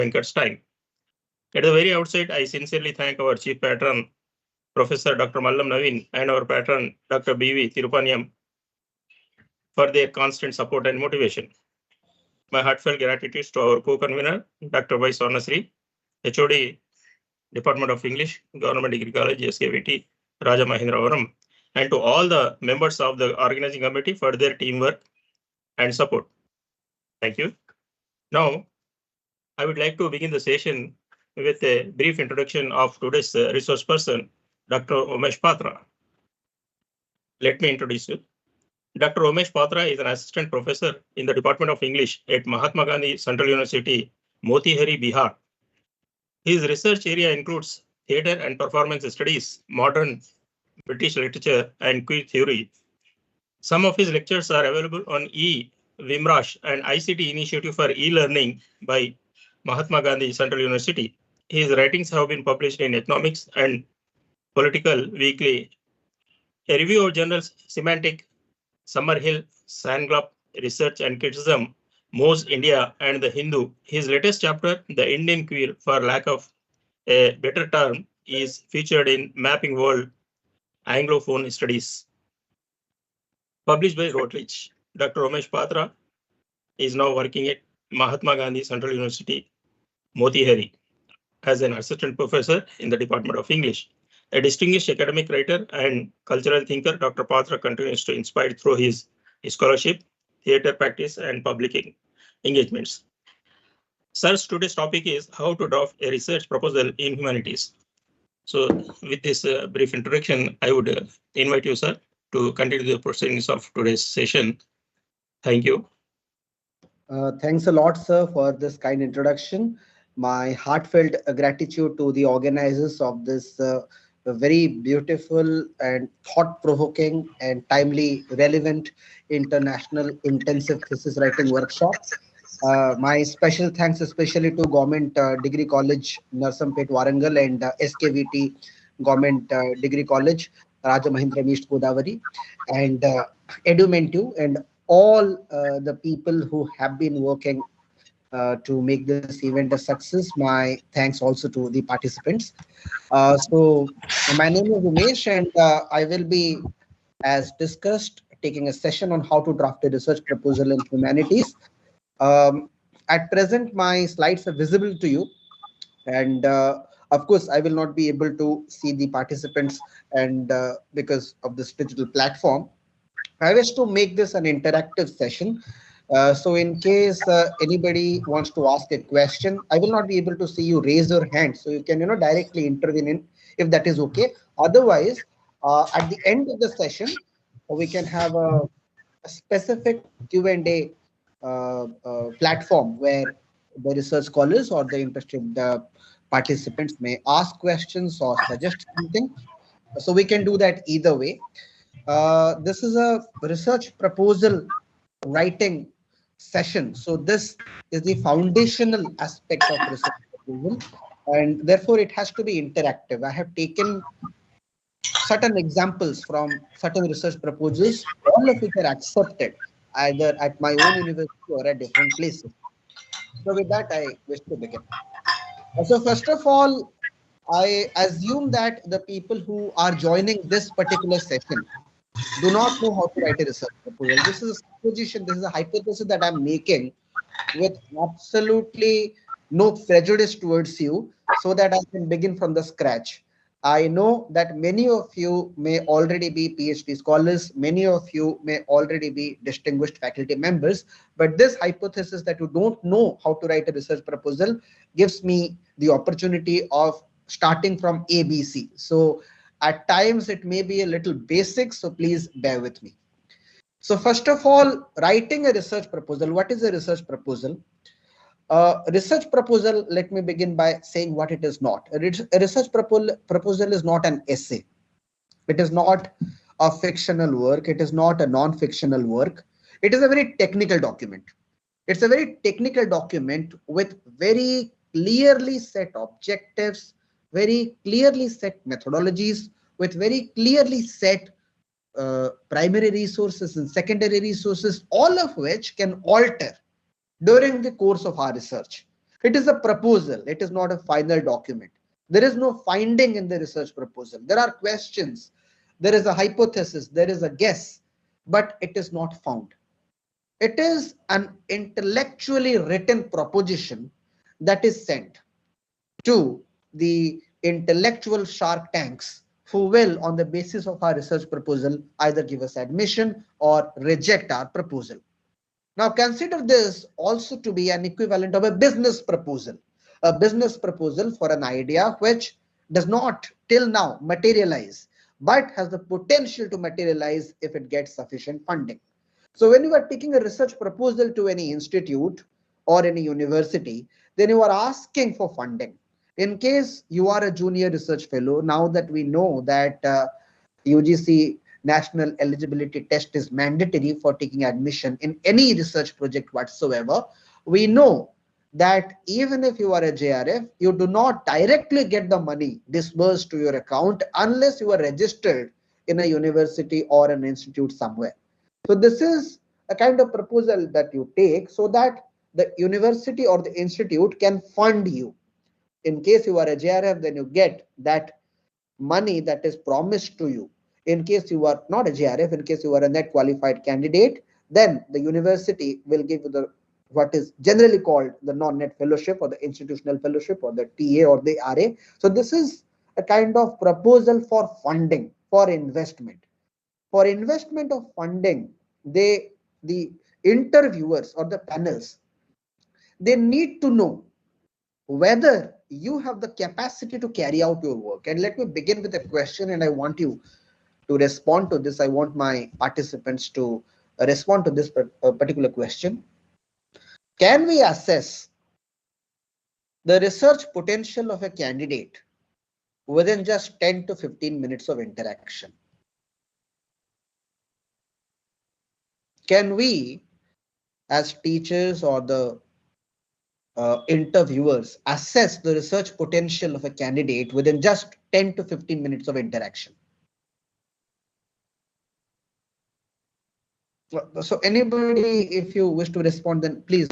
Venkat's time. At the very outset, I sincerely thank our Chief Patron, Professor Dr. Mallam Naveen, and our Patron, Dr. B.V. Tirupaniam, for their constant support and motivation. My heartfelt gratitude to our co-convener, Dr. Y. Swarnasri, HOD, Department of English, Government Degree College, SKVT, Rajamahendravaram, and to all the members of the organizing committee for their teamwork and support. Thank you. Now, I would like to begin the session with a brief introduction of today's resource person, Dr. Umesh Patra. Let me introduce you. Dr. Umesh Patra is an assistant professor in the Department of English at Mahatma Gandhi Central University, Motihari, Bihar. His research area includes theatre and performance studies, modern British literature, and queer theory. Some of his lectures are available on eVimrash and ICT Initiative for E-Learning by Mahatma Gandhi Central University. His writings have been published in Economics and Political Weekly, a review of journals Semantic, Summerhill, Sanglob, Research and Criticism, Moz India, and The Hindu. His latest chapter, The Indian Queer, for lack of a better term, is featured in Mapping World Anglophone Studies, published by Routledge. Dr. Umesh Patra is now working at Mahatma Gandhi Central University, Motihari, as an assistant professor in the Department of English. A distinguished academic writer and cultural thinker, Dr. Patra continues to inspire through his scholarship, theatre practice, and public engagements. Sir's today's topic is how to draft a research proposal in humanities. So with this brief introduction, I would invite you, sir, to continue the proceedings of today's session. Thank you. Thanks a lot, sir, for this kind introduction. My heartfelt gratitude to the organizers of this very beautiful and thought-provoking and timely, relevant international intensive thesis writing workshop. My special thanks especially to Government Degree College, Narsampet, Warangal, and SKVT Government Degree College, Rajamahendravaram, East Godavari, and EDUUMENTUU, and all the people who have been working to make this event a success. My thanks also to the participants. So my name is Umesh, and I will be, as discussed, taking a session on how to draft a research proposal in humanities. At present, my slides are visible to you, and of course, I will not be able to see the participants, and because of this digital platform, I wish to make this an interactive session. So in case anybody wants to ask a question, I will not be able to see you raise your hand. So you can, directly intervene in if that is okay. Otherwise, at the end of the session, we can have a specific Q&A platform where the research scholars or the interested participants may ask questions or suggest something. So we can do that either way. This is a research proposal writing session. So this is the foundational aspect of research proposal, and therefore it has to be interactive. I have taken certain examples from certain research proposals, all of which are accepted either at my own university or at different places. So with that, I wish to begin. So first of all, I assume that the people who are joining this particular session do not know how to write a research proposal. This is a supposition, this is a hypothesis that I'm making with absolutely no prejudice towards you, so that I can begin from the scratch. I know that many of you may already be PhD scholars, many of you may already be distinguished faculty members, but this hypothesis that you don't know how to write a research proposal gives me the opportunity of starting from ABC. So at times it may be a little basic, so please bear with me. So first of all, writing a research proposal. What is a research proposal? Research proposal, let me begin by saying what it is not. A research proposal is not an essay. It is not a fictional work. It is not a non-fictional work. It is a very technical document. It's a very technical document with very clearly set objectives, very clearly set methodologies, with very clearly set primary resources and secondary resources, all of which can alter during the course of our research. It is a proposal. It is not a final document. There is no finding in the research proposal. There are questions. There is a hypothesis. There is a guess, but it is not found. It is an intellectually written proposition that is sent to the intellectual shark tanks who will, on the basis of our research proposal, either give us admission or reject our proposal. Now consider this also to be an equivalent of a business proposal for an idea which does not till now materialize, but has the potential to materialize if it gets sufficient funding. So when you are taking a research proposal to any institute or any university, then you are asking for funding. In case you are a junior research fellow, now that we know that UGC national eligibility test is mandatory for taking admission in any research project whatsoever, we know that even if you are a JRF, you do not directly get the money disbursed to your account unless you are registered in a university or an institute somewhere. So this is a kind of proposal that you take so that the university or the institute can fund you. In case you are a JRF, then you get that money that is promised to you. In case you are not a JRF, in case you are a net qualified candidate, then the university will give you the what is generally called the non-net fellowship or the institutional fellowship or the TA or the RA. So this is a kind of proposal for funding, for investment. For investment of funding, the interviewers or the panels, they need to know whether you have the capacity to carry out your work. And let me begin with a question, and I want you to respond to this. I want my participants to respond to this particular question. Can we assess the research potential of a candidate within just 10 to 15 minutes of interaction? Can we, as teachers or the interviewers, assess the research potential of a candidate within just 10 to 15 minutes of interaction? So anybody, if you wish to respond, then please,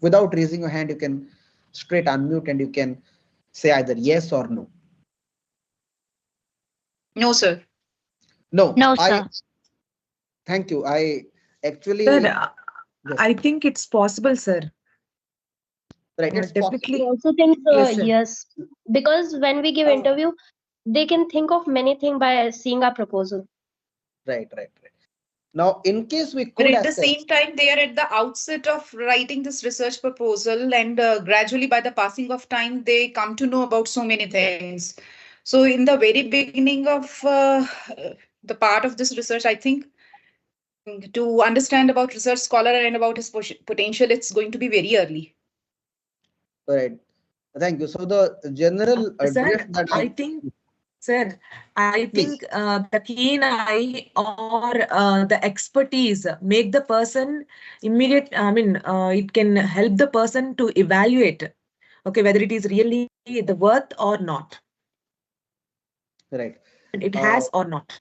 without raising your hand, you can straight unmute and you can say either yes or no. No, sir. No, No, sir. Thank you. I actually, Sir, yes. I think it's possible, sir. Right, it's Definitely. I also think Yes, sir. yes, because when we give interview, they can think of many things by seeing our proposal. Right. Now, in case we But could at the assess, same time, they are at the outset of writing this research proposal, and gradually, by the passing of time, they come to know about so many things. So, in the very beginning of the part of this research, I think to understand about research scholar and about his potential, it's going to be very early. right. Thank you. So the general Sir, drift that I think, sir, I Please. think the keen eye or the expertise make the person immediate. I mean, it can help the person to evaluate, okay, whether it is really the worth or not. Right. It has or not.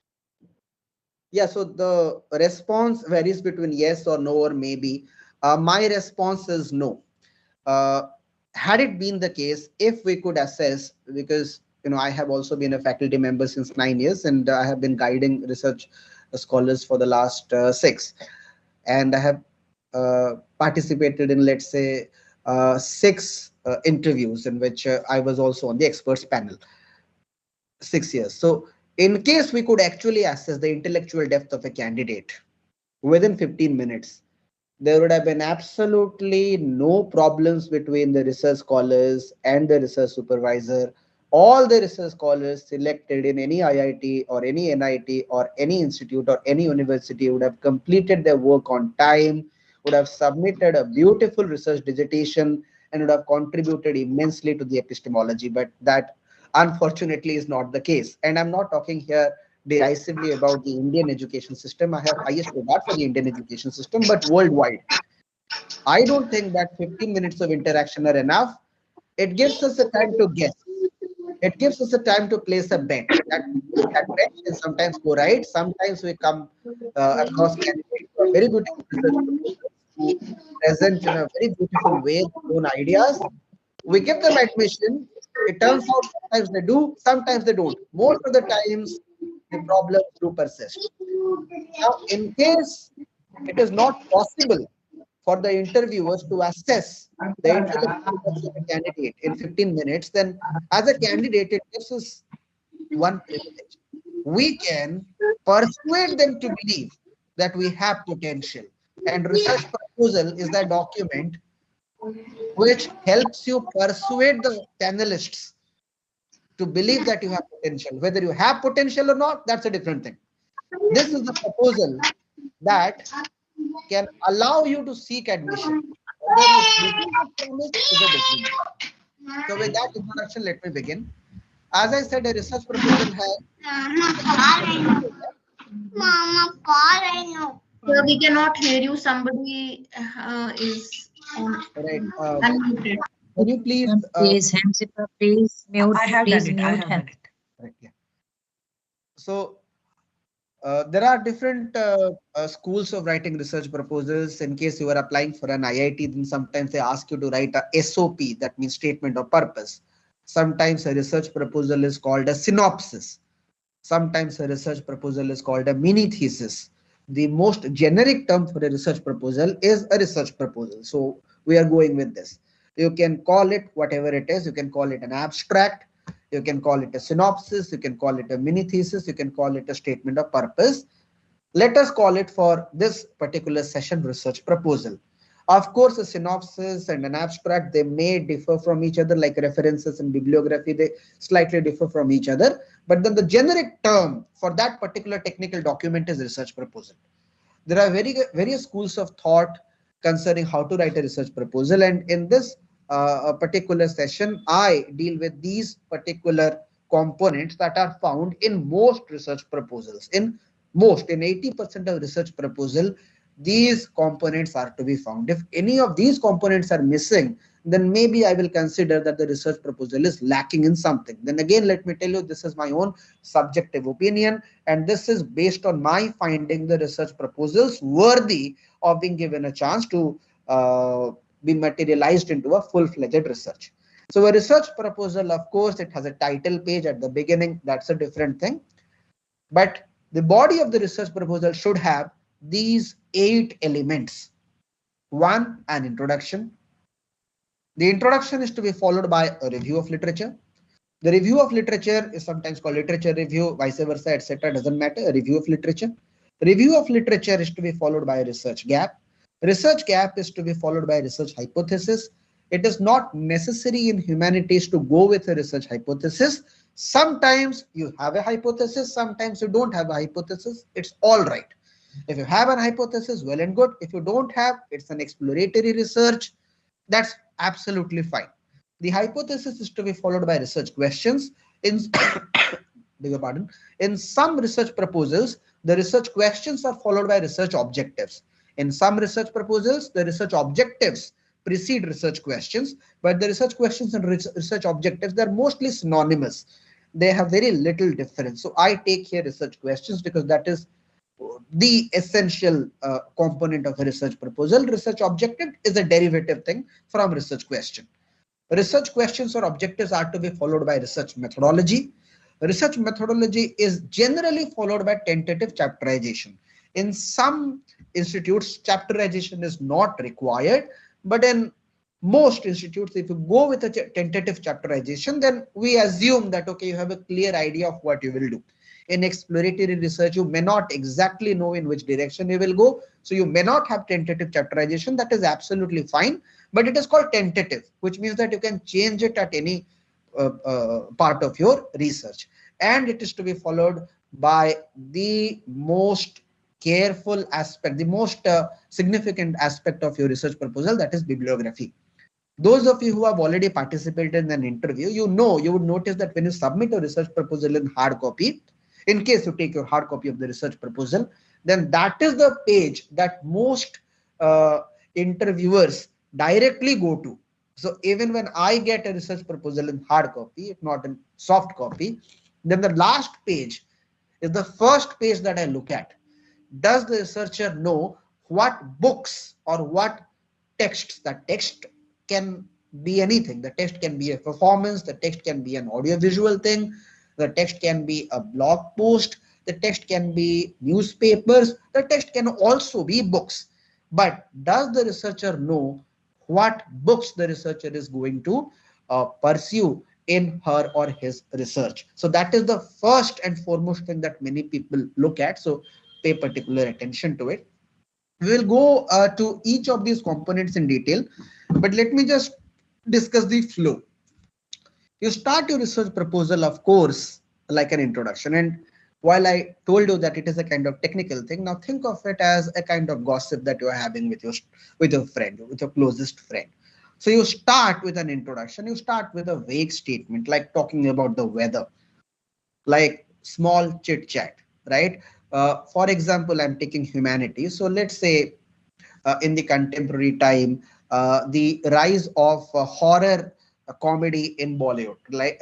Yeah, so the response varies between yes or no or maybe. My response is no. Had it been the case, if we could assess, because I have also been a faculty member since 9 years, and I have been guiding research scholars for the last 6, and I have participated in, let's say, 6 interviews in which I was also on the experts panel. 6 years. So in case we could actually assess the intellectual depth of a candidate within 15 minutes, there would have been absolutely no problems between the research scholars and the research supervisor. All the research scholars selected in any IIT or any NIT or any institute or any university would have completed their work on time, would have submitted a beautiful research dissertation, and would have contributed immensely to the epistemology. But that unfortunately is not the case. And I'm not talking here derisively about the Indian education system. I have highest regard for the Indian education system, but worldwide, I don't think that 15 minutes of interaction are enough. It gives us a time to guess. It gives us a time to place a bet. That bet can sometimes go right. Sometimes we come across candidates who are very beautiful research proposals, who present in a very beautiful way their own ideas. We give them admission. It turns out sometimes they do, sometimes they don't. Most of the times, the problems do persist. Now, in case it is not possible for the interviewers to assess the intellectual depth of a candidate in 15 minutes, then as a candidate, it gives us one privilege. We can persuade them to believe that we have potential. And research proposal is that document which helps you persuade the panelists to believe that you have potential. Whether you have potential or not, that's a different thing. This is the proposal that can allow you to seek admission. Whether you fulfill the promise is a different thing. So with that introduction, let me begin. As I said, a research proposal has. So we cannot hear you. Somebody is Right. unmuted. Can you please? Please, Hamsika, please mute. I have please done it. I mute have him. done it. Right, yeah. So there are different schools of writing research proposals. In case you are applying for an IIT, then sometimes they ask you to write a SOP, that means statement of purpose. Sometimes a research proposal is called a synopsis. Sometimes a research proposal is called a mini thesis. The most generic term for a research proposal is a research proposal. So we are going with this. You can call it whatever it is. You can call it an abstract. You can call it a synopsis. You can call it a mini thesis. You can call it a statement of purpose. Let us call it for this particular session research proposal. Of course, a synopsis and an abstract, they may differ from each other, like references and bibliography, they slightly differ from each other. But then the generic term for that particular technical document is research proposal. There are various schools of thought concerning how to write a research proposal. And in this particular session, I deal with these particular components that are found in most research proposals. In 80% of research proposal, these components are to be found. If any of these components are missing, then maybe I will consider that the research proposal is lacking in something. Then again, let me tell you, this is my own subjective opinion, and this is based on my finding the research proposals worthy of being given a chance to be materialized into a full-fledged research. So a research proposal, of course, it has a title page at the beginning. That's a different thing. But the body of the research proposal should have these 8 elements. 1, an introduction. The introduction is to be followed by a review of literature. The review of literature is sometimes called literature review, vice versa, etc. Doesn't matter. A review of literature. Review of literature is to be followed by a research gap. Research gap is to be followed by a research hypothesis. It is not necessary in humanities to go with a research hypothesis. Sometimes you have a hypothesis, sometimes you don't have a hypothesis. It's all right. If you have an hypothesis, well and good. If you don't have, it's an exploratory research. That's absolutely fine. The hypothesis is to be followed by research questions. In beg your pardon. In some research proposals, the research questions are followed by research objectives. In some research proposals, the research objectives precede research questions, but the research questions and research objectives, they're mostly synonymous. They have very little difference. So I take here research questions because that is the essential component of a research proposal. Research objective is a derivative thing from research question. Research questions or objectives are to be followed by research methodology. Research methodology is generally followed by tentative chapterization. In some institutes, chapterization is not required, but in most institutes, if you go with a tentative chapterization, then we assume that, okay, you have a clear idea of what you will do. In exploratory research, you may not exactly know in which direction you will go. So you may not have tentative chapterization. That is absolutely fine, but it is called tentative, which means that you can change it at any part of your research. And it is to be followed by the most careful aspect, the most significant aspect of your research proposal, that is bibliography. Those of you who have already participated in an interview, you would notice that when you submit a research proposal in hard copy, in case you take your hard copy of the research proposal, then that is the page that most interviewers directly go to. So even when I get a research proposal in hard copy, if not in soft copy, then the last page is the first page that I look at. Does the researcher know what books or what texts, that text can be anything. The text can be a performance, the text can be an audiovisual thing, the text can be a blog post, the text can be newspapers, the text can also be books. But does the researcher know what books the researcher is going to pursue in her or his research? So that is the first and foremost thing that many people look at. So pay particular attention to it. We will go to each of these components in detail, but let me just discuss the flow. You start your research proposal, of course, like an introduction. And while I told you that it is a kind of technical thing, now think of it as a kind of gossip that you are having with your friend, with your closest friend. So you start with an introduction. You start with a vague statement, like talking about the weather, like small chit chat, right? For example, I'm taking humanities. So let's say in the contemporary time, the rise of horror comedy in Bollywood,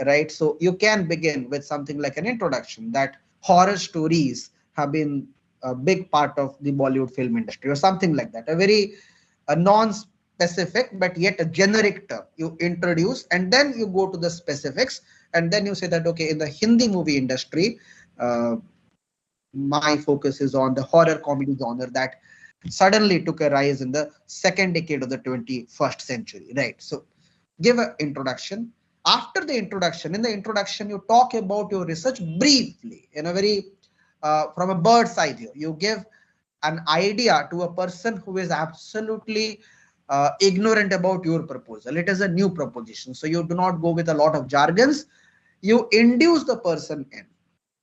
right? So you can begin with something like an introduction that horror stories have been a big part of the Bollywood film industry, or something like that. A very non-specific but yet a generic term you introduce, and then you go to the specifics, and then you say that, okay, in the Hindi movie industry, my focus is on the horror comedy genre that suddenly took a rise in the second decade of the 21st century, right? So give an introduction. After the introduction, in the introduction, you talk about your research briefly in a very, from a bird's eye view. You give an idea to a person who is absolutely ignorant about your proposal. It is a new proposition. So you do not go with a lot of jargons. You induce the person in.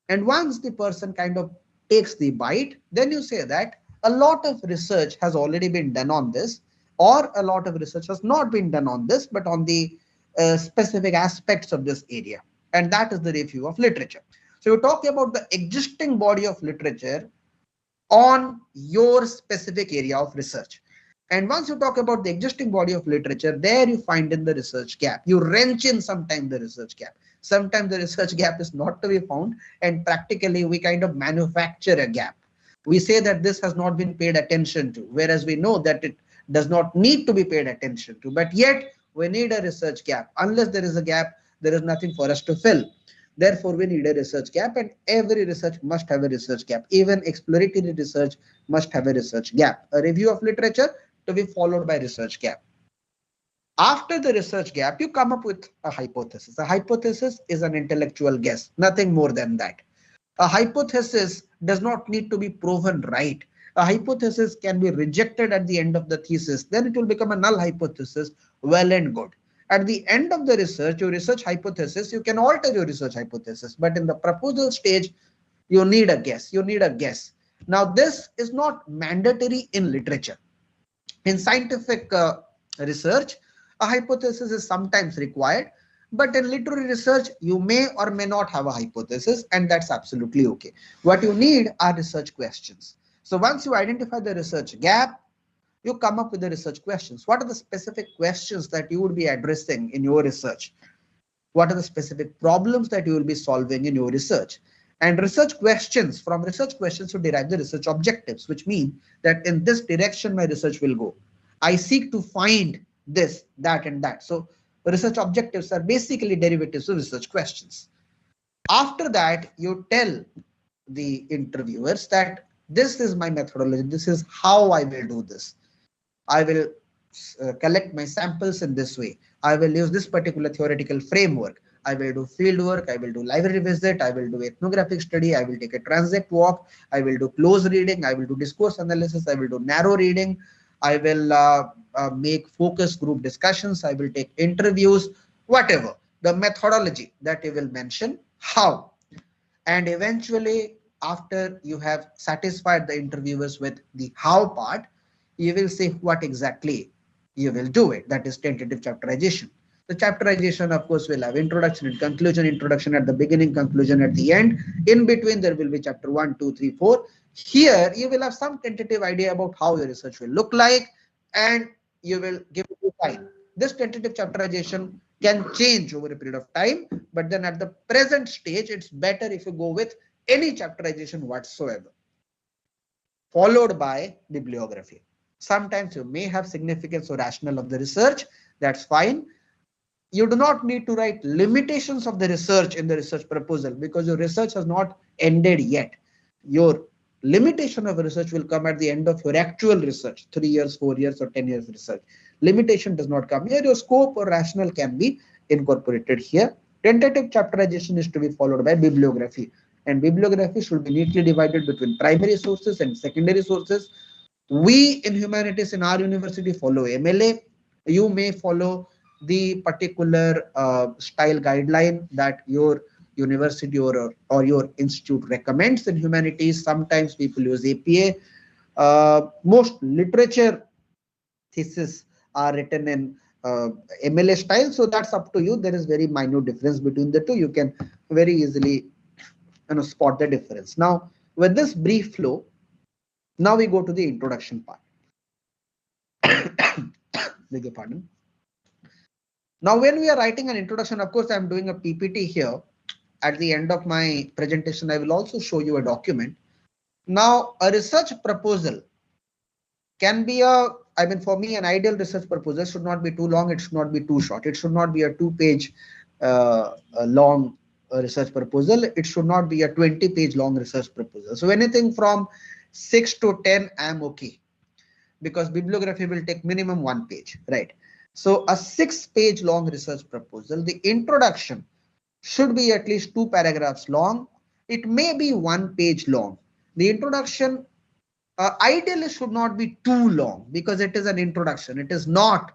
And once the person kind of takes the bite, then you say that a lot of research has already been done on this, or a lot of research has not been done on this, but on the specific aspects of this area. And that is the review of literature. So you're talking about the existing body of literature on your specific area of research. And once you talk about the existing body of literature, there you find in the research gap. You wrench in sometimes the research gap. Sometimes the research gap is not to be found, and practically we kind of manufacture a gap. We say that this has not been paid attention to, whereas we know that it does not need to be paid attention to, but yet we need a research gap. Unless there is a gap, there is nothing for us to fill. Therefore, we need a research gap, and every research must have a research gap. Even exploratory research must have a research gap. A review of literature to be followed by research gap. After the research gap, you come up with a hypothesis. A hypothesis is an intellectual guess, nothing more than that. A hypothesis does not need to be proven right. A hypothesis can be rejected at the end of the thesis. Then it will become a null hypothesis, well and good. At the end of the research, your research hypothesis, you can alter your research hypothesis. But in the proposal stage, you need a guess. You need a guess. Now, this is not mandatory in literature. In scientific research, a hypothesis is sometimes required. But in literary research, you may or may not have a hypothesis, and that's absolutely okay. What you need are research questions. So once you identify the research gap, you come up with the research questions. What are the specific questions that you would be addressing in your research? What are the specific problems that you will be solving in your research? And research questions, from research questions you derive the research objectives, which mean that in this direction my research will go. I seek to find this, that, and that. So research objectives are basically derivatives of research questions. After that, you tell the interviewers that this is my methodology, this is how I will do this. I will collect my samples in this way. I will use this particular theoretical framework. I will do field work, I will do library visit, I will do ethnographic study, I will take a transit walk, I will do close reading, I will do discourse analysis, I will do narrow reading, I will make focus group discussions, I will take interviews, whatever. The methodology that you will mention, how. And eventually, after you have satisfied the interviewers with the how part, you will say what exactly you will do it. That is tentative chapterization. The chapterization, of course, will have introduction and conclusion, introduction at the beginning, conclusion at the end. In between, there will be chapter 1, 2, 3, 4. Here, you will have some tentative idea about how your research will look like, and you will give it time. This tentative chapterization can change over a period of time, but then at the present stage, it's better if you go with any chapterization whatsoever, followed by bibliography. Sometimes you may have significance or rationale of the research. That's fine. You do not need to write limitations of the research in the research proposal because your research has not ended yet. Your limitation of research will come at the end of your actual research, 3 years, 4 years, or 10 years research. Limitation does not come here. Your scope or rationale can be incorporated here. Tentative chapterization is to be followed by bibliography, and bibliography should be neatly divided between primary sources and secondary sources. We in humanities in our university follow MLA. You may follow the particular style guideline that your university or your institute recommends in humanities. Sometimes people use APA. Most literature thesis are written in MLA style, so that's up to you. There is very minute difference between the two. You can very easily spot the difference. Now, with this brief flow, now we go to the introduction part. Beg your pardon. Now, when we are writing an introduction, of course, I'm doing a PPT here. At the end of my presentation, I will also show you a document. Now, a research proposal can be for me, an ideal research proposal should not be too long. It should not be too short. It should not be a 2-page long research proposal. It should not be a 20-page long research proposal. So anything from 6 to 10, I'm okay, because bibliography will take minimum 1 page, right? So a 6-page long research proposal, the introduction should be at least 2 paragraphs long. It may be 1 page long. The introduction ideally should not be too long because it is an introduction. It is not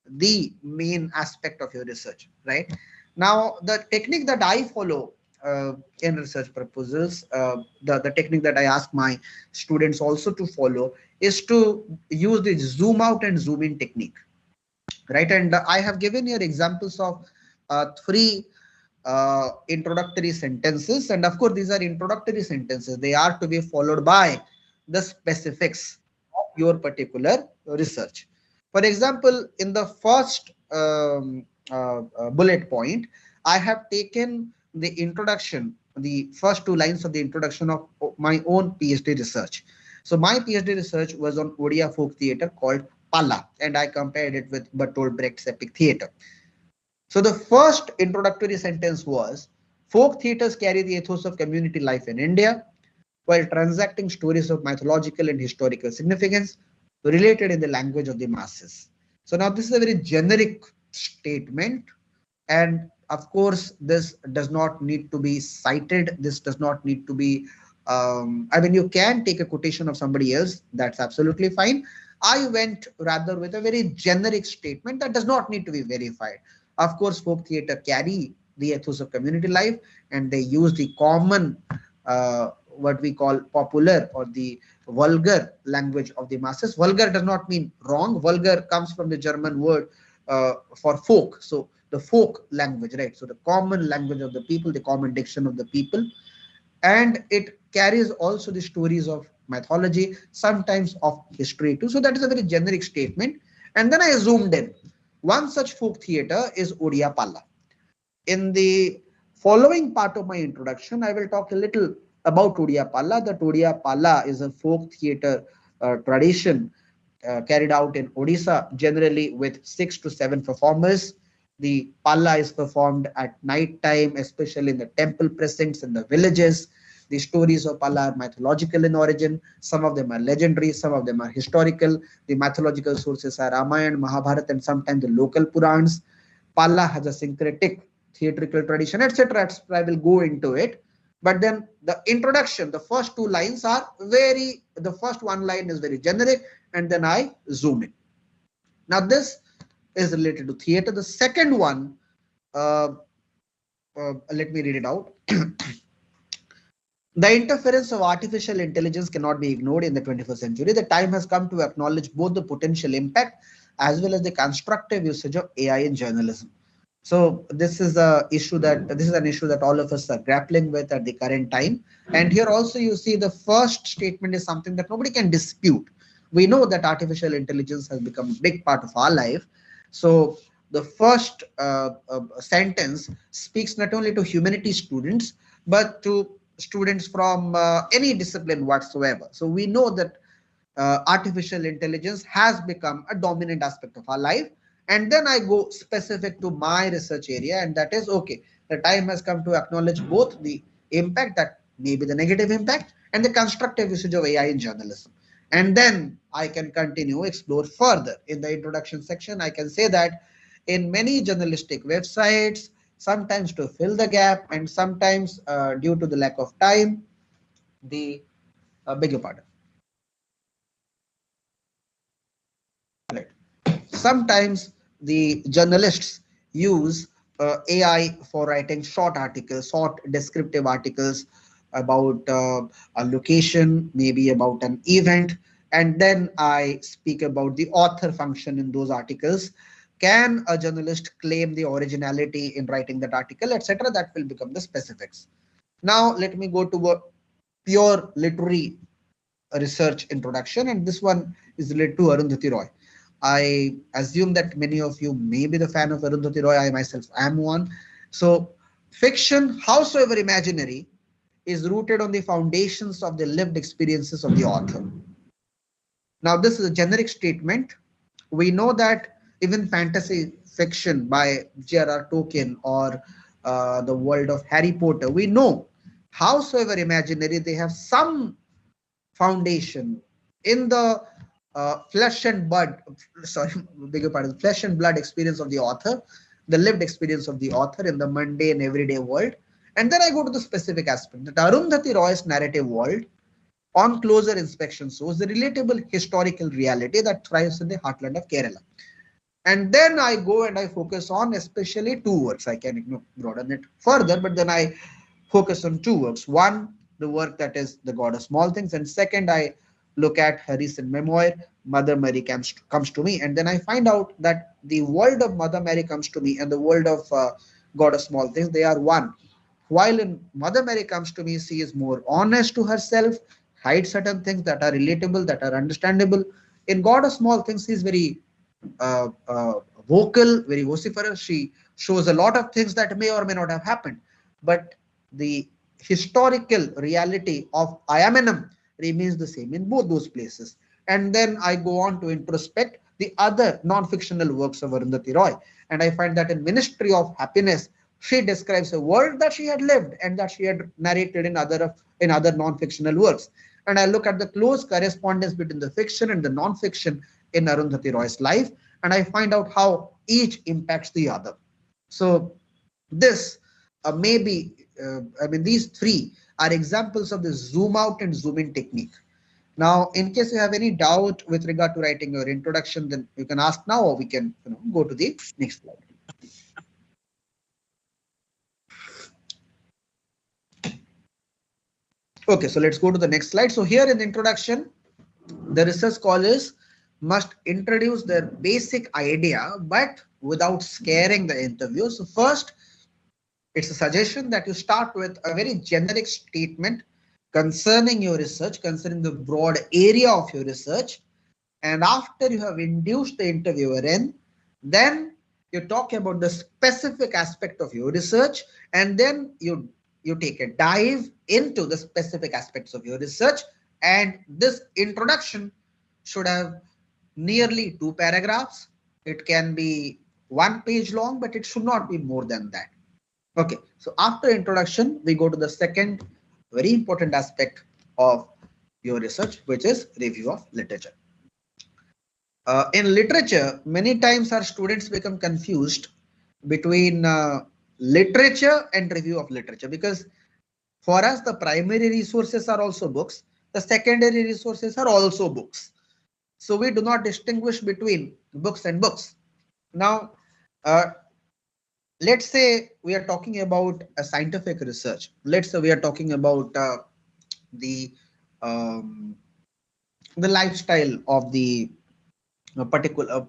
the main aspect of your research, right? Now, the technique that I follow in research proposals, the technique that I ask my students also to follow is to use the zoom out and zoom in technique, right? And I have given here examples of 3 introductory sentences, and of course these are introductory sentences. They are to be followed by the specifics of your particular research. For example, in the first bullet point, I have taken the introduction, the first 2 lines of the introduction of my own PhD research. So my PhD research was on Odia folk theatre called Pala, and I compared it with Bertolt Brecht's epic theatre. So the first introductory sentence was, folk theatres carry the ethos of community life in India, while transacting stories of mythological and historical significance related in the language of the masses. So now this is a very generic statement, and of course this does not need to be cited. This does not need to be you can take a quotation of somebody else, that's absolutely fine. I went rather with a very generic statement that does not need to be verified. Of course, folk theatre carry the ethos of community life, and they use the common what we call popular or the vulgar language of the masses. Vulgar does not mean wrong. Vulgar comes from the German word for folk. So the folk language, right? So the common language of the people, the common diction of the people. And it carries also the stories of mythology, sometimes of history too. So that is a very generic statement. And then I zoomed in. One such folk theatre is Odia Palla. In the following part of my introduction, I will talk a little about Odia Palla. That Odia Palla is a folk theatre tradition carried out in Odisha, generally with 6 to 7 performers. The Palla is performed at night time, especially in the temple precincts in the villages. The stories of Palla are mythological in origin. Some of them are legendary, some of them are historical. The mythological sources are Ramayana, Mahabharata, and sometimes the local Purans. Palla has a syncretic theatrical tradition, etc. I will go into it. But then the introduction, the first 2 lines are the first 1 line is very generic, and then I zoom in. Now this is related to theatre. The second one, let me read it out. The interference of artificial intelligence cannot be ignored in the 21st century. The time has come to acknowledge both the potential impact as well as the constructive usage of AI in journalism. So this is an issue that all of us are grappling with at the current time. And here also you see the first statement is something that nobody can dispute. We know that artificial intelligence has become a big part of our life. So the first sentence speaks not only to humanities students, but to students from any discipline whatsoever. So we know that artificial intelligence has become a dominant aspect of our life. And then I go specific to my research area, and that is okay. The time has come to acknowledge both the impact, that may be the negative impact, and the constructive usage of AI in journalism. And then I can continue, explore further. In the introduction section, I can say that in many journalistic websites, sometimes to fill the gap and sometimes due to the lack of time, the beg your pardon. Right. Sometimes the journalists use AI for writing short articles, short descriptive articles about a location, maybe about an event, and then I speak about the author function in those articles. Can a journalist claim the originality in writing that article, etc.? That will become the specifics. Now let me go to a pure literary research introduction, and this one is related to Arundhati Roy. I assume that many of you may be the fan of Arundhati Roy. I myself am one. So fiction, howsoever imaginary, is rooted on the foundations of the lived experiences of the author. Now, this is a generic statement. We know that even fantasy fiction by J.R.R. Tolkien or the world of Harry Potter, we know, howsoever imaginary, they have some foundation in the flesh and blood, sorry, bigger part of flesh and blood experience of the author, the lived experience of the author in the mundane everyday world. And then I go to the specific aspect that Arundhati Roy's narrative world, on closer inspection, shows the relatable historical reality that thrives in the heartland of Kerala. And then I go and I focus on especially two works. I can broaden it further, but then I focus on two works. One, the work that is The God of Small Things, and second, I look at her recent memoir, Mother Mary Comes to Me, and then I find out that the world of Mother Mary Comes to Me and the world of God of Small Things, they are one. While in Mother Mary Comes to Me, she is more honest to herself, hides certain things that are relatable, that are understandable. In God of Small Things, she is very vocal, very vociferous. She shows a lot of things that may or may not have happened, but the historical reality of Ayamanam remains the same in both those places. And then I go on to introspect the other non-fictional works of Arundhati Roy, and I find that in Ministry of Happiness, she describes a world that she had lived and that she had narrated in other non-fictional works. And I look at the close correspondence between the fiction and the non-fiction in Arundhati Roy's life, and I find out how each impacts the other. So this these three are examples of the zoom out and zoom in technique. Now, in case you have any doubt with regard to writing your introduction, then you can ask now, or we can go to the next slide. Okay, so let's go to the next slide. So here in the introduction, the research scholars must introduce their basic idea, but without scaring the interview. So first, it's a suggestion that you start with a very generic statement concerning your research, concerning the broad area of your research. And after you have induced the interviewer in, then you talk about the specific aspect of your research, and then you take a dive into the specific aspects of your research. And this introduction should have nearly 2 paragraphs. It can be 1 page long, but it should not be more than that. Okay, so after introduction, we go to the second very important aspect of your research, which is review of literature. In literature, many times our students become confused between literature and review of literature, because for us, the primary resources are also books. The secondary resources are also books. So we do not distinguish between books and books. Now, let's say we are talking about a scientific research. Let's say we are talking about the lifestyle of the particular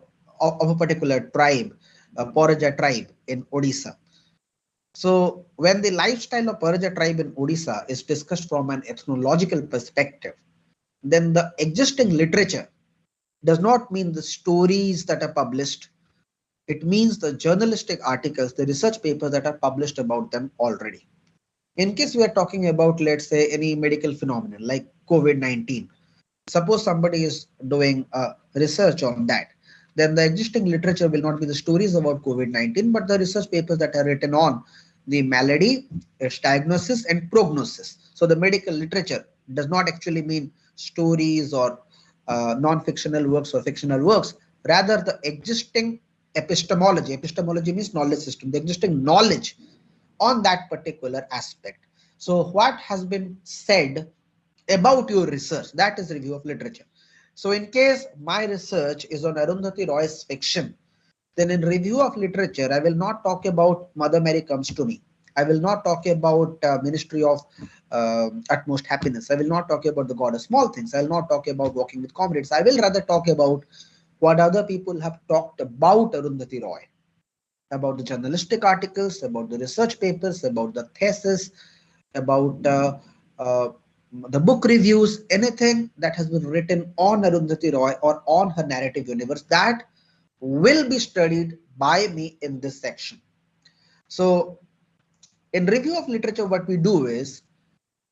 tribe, Poraja tribe in Odisha. So when the lifestyle of Poraja tribe in Odisha is discussed from an ethnological perspective, then the existing literature does not mean the stories that are published. It means the journalistic articles, the research papers that are published about them already. In case we are talking about, let's say, any medical phenomenon like COVID-19, suppose somebody is doing research on that. then the existing literature will not be the stories about COVID-19, but the research papers that are written on the malady, its diagnosis, and prognosis. So the medical literature does not actually mean stories or non-fictional works or fictional works. Rather, the existing epistemology. Epistemology means knowledge system. The existing knowledge on that particular aspect. So what has been said about your research, that is review of literature. So in case my research is on Arundhati Roy's fiction, then in review of literature, I will not talk about Mother Mary Comes to Me. I will not talk about Ministry of Utmost Happiness. I will not talk about The God of Small Things. I will not talk about Walking with Comrades. I will rather talk about what other people have talked about Arundhati Roy, about the journalistic articles, about the research papers, about the thesis, about the book reviews, anything that has been written on Arundhati Roy or on her narrative universe, that will be studied by me in this section. So in review of literature, what we do is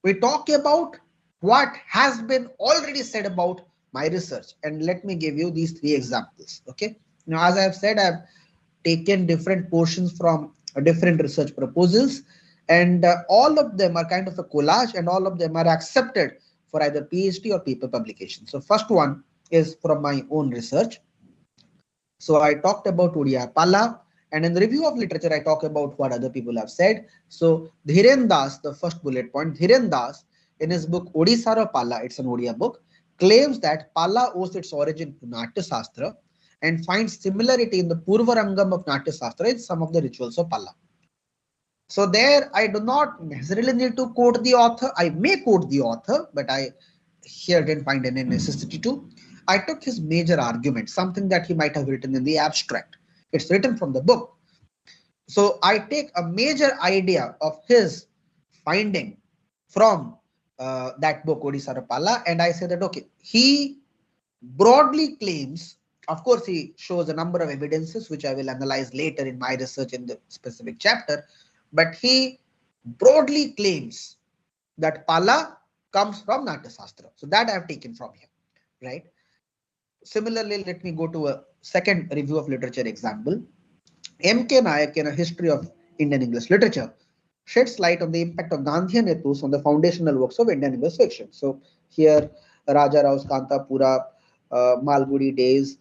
we talk about what has been already said about my research. And let me give you these 3 examples. Okay. Now, as I have said, I've taken different portions from different research proposals, and all of them are kind of a collage, and all of them are accepted for either PhD or paper publication. So first one is from my own research. So I talked about Odia Pala, and in the review of literature, I talk about what other people have said. So Dhiren Das, the first bullet point, Dhiren Das, in his book Odisara Pala, it's an Odia book, claims that Pala owes its origin to Natya Shastra and finds similarity in the Purvarangam of Natya Shastra in some of the rituals of Pala. So there, I do not necessarily need to quote the author. I may quote the author, but I here didn't find any necessity to. I took his major argument, something that he might have written in the abstract. It's written from the book. So I take a major idea of his finding from that book, Odisara Pala, and I say that, okay, he broadly claims, of course, he shows a number of evidences, which I will analyze later in my research in the specific chapter, but he broadly claims that Pala comes from Natya Shastra. So that I have taken from here, right? Similarly, let me go to a second review of literature example. M.K. Nayak, in A History of Indian English Literature, sheds light on the impact of Gandhian ethos on the foundational works of Indian English fiction. So here, Raja Rao's Kantapura, Malgudi Days,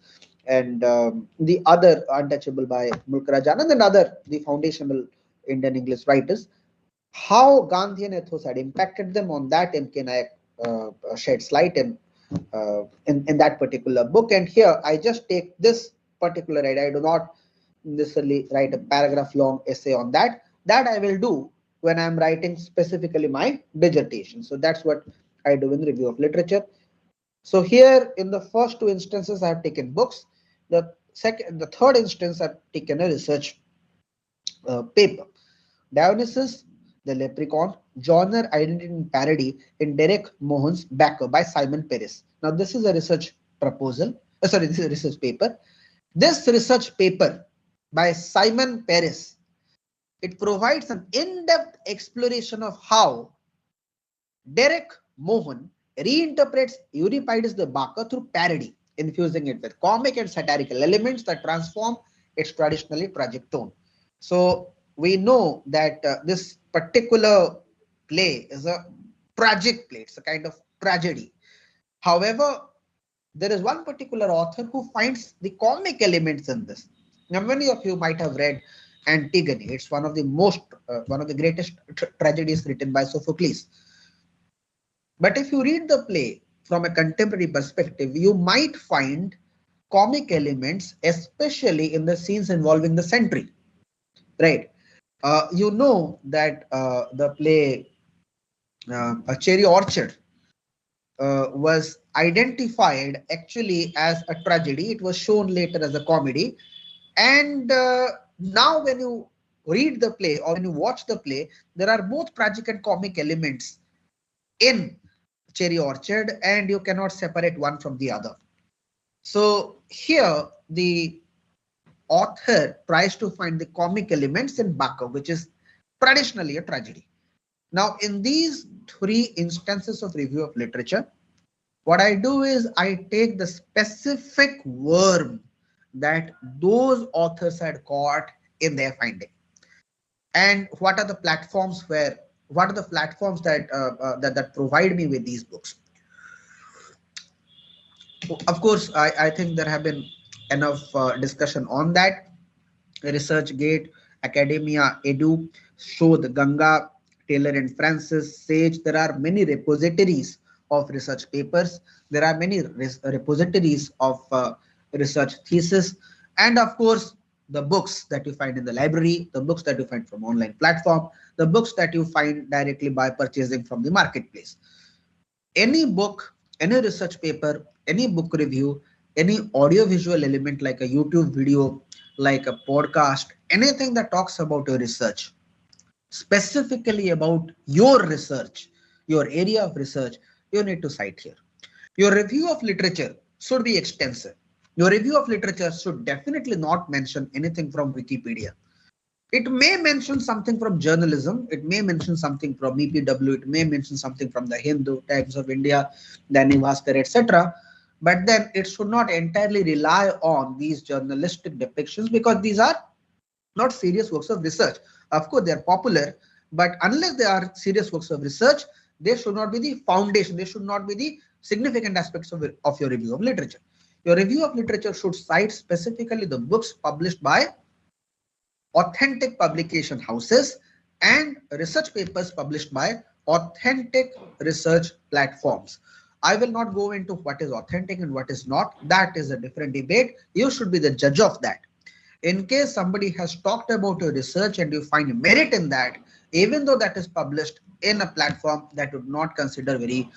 and the other Untouchable by Mulk Rajanand and other the foundational Indian English writers, how Gandhian ethos had impacted them. On that, M.K. Nayak sheds light in that particular book. And here I just take this particular idea. I do not necessarily write a paragraph long essay on that. That I will do when I'm writing specifically my dissertation. So that's what I do in review of literature. So here in the first 2 instances, I have taken books. The third instance, I've taken a research paper. Dionysus the Leprechaun, Genre, Identity and Parody in Derek Mohan's Backer by Simon Paris. Now this is a research proposal. This is a research paper. This research paper by Simon Paris, it provides an in-depth exploration of how Derek Mohan reinterprets Euripides the Barker through parody, infusing it with comic and satirical elements that transform its traditionally tragic tone. So we know that this particular play is a tragic play. It's a kind of tragedy. However, there is one particular author who finds the comic elements in this. Now, many of you might have read Antigone. It's one of the greatest tragedies written by Sophocles. But if you read the play from a contemporary perspective, you might find comic elements, especially in the scenes involving the sentry, right? You know that the play A Cherry Orchard was identified actually as a tragedy. It was shown later as a comedy. And now when you read the play or when you watch the play, there are both tragic and comic elements in Cherry Orchard, and you cannot separate one from the other. So here the author tries to find the comic elements in Baka, which is traditionally a tragedy. Now, in these 3 instances of review of literature, what I do is I take the specific worm that those authors had got in their finding, and what are the platforms that that provide me with these books. Of course, I think there have been enough discussion on that. ResearchGate, Academia, Edu, Shodh, Ganga, Taylor and Francis, Sage. There are many repositories of research papers. There are many repositories of research thesis, and of course, the books that you find in the library, the books that you find from online platform, the books that you find directly by purchasing from the marketplace. Any book, any research paper, any book review, any audio-visual element like a YouTube video, like a podcast, anything that talks about your research, specifically about your research, your area of research, you need to cite here. Your review of literature should be extensive. Your review of literature should definitely not mention anything from Wikipedia. It may mention something from journalism, it may mention something from EPW, it may mention something from the Hindu, Times of India, Dainik Bhaskar, etc. But then it should not entirely rely on these journalistic depictions, because these are not serious works of research. Of course, they are popular, but unless they are serious works of research, they should not be the foundation, they should not be the significant aspects of your review of literature. Your review of literature should cite specifically the books published by authentic publication houses and research papers published by authentic research platforms. I will not go into what is authentic and what is not. That is a different debate. You should be the judge of that. In case somebody has talked about your research and you find merit in that, even though that is published in a platform that would not consider very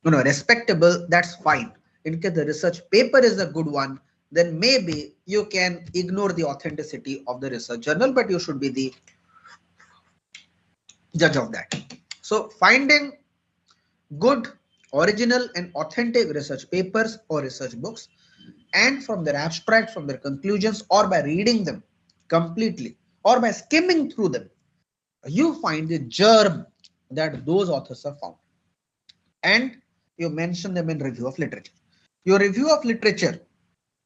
respectable, that's fine. In case the research paper is a good one, then maybe you can ignore the authenticity of the research journal, but you should be the judge of that. So finding good, original and authentic research papers or research books, and from their abstract, from their conclusions, or by reading them completely, or by skimming through them, you find the germ that those authors have found, and you mention them in review of literature. Your review of literature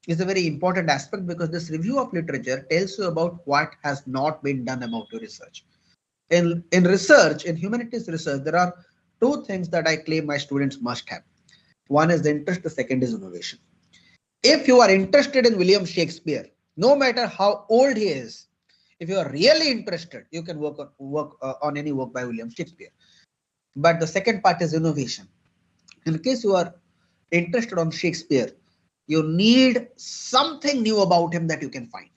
is a very important aspect, because this review of literature tells you about what has not been done about your research. In research, in humanities research, there are two things that I claim my students must have. One is the interest, the second is innovation. If you are interested in William Shakespeare, no matter how old he is, if you are really interested, you can work on any work by William Shakespeare. But the second part is innovation. In case you are interested on Shakespeare, you need something new about him that you can find.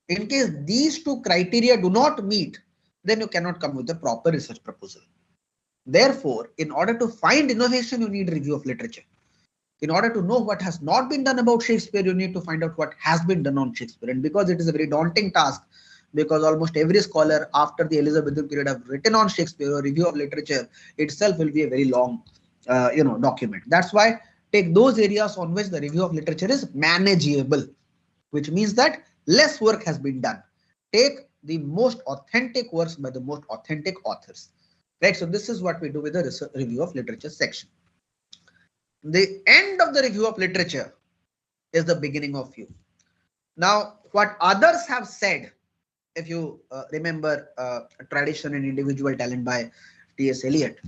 In case these two criteria do not meet, then you cannot come with a proper research proposal. Therefore, in order to find innovation, you need review of literature. In order to know what has not been done about Shakespeare, you need to find out what has been done on Shakespeare. And because it is a very daunting task, because almost every scholar after the Elizabethan period have written on Shakespeare, or review of literature itself will be a very long document. That's why take those areas on which the review of literature is manageable, which means that less work has been done. Take the most authentic works by the most authentic authors. Right, so this is what we do with the review of literature section. The end of the review of literature is the beginning of you. Now, what others have said, if you remember Tradition and Individual Talent by T.S. Eliot,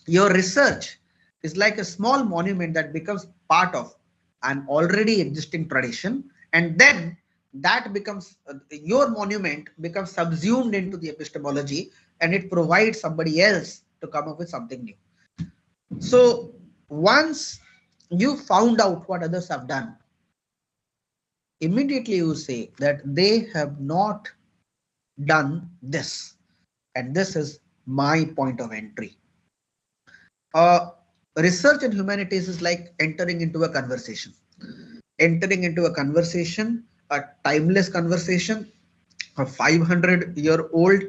your research is like a small monument that becomes part of an already existing tradition, and then that becomes your monument becomes subsumed into the epistemology, and it provides somebody else to come up with something new. So once you found out what others have done, immediately you say that they have not done this, and this is my point of entry. Research in humanities is like entering into a conversation. Entering into a conversation, a timeless conversation, a 500-year-old,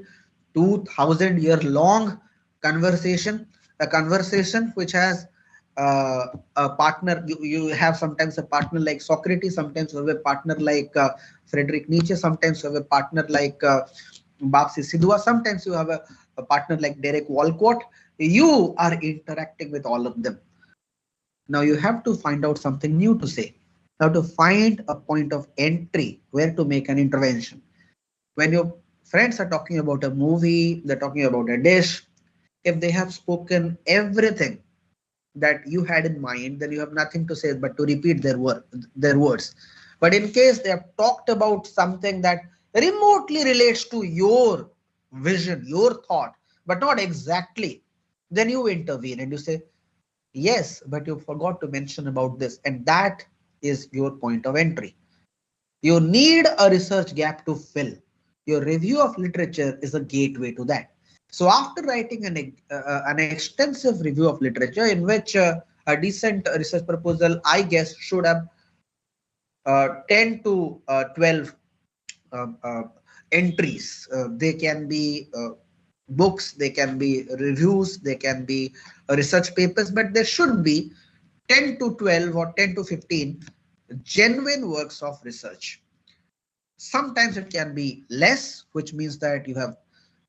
2000-year-long conversation, a conversation which has a partner. You have sometimes a partner like Socrates, sometimes you have a partner like Friedrich Nietzsche, sometimes you have a partner like Babsi Sidhua, sometimes you have a partner like Derek Walcott. You are interacting with all of them. Now you have to find out something new to say. You have to find a point of entry where to make an intervention. When your friends are talking about a movie, they're talking about a dish, if they have spoken everything that you had in mind, then you have nothing to say but to repeat their words. But in case they have talked about something that remotely relates to your vision, your thought, but not exactly, then you intervene and you say, yes, but you forgot to mention about this. And that is your point of entry. You need a research gap to fill. Your review of literature is a gateway to that. So after writing an extensive review of literature in which a decent research proposal, I guess, should have 10 to 12 um, uh, entries. They can be books, they can be reviews, they can be research papers, but there should be 10 to 12 or 10 to 15 genuine works of research. Sometimes it can be less, which means that you have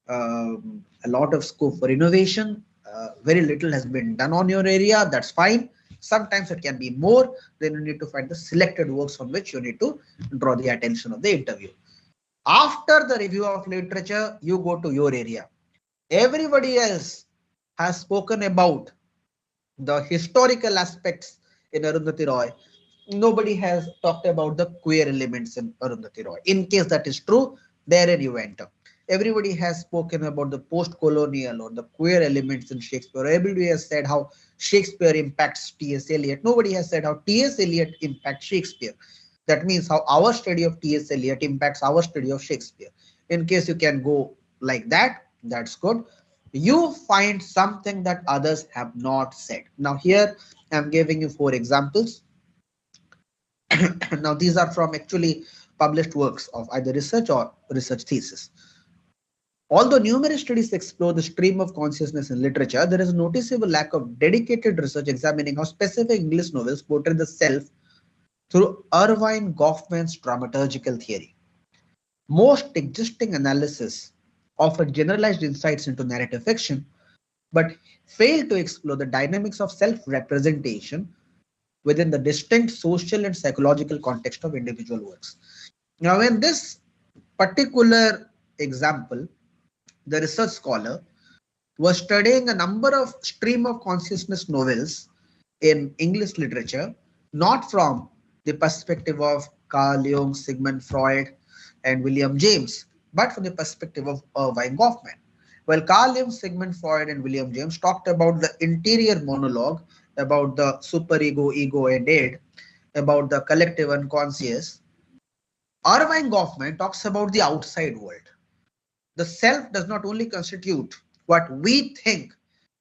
a lot of scope for innovation. Very little has been done on your area. That's fine. Sometimes it can be more. Then you need to find the selected works on which you need to draw the attention of the interview. After the review of literature, you go to your area. Everybody else has spoken about the historical aspects in Arundhati Roy. Nobody has talked about the queer elements in Arundhati Roy. In case that is true, therein you enter. Everybody has spoken about the post-colonial or the queer elements in Shakespeare. Everybody has said how Shakespeare impacts T.S. Eliot. Nobody has said how T.S. Eliot impacts Shakespeare. That means how our study of T.S. Eliot impacts our study of Shakespeare. In case you can go like that, that's good. You find something that others have not said. Now here I'm giving you 4 examples. Now these are from actually published works of either research or research thesis. Although numerous studies explore the stream of consciousness in literature, there is a noticeable lack of dedicated research examining how specific English novels portray the self through Irving Goffman's dramaturgical theory. Most existing analysis offer generalized insights into narrative fiction, but fail to explore the dynamics of self-representation within the distinct social and psychological context of individual works. Now, in this particular example, the research scholar was studying a number of stream of consciousness novels in English literature, not from the perspective of Carl Jung, Sigmund Freud, and William James, but from the perspective of Irving Goffman. Well, Carl Jung, Sigmund Freud, and William James talked about the interior monologue, about the superego, ego, and id, about the collective unconscious. Irving Goffman talks about the outside world. The self does not only constitute what we think,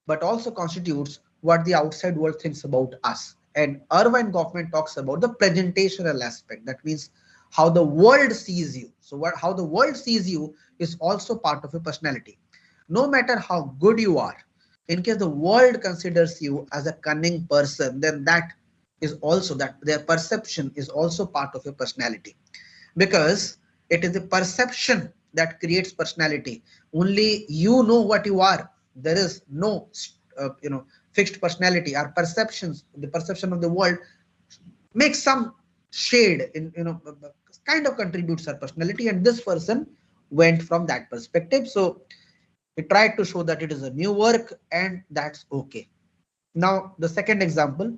but also constitutes what the outside world thinks about us. And Irving Goffman talks about the presentational aspect. That means how the world sees you. So how the world sees you is also part of your personality. No matter how good you are, in case the world considers you as a cunning person, then that is also that their perception is also part of your personality, because it is the perception that creates personality. Only you know what you are. There is no fixed personality. Our perceptions, the perception of the world, makes some shade in kind of contributes our personality, and this person went from that perspective. So we tried to show that it is a new work, and that's okay. Now the second example,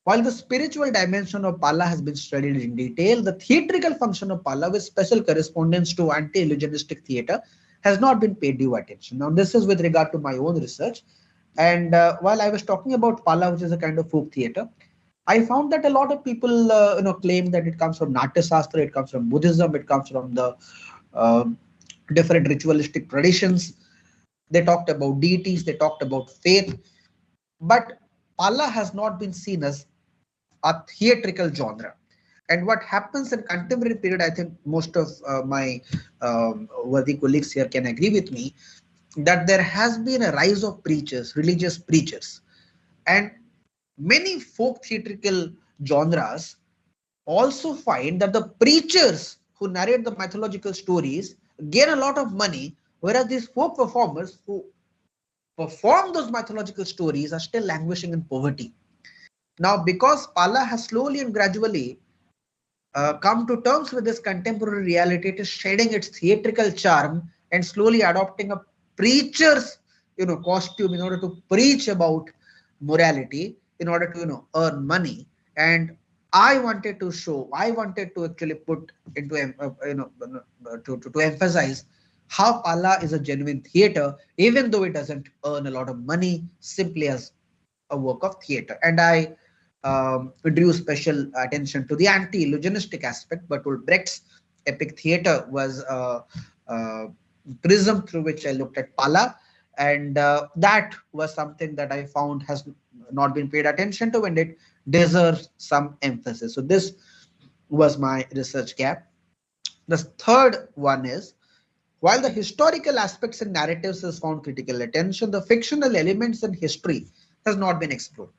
while the spiritual dimension of Pala has been studied in detail, the theatrical function of Pala, with special correspondence to anti-illusionistic theatre, has not been paid due attention. Now this is with regard to my own research, and while I was talking about Pala, which is a kind of folk theatre, I found that a lot of people claim that it comes from Natya Shastra, it comes from Buddhism, it comes from the different ritualistic traditions. They talked about deities, they talked about faith, but Pala has not been seen as a theatrical genre. And what happens in contemporary period, I think most of my worthy colleagues here can agree with me, that there has been a rise of preachers, religious preachers, and many folk theatrical genres also find that the preachers who narrate the mythological stories gain a lot of money, whereas these folk performers who perform those mythological stories are still languishing in poverty. Now, because Pala has slowly and gradually come to terms with this contemporary reality. It is shedding its theatrical charm and slowly adopting a preacher's, costume in order to preach about morality, in order to, earn money. And I wanted to actually put into, to emphasize how Pala is a genuine theater, even though it doesn't earn a lot of money simply as a work of theater. And I drew special attention to the anti-illusionistic aspect. Bertolt Brecht's epic theater was a prism through which I looked at Pala, and that was something that I found has not been paid attention to, and it deserves some emphasis. So this was my research gap. The third one is, while the historical aspects and narratives has found critical attention, the fictional elements in history has not been explored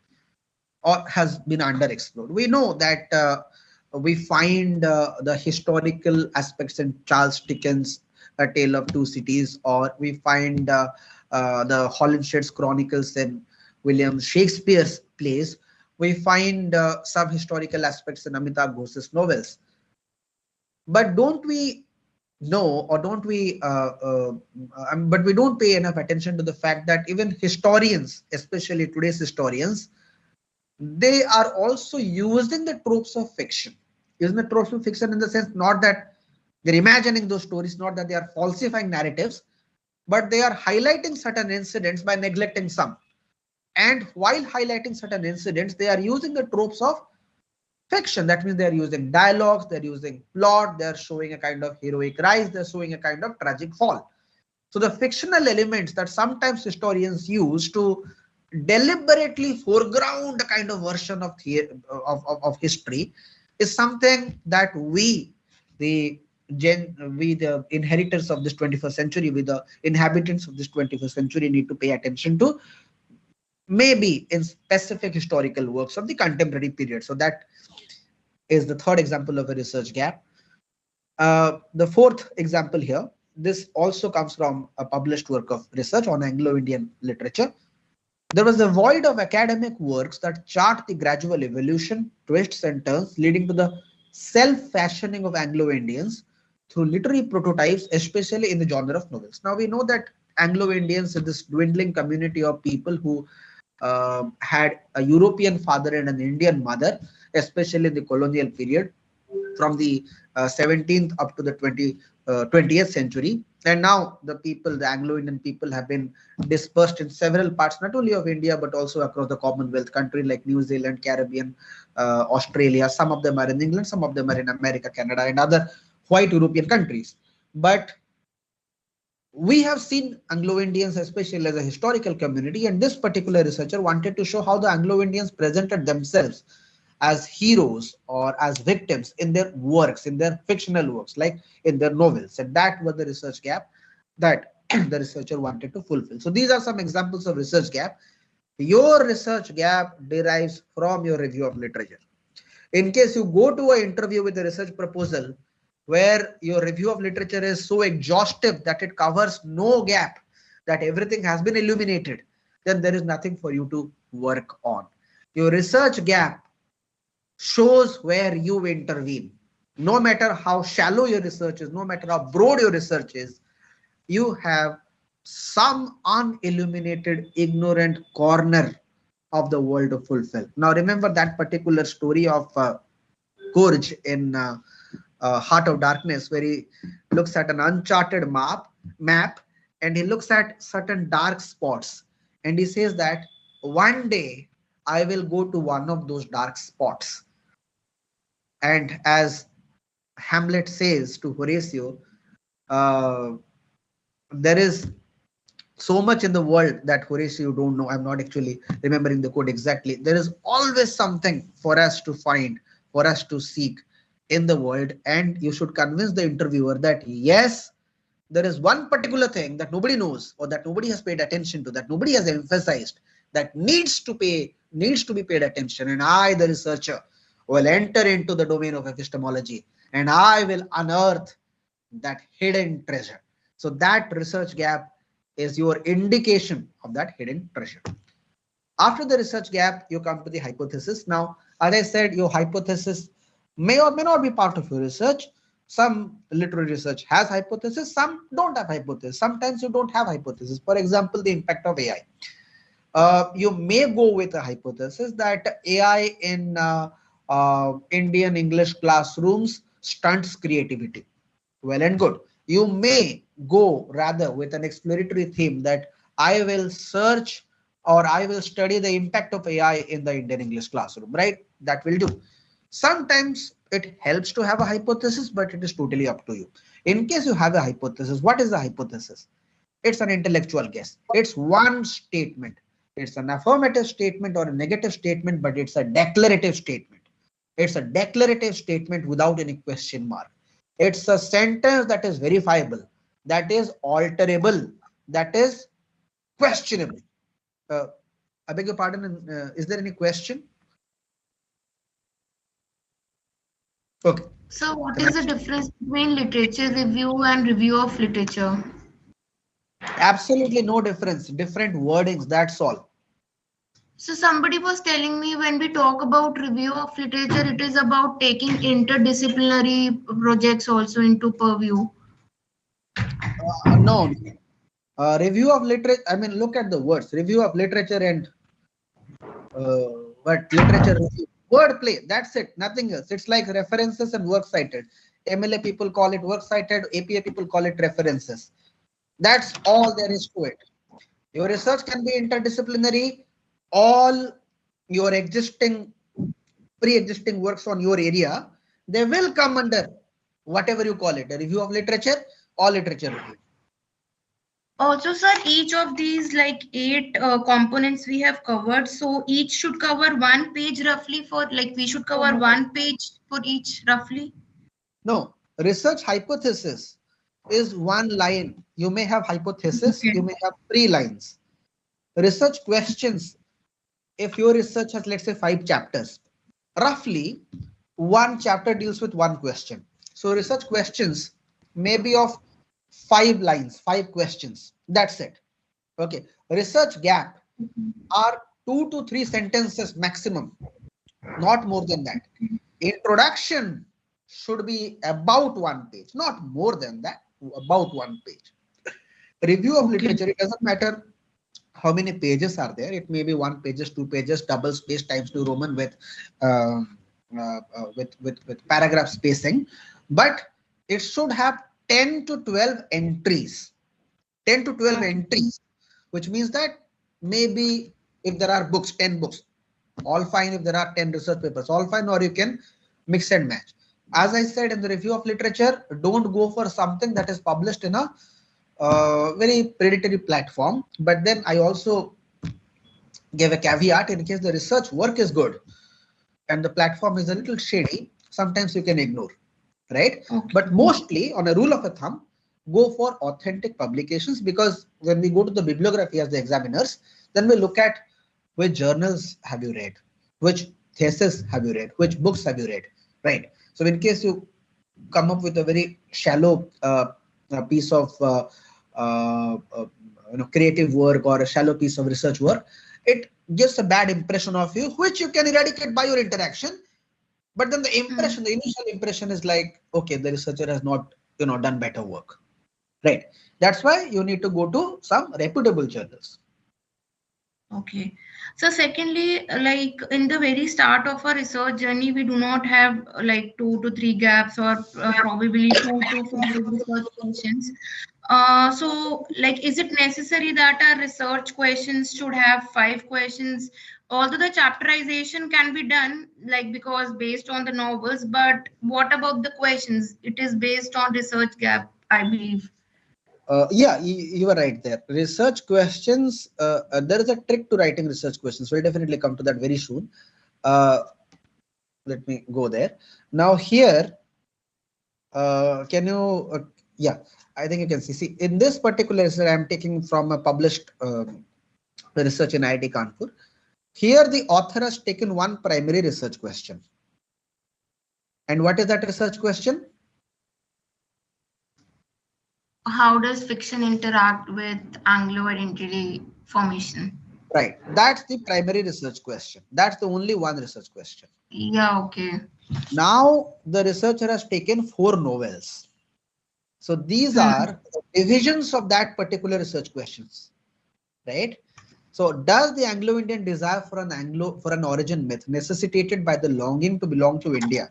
or has been underexplored. We know that we find the historical aspects in Charles Dickens' A Tale of Two Cities, or we find the Holinshed's Chronicles in William Shakespeare's plays. We find some historical aspects in Amitabh Ghosh's novels. But don't we know, or don't we, but we don't pay enough attention to the fact that even historians, especially today's historians, they are also using the tropes of fiction. Using the tropes of fiction in the sense not that they're imagining those stories, not that they are falsifying narratives, but they are highlighting certain incidents by neglecting some. And while highlighting certain incidents, they are using the tropes of fiction. That means they're using dialogues, they're using plot, they're showing a kind of heroic rise, they're showing a kind of tragic fall. So the fictional elements that sometimes historians use to deliberately foreground a kind of version of history is something that we the inheritors of this 21st century, we the inhabitants of this 21st century, need to pay attention to, maybe in specific historical works of the contemporary period. So that is the third example of a research gap. The fourth example here, this also comes from a published work of research on Anglo-Indian literature. There was a void of academic works that chart the gradual evolution, twists and turns leading to the self-fashioning of Anglo-Indians through literary prototypes, especially in the genre of novels. Now we know that Anglo-Indians is this dwindling community of people who had a European father and an Indian mother, especially in the colonial period from the 17th up to the 20th century. And now the Anglo-Indian people have been dispersed in several parts, not only of India, but also across the Commonwealth country like New Zealand, Caribbean, Australia. Some of them are in England, some of them are in America, Canada, and other white European countries. But we have seen Anglo-Indians, especially as a historical community, and this particular researcher wanted to show how the Anglo-Indians presented themselves as heroes or as victims in their works, in their fictional works, like in their novels. And that was the research gap that the researcher wanted to fulfill. So these are some examples of research gap. Your research gap derives from your review of literature. In case you go to an interview with a research proposal where your review of literature is so exhaustive that it covers no gap, that everything has been illuminated, then there is nothing for you to work on. Your research gap shows where you intervene. No matter how shallow your research is, no matter how broad your research is, you have some unilluminated, ignorant corner of the world to fulfill. Now remember that particular story of Courage in Heart of Darkness, where he looks at an uncharted map and he looks at certain dark spots and he says that one day I will go to one of those dark spots. And as Hamlet says to Horatio, there is so much in the world that Horatio don't know. I'm not actually remembering the quote exactly. There is always something for us to find, for us to seek in the world. And you should convince the interviewer that yes, there is one particular thing that nobody knows, or that nobody has paid attention to, that nobody has emphasized, that needs to be paid attention. And I, the researcher, will enter into the domain of epistemology and I will unearth that hidden treasure. So that research gap is your indication of that hidden treasure. After the research gap, you come to the hypothesis. Now, as I said, your hypothesis may or may not be part of your research. Some literary research has hypothesis, some don't have hypothesis. Sometimes you don't have hypothesis. For example, the impact of AI. You may go with a hypothesis that AI in Indian English classrooms stunts creativity. Well and good. You may go rather with an exploratory theme that I will search or I will study the impact of AI in the Indian English classroom, right? That will do. Sometimes it helps to have a hypothesis, but it is totally up to you. In case you have a hypothesis, what is the hypothesis? It's an intellectual guess. It's one statement. It's an affirmative statement or a negative statement, but it's a declarative statement. It's a declarative statement without any question mark. It's a sentence that is verifiable, that is alterable, that is questionable. I beg your pardon. Is there any question? Okay. So what is the difference between literature review and review of literature? Absolutely no difference. Different wordings. That's all. So somebody was telling me when we talk about review of literature, it is about taking interdisciplinary projects also into purview. No. Review of literature. I mean, look at the words. Review of literature and what literature review. Wordplay. That's it. Nothing else. It's like references and works cited. MLA people call it works cited. APA people call it references. That's all there is to it. Your research can be interdisciplinary. All your pre-existing works on your area, they will come under whatever you call it, a review of literature or literature review. Also, sir, each of these like 8 components we have covered. So each should cover 1 page roughly for like we should cover 1 page for each roughly. No, research hypothesis is 1 line. You may have hypothesis, you may have 3 lines. Research questions, if your research has, let's say, 5 chapters, roughly 1 chapter deals with 1 question. So research questions may be of 5 lines, 5 questions. That's it. Okay. Research gap are 2 to 3 sentences maximum, not more than that. Introduction should be about 1 page, not more than that, about 1 page. Review of literature, it doesn't matter how many pages are there. It may be 1 page, 2 pages, double space times New Roman with paragraph spacing, but it should have 10 to 12 entries. 10 to 12 entries, which means that maybe if there are books, 10 books, all fine. If there are 10 research papers, all fine, or you can mix and match. As I said in the review of literature, don't go for something that is published in a very predatory platform. But then I also gave a caveat: in case the research work is good and the platform is a little shady, sometimes you can ignore, right? But mostly, on a rule of a thumb, go for authentic publications, because when we go to the bibliography as the examiners, then we look at which journals have you read, which thesis have you read, which books have you read, right? So in case you come up with a very shallow piece of creative work or a shallow piece of research work, it gives a bad impression of you, which you can eradicate by your interaction. But then the impression, the initial impression is like, okay, the researcher has not, done better work, right? That's why you need to go to some reputable journals. Okay. So secondly, like in the very start of our research journey, we do not have like 2 to 3 gaps or probably 2 to 5 research questions. So like, is it necessary that our research questions should have 5 questions? Although the chapterization can be done, like because based on the novels, but what about the questions? It is based on research gap, I believe. Yeah, you are right there. Research questions, there is a trick to writing research questions. We'll definitely come to that very soon. Let me go there. Now here, can you, yeah, I think you can see. See, in this particular research, I'm taking from a published research in IIT Kanpur. Here, the author has taken 1 primary research question. And what is that research question? How does fiction interact with Anglo identity formation? Right. That's the primary research question. That's the only 1 research question. Yeah, okay. Now the researcher has taken 4 novels. So these are divisions of that particular research questions, right? So does the Anglo-Indian desire for an origin myth necessitated by the longing to belong to India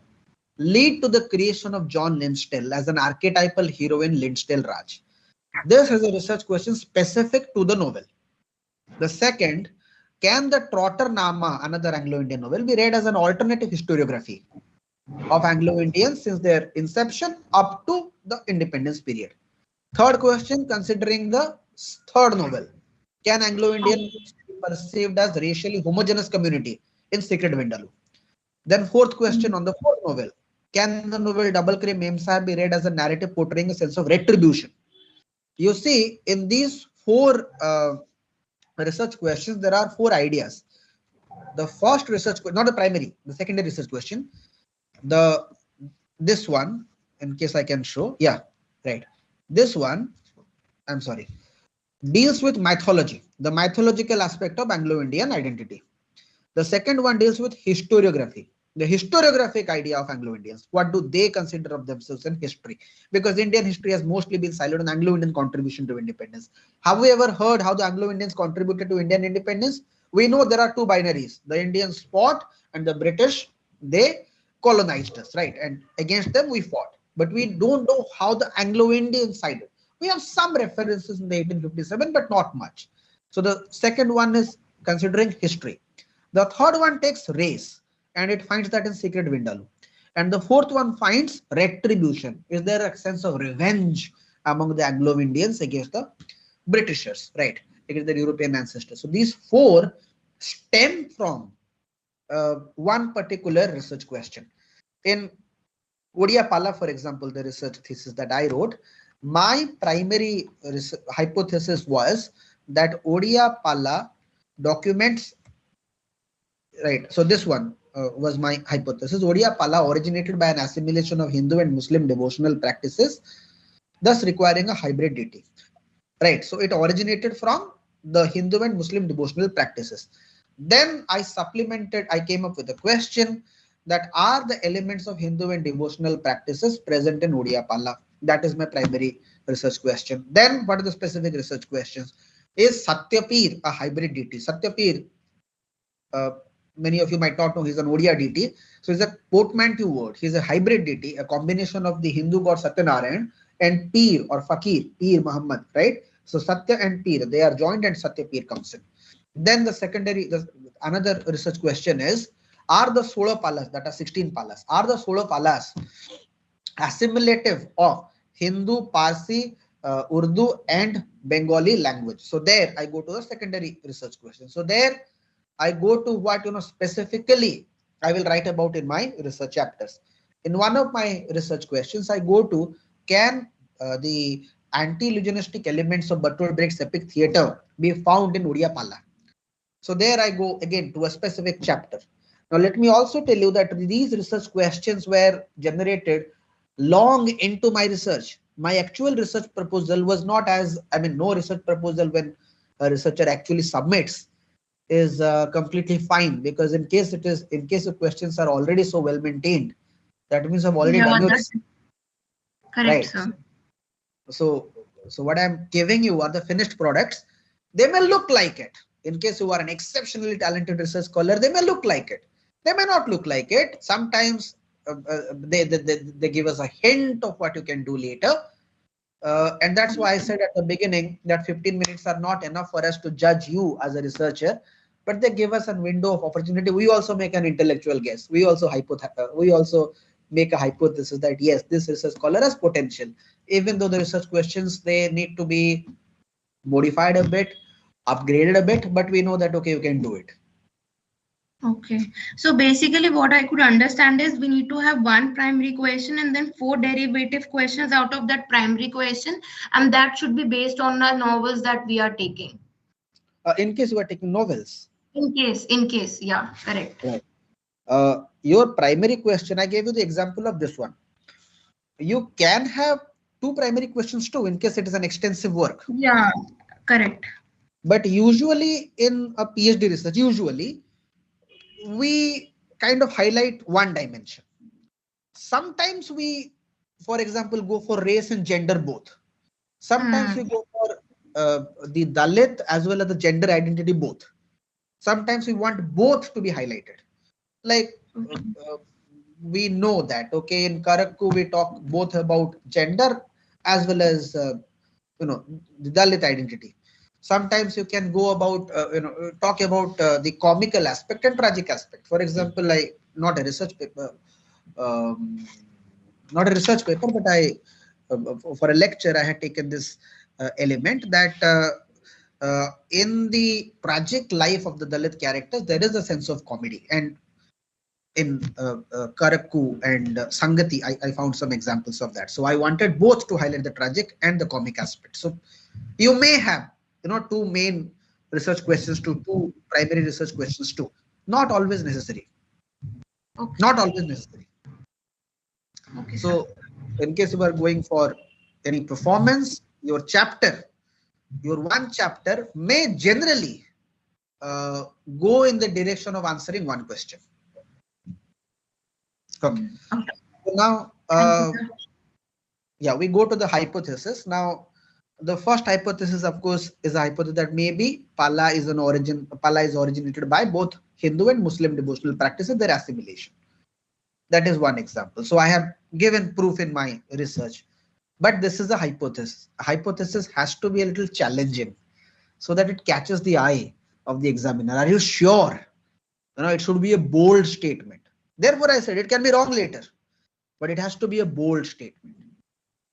lead to the creation of John Lindsdale as an archetypal hero in Lindsdale Raj? This is a research question specific to the novel. The second, can the Trotter Nama, another Anglo-Indian novel, be read as an alternative historiography of Anglo-Indians since their inception up to the independence period? Third question, considering the third novel, can Anglo-Indian be perceived as racially homogeneous community in Secret Vindaloo? Then fourth question on the fourth novel, can the novel Double Cream Mem Sahib be read as a narrative portraying a sense of retribution? You see, in these 4 research questions, there are 4 ideas. The first research, not the primary, the secondary research question, this one, in case I can show, yeah, right. This one, I'm sorry, deals with mythology, the mythological aspect of Anglo-Indian identity. The second one deals with historiography, the historiographic idea of Anglo-Indians. What do they consider of themselves in history? Because Indian history has mostly been siloed on Anglo-Indian contribution to independence. Have we ever heard how the Anglo-Indians contributed to Indian independence? We know there are 2 binaries, the Indians fought and the British, they colonized us, right? And against them we fought. But we don't know how the Anglo-Indians sided. We have some references in the 1857, but not much. So the second one is considering history. The third one takes race, and it finds that in Secret Vindaloo. And the fourth one finds retribution. Is there a sense of revenge among the Anglo-Indians against the Britishers, right? Against their European ancestors. So these 4 stem from one particular research question. In Odia Pala, for example, the research thesis that I wrote, my primary hypothesis was that Odia Pala documents, right? So this one was my hypothesis. Odia Pala originated by an assimilation of Hindu and Muslim devotional practices, thus requiring a hybrid deity, right? So it originated from the Hindu and Muslim devotional practices. Then I came up with a question that are the elements of Hindu and devotional practices present in Odia Pala? That is my primary research question. Then what are the specific research questions? Is Satyapir a hybrid deity? Satyapir, many of you might not know, he's an Odia deity. So he's a portmanteau word. He's a hybrid deity, a combination of the Hindu god Satyanarayan and Pir or Fakir, Pir Muhammad, right? So Satya and Pir, they are joined and Satyapir comes in. Then another research question is, are the Solo Palas, that are 16 Palas, are the Solo Palas assimilative of Hindu, Parsi, Urdu and Bengali language? So there I go to the secondary research question. So there I go to what, specifically I will write about in my research chapters. In one of my research questions, I go to, can the anti-illusionistic elements of Bertolt Brecht's epic theatre be found in Odia Pala? So there I go again to a specific chapter. Now let me also tell you that these research questions were generated long into my research. My actual research proposal was not no research proposal when a researcher actually submits is completely fine, because in case the questions are already so well maintained, that means I've already done your research. Correct, Right. sir. So what I'm giving you are the finished products. They may look like it. In case you are an exceptionally talented research scholar, they may look like it. They may not look like it. Sometimes they give us a hint of what you can do later. And that's why I said at the beginning that 15 minutes are not enough for us to judge you as a researcher, but they give us a window of opportunity. We also make an intellectual guess. We also make a hypothesis that yes, this research scholar has potential. Even though the research questions, they need to be modified a bit, upgraded a bit, but we know that, okay, you can do it. Okay, so basically what I could understand is we need to have one primary question and then 4 derivative questions out of that primary question, and that should be based on the novels that we are taking. In case you are taking novels. In case, yeah, correct. Right. Your primary question, I gave you the example of this one. You can have 2 primary questions too, in case it is an extensive work. Yeah, correct. But usually in a PhD research, we kind of highlight one dimension. sometimes we, for example, go for race and gender both. Sometimes we go for the Dalit as well as the gender identity both. Sometimes we want both to be highlighted. Like we know that, okay, in Karakku we talk both about gender as well as the Dalit identity. Sometimes you can go about talk about the comical aspect and tragic aspect. For example, not a research paper, but I for a lecture I had taken this element that in the tragic life of the Dalit characters there is a sense of comedy, and in Karakku and Sangati I found some examples of that. So I wanted both to highlight the tragic and the comic aspect. So you may have two main research questions to two primary research questions too. Not always necessary. Okay. Not always necessary. Okay, so in case you are going for any performance, your one chapter may generally go in the direction of answering one question. Okay. So now we go to the hypothesis. Now the first hypothesis, of course, is a hypothesis that maybe Pala is originated by both Hindu and Muslim devotional practices, their assimilation. That is one example. So I have given proof in my research, but this is a hypothesis. A hypothesis has to be a little challenging so that it catches the eye of the examiner. Are you sure? It should be a bold statement. Therefore, I said it can be wrong later, but it has to be a bold statement.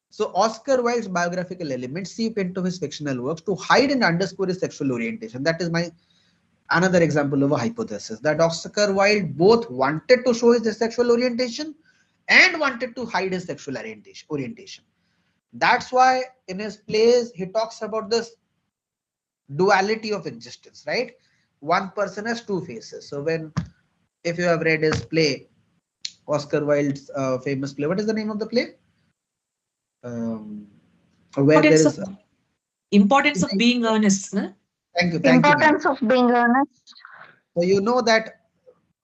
So Oscar Wilde's biographical elements seep into his fictional works to hide and underscore his sexual orientation. That is my another example of a hypothesis, that Oscar Wilde both wanted to show his sexual orientation and wanted to hide his sexual orientation. That's why in his plays he talks about this duality of existence, right? One person has two faces. So if you have read his play, Oscar Wilde's famous play, what is the name of the play? Where there is importance of being earnest. No? Thank you. Importance of being earnest. So you know that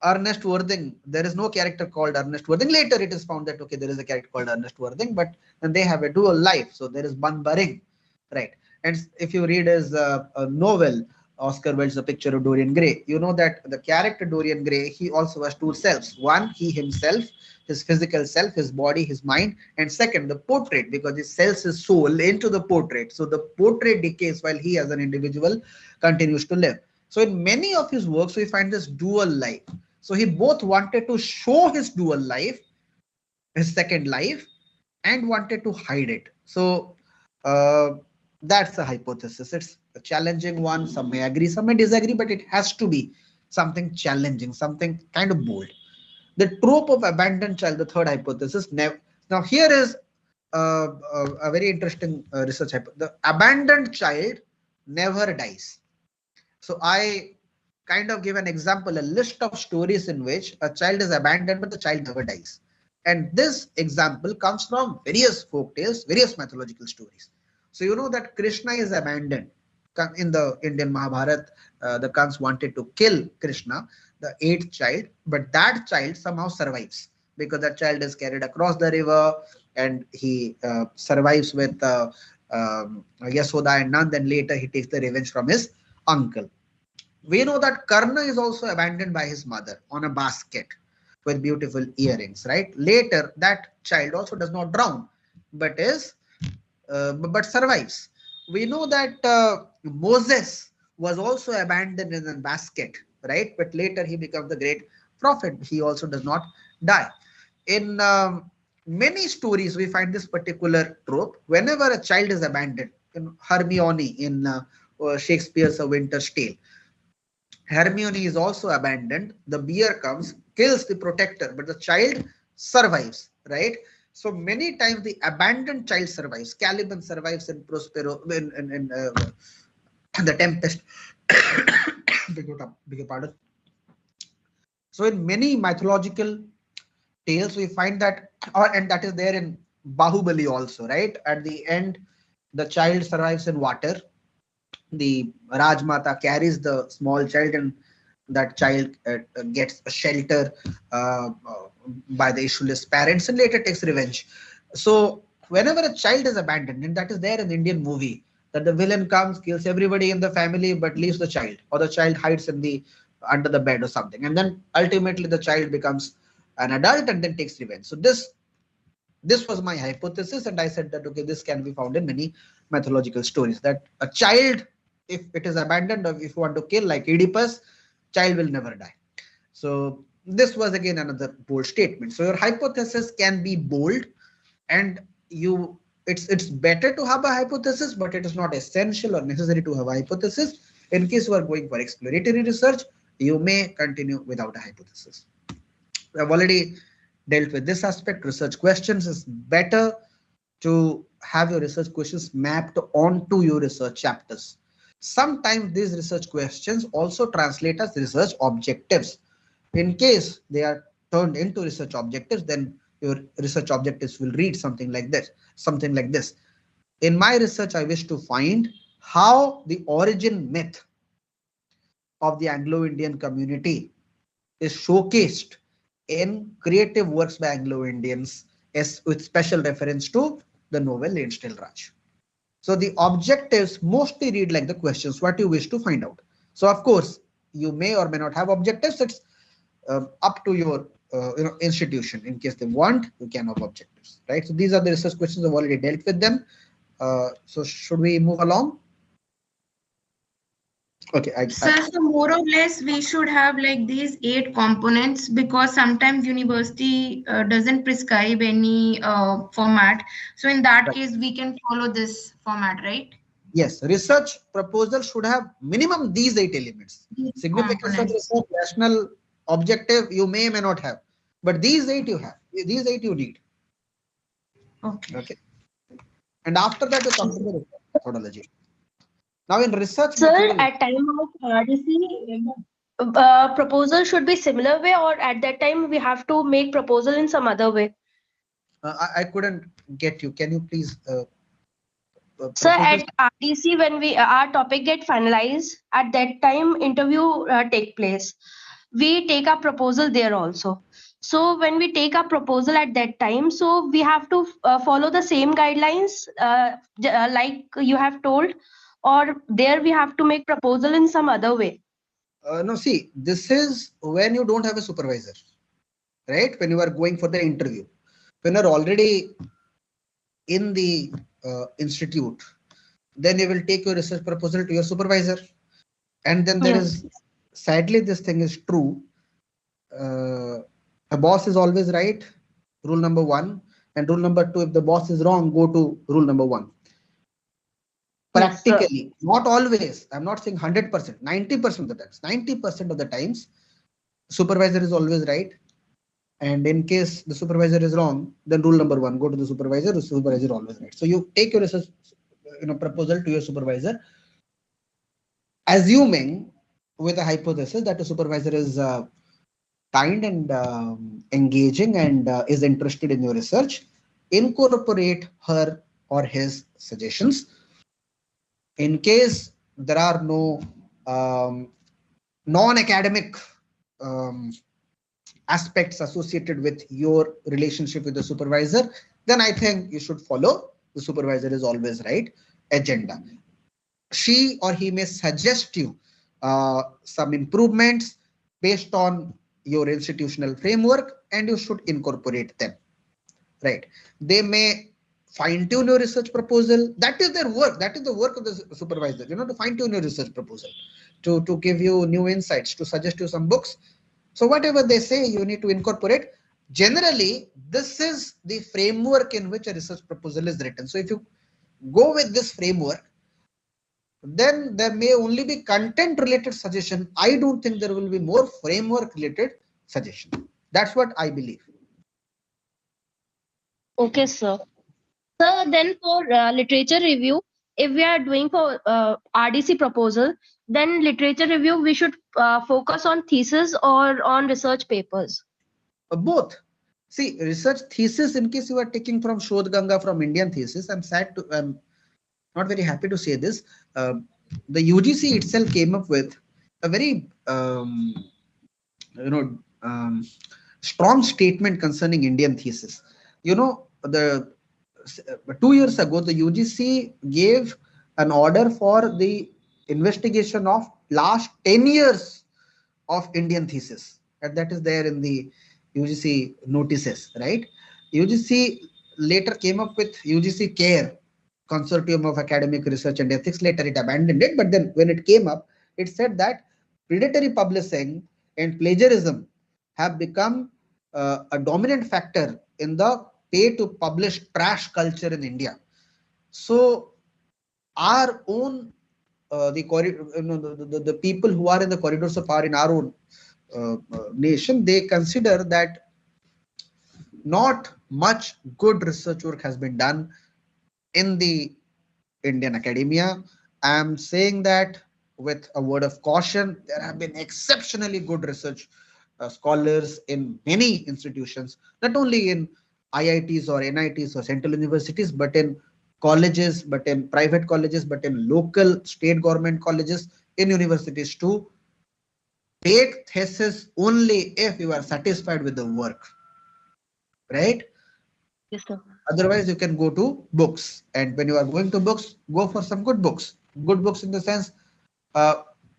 Ernest Worthing, there is no character called Ernest Worthing. Later it is found that okay, there is a character called Ernest Worthing, but then they have a dual life. So there is one Baring, right? And if you read his novel, Oscar Wilde's A Picture of Dorian Gray, you know that the character Dorian Gray, he also has two selves. One, he himself, his physical self, his body, his mind, and second, the portrait, because he sells his soul into the portrait. So the portrait decays while he as an individual continues to live. So in many of his works, we find this dual life. So he both wanted to show his dual life, his second life, and wanted to hide it. So that's a hypothesis. It's a challenging one. Some may agree, some may disagree, but it has to be something challenging, something kind of bold. The trope of abandoned child, the third hypothesis. Now here is a very interesting research hypothesis. The abandoned child never dies. So I kind of give an example, a list of stories in which a child is abandoned, but the child never dies. And this example comes from various folk tales, various mythological stories. So you know that Krishna is abandoned. In the Indian Mahabharata, the Kans wanted to kill Krishna, the 8th child, but that child somehow survives because that child is carried across the river and he survives with Yasoda and Nand, and later he takes the revenge from his uncle. We know that Karna is also abandoned by his mother on a basket with beautiful earrings, right? Later, that child also does not drown, but survives. We know that Moses was also abandoned in a basket, right? But later he becomes the great prophet. He also does not die. In many stories, we find this particular trope. Whenever a child is abandoned, in Hermione in Shakespeare's A Winter's Tale, Hermione is also abandoned. The bear comes, kills the protector, but the child survives, right? So many times the abandoned child survives. Caliban survives in Prospero, in The Tempest. Beg your pardon. So in many mythological tales, we find that, and that is there in Bahubali also, right? At the end, the child survives in water. The Rajmata carries the small child, and that child gets a shelter by the issueless parents and later takes revenge. So whenever a child is abandoned, and that is there in the Indian movie, that the villain comes, kills everybody in the family, but leaves the child, or the child hides in the under the bed or something, and then ultimately the child becomes an adult and then takes revenge. So this was my hypothesis, and I said that okay, this can be found in many mythological stories, that a child, if it is abandoned, or if you want to kill like Oedipus, child will never die. So this was again another bold statement. So your hypothesis can be bold, and it's better to have a hypothesis, but it is not essential or necessary to have a hypothesis. In case you are going for exploratory research, you may continue without a hypothesis. I've already dealt with this aspect. Research questions is better to have your research questions mapped onto your research chapters. Sometimes these research questions also translate as research objectives. In case they are turned into research objectives, then your research objectives will read something like this. In my research, I wish to find how the origin myth of the Anglo-Indian community is showcased in creative works by Anglo-Indians, with special reference to the novel Lain Still Raj. So the objectives mostly read like the questions, what you wish to find out. So of course, you may or may not have objectives. It's up to your institution. In case they want, you can have objectives, right? So these are the research questions. I've already dealt with them. So should we move along? Okay. So more or less, we should have like these 8 components, because sometimes university doesn't prescribe any format. So in that case, we can follow this format, right? Yes, research proposal should have minimum these 8 elements. Significance of research, rational, objective, you may not have, but these 8 you have. These 8 you need. Okay. And after that, you come to the research methodology. Now in research, sir, at time of RDC, proposal should be similar way, or at that time we have to make proposal in some other way? I couldn't get you. Can you please? Sir, at RDC, when our topic get finalized, at that time interview take place. We take a proposal there also. So when we take a proposal at that time, so we have to follow the same guidelines like you have told, or there we have to make proposal in some other way? No, see, this is when you don't have a supervisor, right? When you are going for the interview, when you're already in the institute, then you will take your research proposal to your supervisor. And then there is, sadly, this thing is true. A boss is always right, rule number 1. And rule number 2, if the boss is wrong, go to rule number 1. Practically, not always. I'm not saying 100%, 90% of the times. 90% of the times, supervisor is always right. And in case the supervisor is wrong, then rule number 1, go to the supervisor. The supervisor is always right. So you take your research proposal to your supervisor, assuming with a hypothesis that the supervisor is kind and engaging and is interested in your research. Incorporate her or his suggestions. In case there are no non-academic aspects associated with your relationship with the supervisor, then I think you should follow the supervisor is always right agenda. She or he may suggest you some improvements based on your institutional framework, and you should incorporate them, right? They may fine-tune your research proposal. That is their work. That is the work of the supervisor, to fine-tune your research proposal, to give you new insights, to suggest you some books. So whatever they say, you need to incorporate. Generally, this is the framework in which a research proposal is written. So if you go with this framework, then there may only be content-related suggestion. I don't think there will be more framework-related suggestion. That's what I believe. Okay, sir. Sir, then for literature review, if we are doing for RDC proposal, then literature review, we should focus on thesis or on research papers? Both. See, research thesis, in case you are taking from Shodh Ganga, from Indian thesis, I'm not very happy to say this. The UGC itself came up with a very, strong statement concerning Indian thesis. You know, 2 years ago, the UGC gave an order for the investigation of last 10 years of Indian thesis, and that is there in the UGC notices, right? UGC later came up with UGC CARE, Consortium of Academic Research and Ethics. Later it abandoned it, but then when it came up, it said that predatory publishing and plagiarism have become a dominant factor in the pay to publish trash culture in India. So our own the people who are in the corridors of power in our own nation, they consider that not much good research work has been done in the Indian academia. I am saying that with a word of caution. There have been exceptionally good research scholars in many institutions, not only in IITs or NITs or central universities, but in colleges, but in private colleges, but in local state government colleges, in universities too. Take thesis only if you are satisfied with the work, right? Yes, sir. Otherwise, you can go to books. And when you are going to books, go for some good books. Good books in the sense,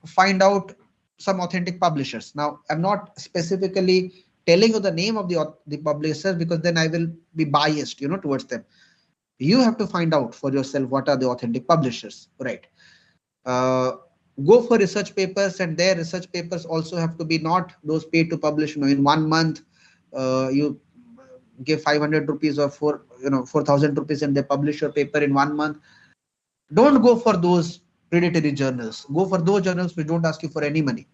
find out some authentic publishers. Now, I'm not specifically telling you the name of the publishers, because then I will be biased, towards them. You have to find out for yourself what are the authentic publishers, right? Go for research papers, and their research papers also have to be not those paid to publish. In 1 month, you give 500 rupees or 4,000 rupees, and they publish your paper in 1 month. Don't go for those predatory journals. Go for those journals which don't ask you for any money.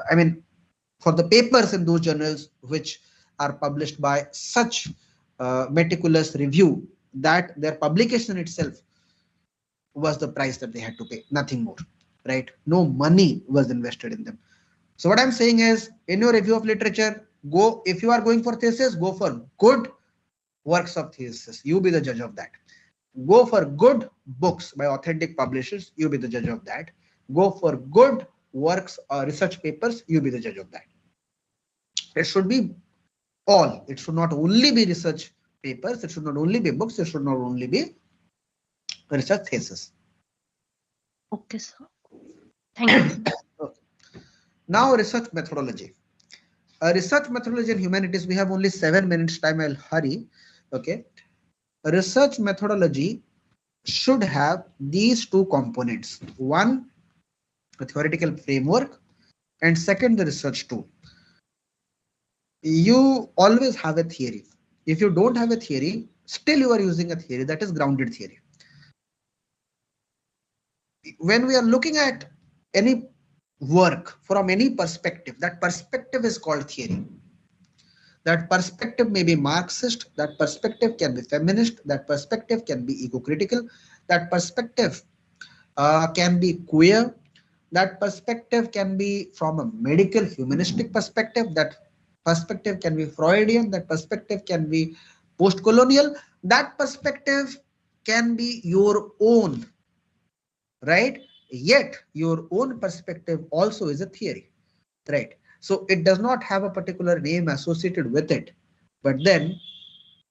I mean, for the papers in those journals which are published by such meticulous review that their publication itself was the price that they had to pay, nothing more, right? No money was invested in them. So what I'm saying is, in your review of literature, go, if you are going for thesis, go for good works of thesis. You be the judge of that. Go for good books by authentic publishers. You be the judge of that. Go for good works or research papers. You be the judge of that. It should be all. It should not only be research papers. It should not only be books. It should not only be research thesis. Okay, sir. Thank you. Okay. Now, research methodology. Research methodology in humanities, we have only 7 minutes time. I'll hurry. Okay. Research methodology should have these two components. One, a theoretical framework, and second, the research tool. You always have a theory. If you don't have a theory, still you are using a theory, that is grounded theory. When we are looking at any work from any perspective, that perspective is called theory. That perspective may be Marxist, that perspective can be feminist, that perspective can be eco-critical, that perspective can be queer, that perspective can be from a medical humanistic perspective, that perspective can be Freudian, that perspective can be post-colonial, that perspective can be your own, right? Yet your own perspective also is a theory, right? So it does not have a particular name associated with it, but then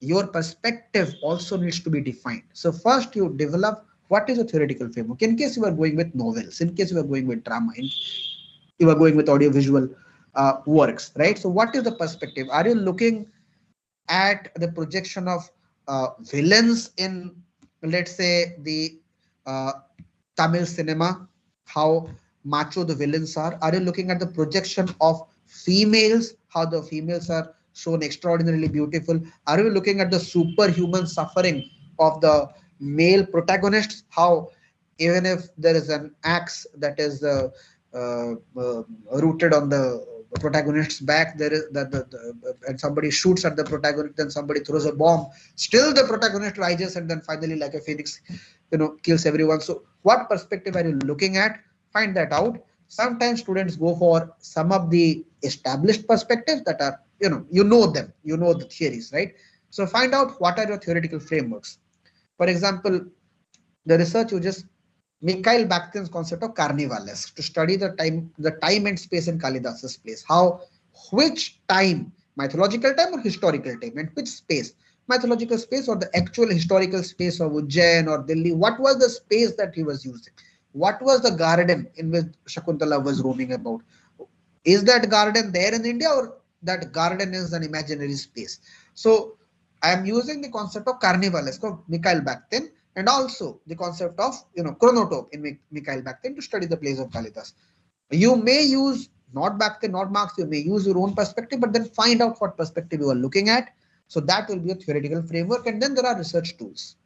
your perspective also needs to be defined. So first you develop what is a theoretical framework. In case you are going with novels, in case you are going with drama, you are going with audiovisual works, right? So what is the perspective? Are you looking at the projection of villains in, let's say, the Tamil cinema, how macho the villains are? Are you looking at the projection of females, how the females are shown extraordinarily beautiful? Are you looking at the superhuman suffering of the male protagonists, how even if there is an axe that is rooted on the protagonist's back, there is and somebody shoots at the protagonist, then somebody throws a bomb, still the protagonist rises and then finally, like a phoenix, kills everyone. So what perspective are you looking at? Find that out. Sometimes students go for some of the established perspectives that are, them, the theories, right? So find out what are your theoretical frameworks. For example, the research uses Mikhail Bakhtin's concept of carnivales to study the time and space in Kalidas's place. Which time mythological time or historical time, and which space, mythological space or the actual historical space of Ujjain or Delhi. What was the space that he was using? What was the garden in which Shakuntala was roaming about? Is that garden there in India, or that garden is an imaginary space? So I am using the concept of carnivalesque of Mikhail Bakhtin, and also the concept of chronotope in Mikhail Bakhtin to study the plays of Kalidas. You may use not Bakhtin, not Marx, you may use your own perspective, but then find out what perspective you are looking at. So that will be a theoretical framework, and then there are research tools.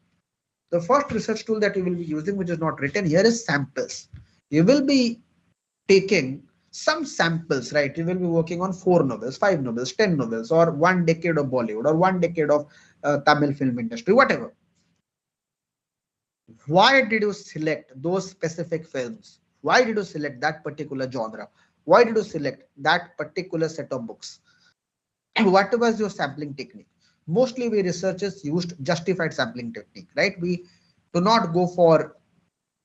The first research tool that you will be using, which is not written here, is samples. You will be taking some samples, right? You will be working on 4 novels, 5 novels, 10 novels, or 1 decade of Bollywood, or 1 decade of Tamil film industry, whatever. Why did you select those specific films? Why did you select that particular genre? Why did you select that particular set of books? What was your sampling technique? Mostly we researchers used justified sampling technique, right? We do not go for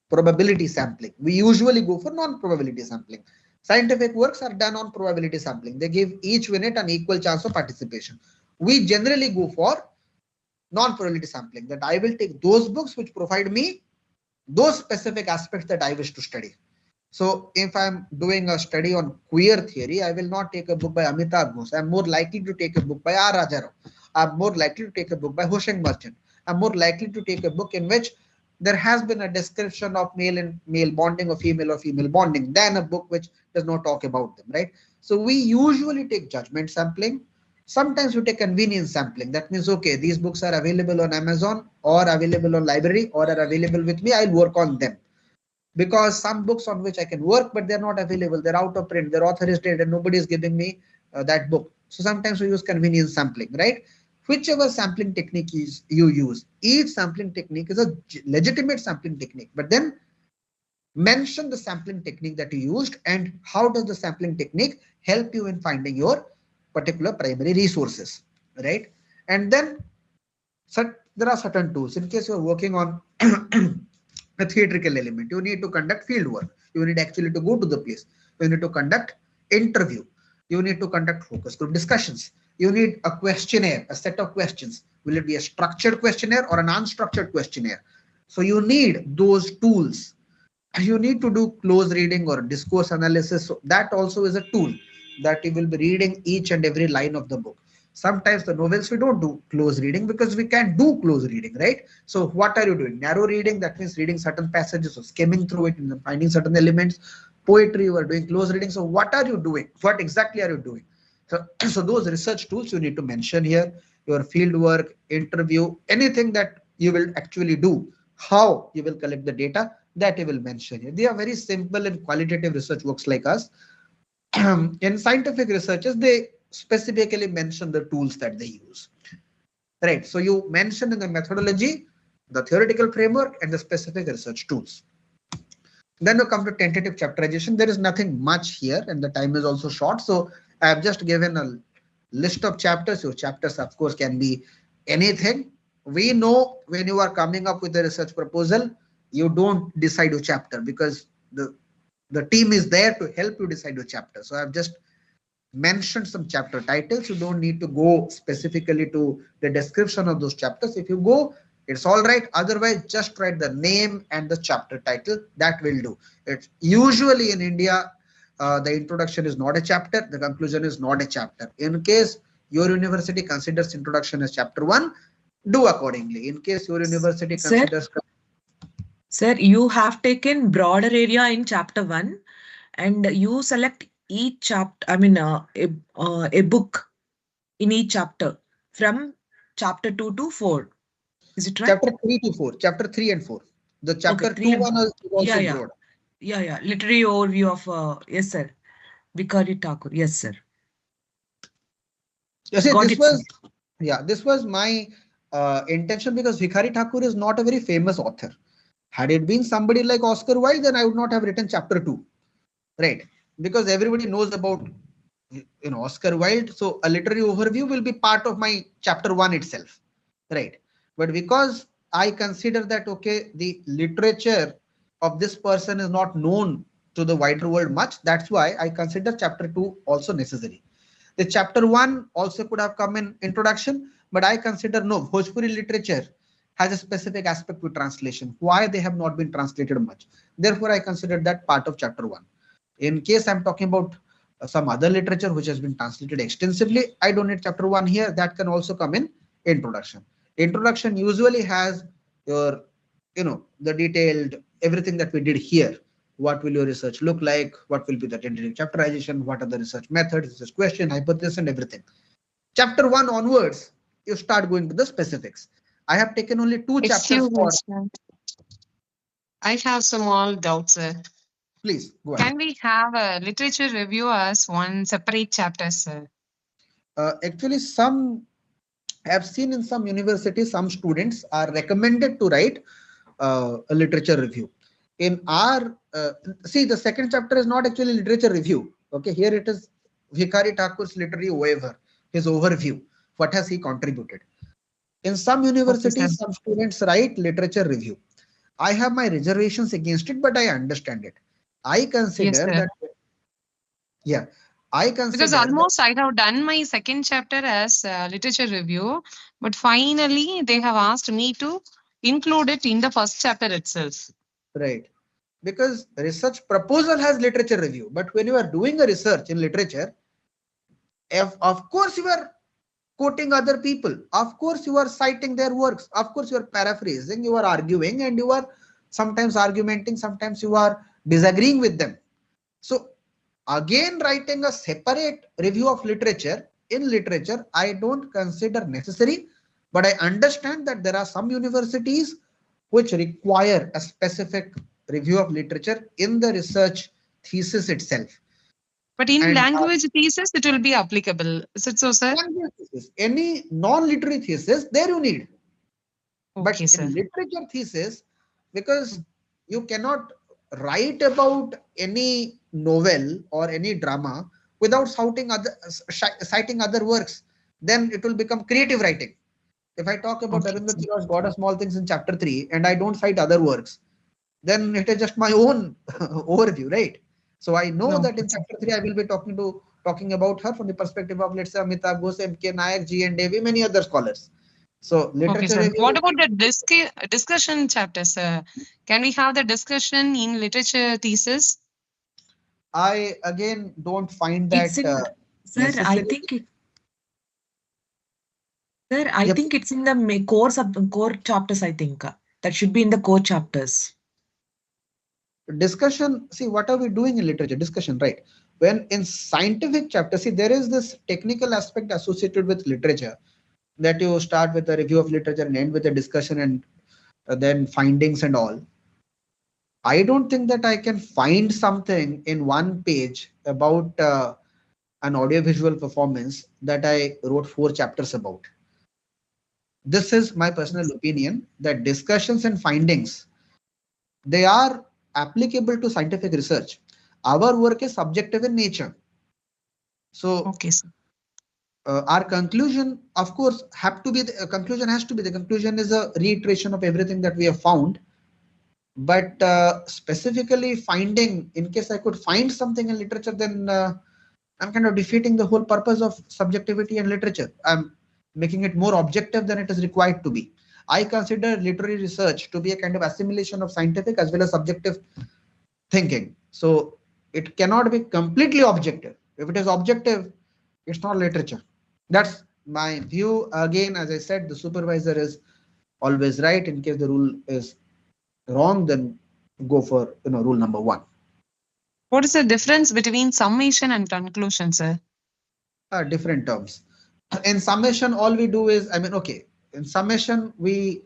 probability sampling. We usually go for non-probability sampling. Scientific works are done on probability sampling. They give each unit an equal chance of participation. We generally go for non-probability sampling, that I will take those books which provide me those specific aspects that I wish to study. So if I'm doing a study on queer theory, I will not take a book by Amitabh Ghosh. I'm more likely to take a book by R. Rajarao. I'm more likely to take a book by Hosheng Merchant. I'm more likely to take a book in which there has been a description of male and male bonding or female bonding than a book which does not talk about them, right? So we usually take judgment sampling. Sometimes we take convenience sampling. That means, okay, these books are available on Amazon or available on library or are available with me. I'll work on them. Because some books on which I can work, but they're not available, they're out of print, their author is dead, and nobody is giving me that book. So sometimes we use convenience sampling, right? Whichever sampling technique you use, each sampling technique is a legitimate sampling technique, but then mention the sampling technique that you used and how does the sampling technique help you in finding your particular primary resources, right? And then there are certain tools. In case you're working on a theatrical element, you need to conduct field work. You need actually to go to the place. You need to conduct interview. You need to conduct focus group discussions. You need a questionnaire, a set of questions. Will it be a structured questionnaire or an unstructured questionnaire? So you need those tools. You need to do close reading or discourse analysis. So that also is a tool that you will be reading each and every line of the book. Sometimes the novels we don't do close reading because we can't do close reading, right? So what are you doing? Narrow reading, that means reading certain passages or skimming through it and finding certain elements. Poetry, you are doing close reading. So what are you doing? What exactly are you doing? So those research tools you need to mention here, your field work, interview, anything that you will actually do, how you will collect the data, that you will mention here. They are very simple and qualitative research works like us. In scientific researchers, they specifically mention the tools that they use, right? So you mention in the methodology, the theoretical framework and the specific research tools. Then you come to tentative chapterization. There is nothing much here and the time is also short. So I have just given a list of chapters. Your chapters, of course, can be anything. We know when you are coming up with a research proposal, you don't decide your chapter because the team is there to help you decide your chapter. So I've just mentioned some chapter titles. You don't need to go specifically to the description of those chapters. If you go, it's all right. Otherwise, just write the name and the chapter title. That will do. It's usually in India, the introduction is not a chapter. The conclusion is not a chapter. In case your university considers introduction as chapter 1, do accordingly. In case your university considers... Sir, you have taken broader area in chapter 1 and you select each chapter, I mean a book in each chapter from chapter 2 to 4. Is it right? Chapter 3 to 4, chapter 3 and 4. The chapter 2 one is also broad. Yeah. Literary overview of, yes, sir. Vikari Thakur. Yes, sir. This was my intention because Vikhari Thakur is not a very famous author. Had it been somebody like Oscar Wilde, then I would not have written chapter 2, right? Because everybody knows about Oscar Wilde. So a literary overview will be part of my chapter 1 itself, right? But because I consider that, okay, the literature of this person is not known to the wider world much, that's why I consider chapter 2 also necessary. The chapter 1 also could have come in introduction, but I consider no, Bhojpuri literature has a specific aspect to translation. Why they have not been translated much. Therefore, I consider that part of chapter 1. In case I'm talking about some other literature which has been translated extensively, I don't need chapter 1 here. That can also come in introduction. Introduction usually has your, the detailed everything that we did here. What will your research look like? What will be the tentative chapterization? What are the research methods, research question, hypothesis, and everything. Chapter 1 onwards, you start going to the specifics. I have taken only 2 chapters for. I have some small doubts, sir. Please go ahead. Can we have a literature review as one separate chapter, sir? Actually, I've seen in some universities, some students are recommended to write a literature review. In our, see, the second chapter is not actually literature review. Okay, here it is Vikari Thakur's literary waiver, his overview. What has he contributed? In some universities, some students write literature review. I have my reservations against it, but I understand it. I consider that, yeah, I consider because almost I have done my second chapter as literature review, but finally they have asked me to include it in the first chapter itself. Right. Because research proposal has literature review, but when you are doing a research in literature, of course you are quoting other people, of course you are citing their works, of course you are paraphrasing, you are arguing, and you are sometimes argumenting, sometimes you are disagreeing with them. So again, writing a separate review of literature in literature, I don't consider necessary, but I understand that there are some universities which require a specific review of literature in the research thesis itself. But in language thesis, it will be applicable. Is it so, sir? Thesis, any non-literary thesis, there you need. But in literature thesis, because you cannot write about any novel or any drama without citing other works, then it will become creative writing. If I talk about Rabindranath Tagore's God of Small Things in chapter 3 and I don't cite other works, then it is just my own overview, right? So I know that in chapter 3 I will be talking about her from the perspective of, let's say, Amitabh Ghosh, M.K. Nayak, G. and Devi, many other scholars. So literature review. What about the discussion chapter, sir? Can we have the discussion in literature thesis? I again don't find that sir, necessary. I think it. Sir, I think it's in the core chapters. I think that should be in the core chapters. Discussion. See, what are we doing in literature? Discussion, right? When in scientific chapter, see, there is this technical aspect associated with literature, that you start with a review of literature and end with a discussion and then findings and all. I don't think that I can find something in one page about an audiovisual performance that I wrote 4 chapters about. This is my personal opinion, that discussions and findings, they are applicable to scientific research. Our work is subjective in nature. So our conclusion, of course, the conclusion is a reiteration of everything that we have found. But specifically finding, in case I could find something in literature, then I'm kind of defeating the whole purpose of subjectivity and literature. I'm making it more objective than it is required to be. I consider literary research to be a kind of assimilation of scientific as well as subjective thinking. So it cannot be completely objective. If it is objective, it's not literature. That's my view. Again, as I said, the supervisor is always right. In case the rule is wrong, then go for rule number 1. What is the difference between summation and conclusion, sir? Different terms. In summation, all we do is, in summation, we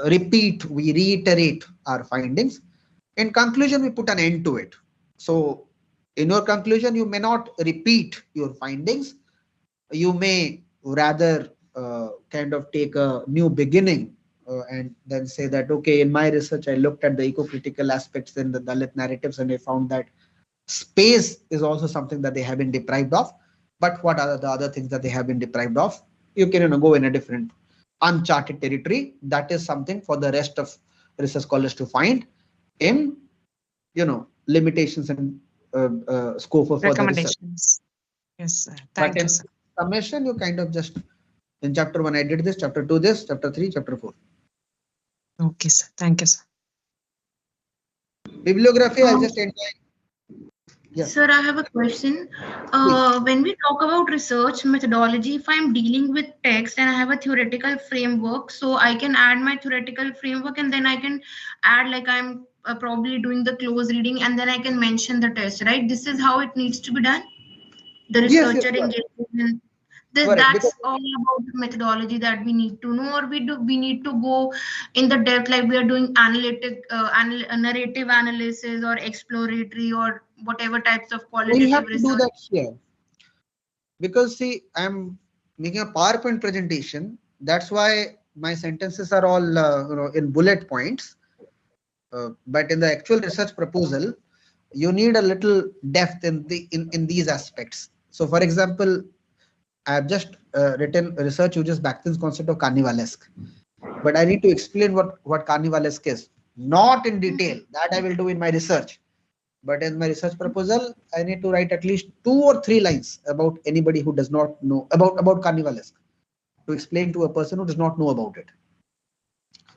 reiterate our findings. In conclusion, we put an end to it. So in your conclusion, you may not repeat your findings. You may rather kind of take a new beginning and then say that, okay, in my research, I looked at the eco-critical aspects in the Dalit narratives and I found that space is also something that they have been deprived of. But what are the other things that they have been deprived of? You can go in a different uncharted territory. That is something for the rest of research scholars to find in limitations and scope for further research. Recommendations. Yes, sir. But Thank you, in sir. summation, you kind of just in chapter 1 I did this, chapter 2 this, chapter 3, chapter 4. Okay, sir. Thank you, sir. Bibliography, I'll just end by. Yes. Sir, I have a question. When we talk about research methodology, if I'm dealing with text and I have a theoretical framework, so I can add my theoretical framework and then I can add like I'm probably doing the close reading and then I can mention the test, right? This is how it needs to be done. The Yes, researcher correct. engagement. Correct, That's because- all about the methodology that we need to know, or we need to go in the depth like we are doing analytic narrative analysis or exploratory or whatever types of We have qualitative to do research. that here. Because see, I'm making a PowerPoint presentation. That's why my sentences are all in bullet points. But in the actual research proposal, you need a little depth in these aspects. So, for example, I have just written research uses Bakhtin's concept of carnivalesque, but I need to explain what carnivalesque is, not in detail. That I will do in my research. But in my research proposal, I need to write at least 2 or 3 lines about anybody who does not know about carnivalesque, to explain to a person who does not know about it.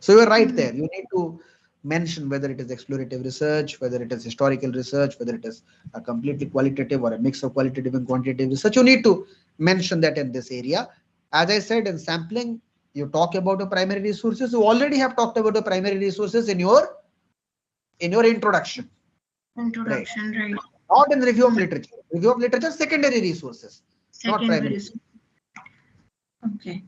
So you're right there. You need to mention whether it is explorative research, whether it is historical research, whether it is a completely qualitative or a mix of qualitative and quantitative research. You need to mention that in this area. As I said, in sampling, you talk about the primary resources. You already have talked about the primary resources in your introduction. Introduction, right? Not in review of literature. Review of literature, secondary resources, not primary. Okay.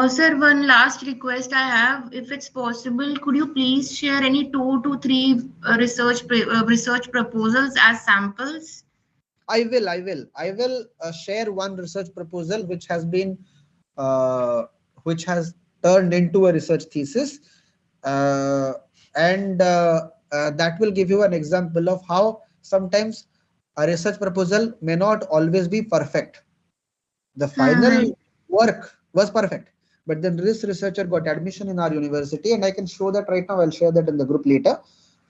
Sir, one last request I have. If it's possible, could you please share any 2 to 3 research proposals as samples? I will share one research proposal which has turned into a research thesis, and that will give you an example of how sometimes a research proposal may not always be perfect. The final work was perfect, but then this researcher got admission in our university, and I can show that right now. I'll share that in the group later,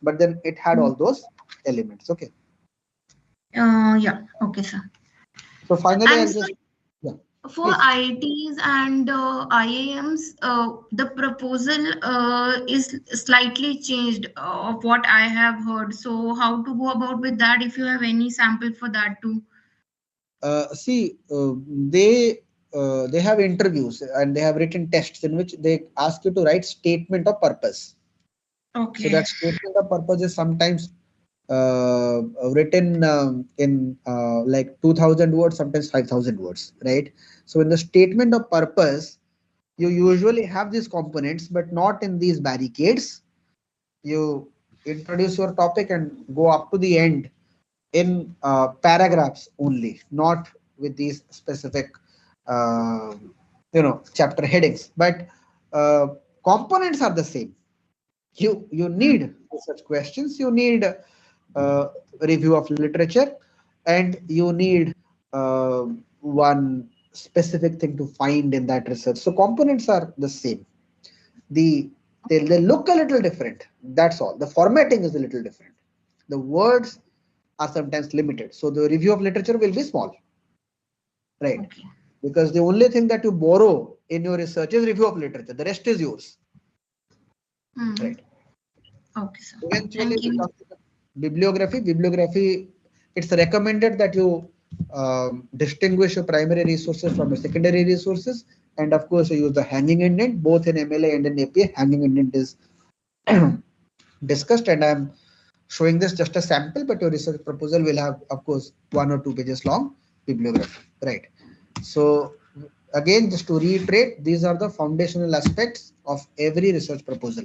but then it had all those elements. Okay. Yeah. Okay, sir. So finally, And I'll sir, just for please. IITs and IIMs, the proposal is slightly changed of what I have heard. So how to go about with that? If you have any sample for that too. See, they have interviews and they have written tests in which they ask you to write statement of purpose. Okay. So that statement of purpose is sometimes written in like 2000 words, sometimes 5000 words, right? So in the statement of purpose, you usually have these components, but not in these barricades. You introduce your topic and go up to the end in paragraphs only, not with these specific chapter headings, but components are the same. You need such questions, you need review of literature, and you need one specific thing to find in that research. So components are the same. They look a little different, that's all. The formatting is a little different. The words are sometimes limited, so the review of literature will be small, right? Okay. Because the only thing that you borrow in your research is review of literature, the rest is yours. Right. Okay, sir. Eventually, bibliography, it's recommended that you distinguish your primary resources from your secondary resources, and of course you use the hanging indent. Both in MLA and in APA, hanging indent is discussed, and I'm showing this just a sample, but your research proposal will have, of course, 1 or 2 pages long bibliography, right? So again, just to reiterate, these are the foundational aspects of every research proposal: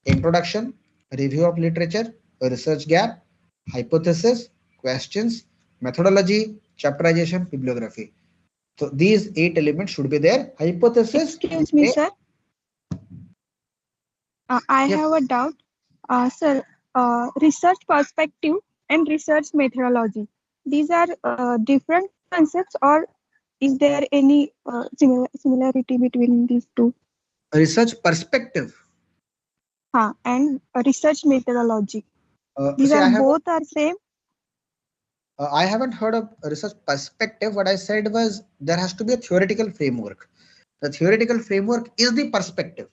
introduction, review of literature, a research gap, hypothesis, questions, methodology, chapterization, bibliography. So these 8 elements should be there. Hypothesis. Excuse me, sir. I have a doubt. Sir, research perspective and research methodology. These are different concepts, or is there any similarity between these two? Research perspective. And research methodology. These are both are same. I haven't heard of a research perspective. What I said was there has to be a theoretical framework. The theoretical framework is the perspective.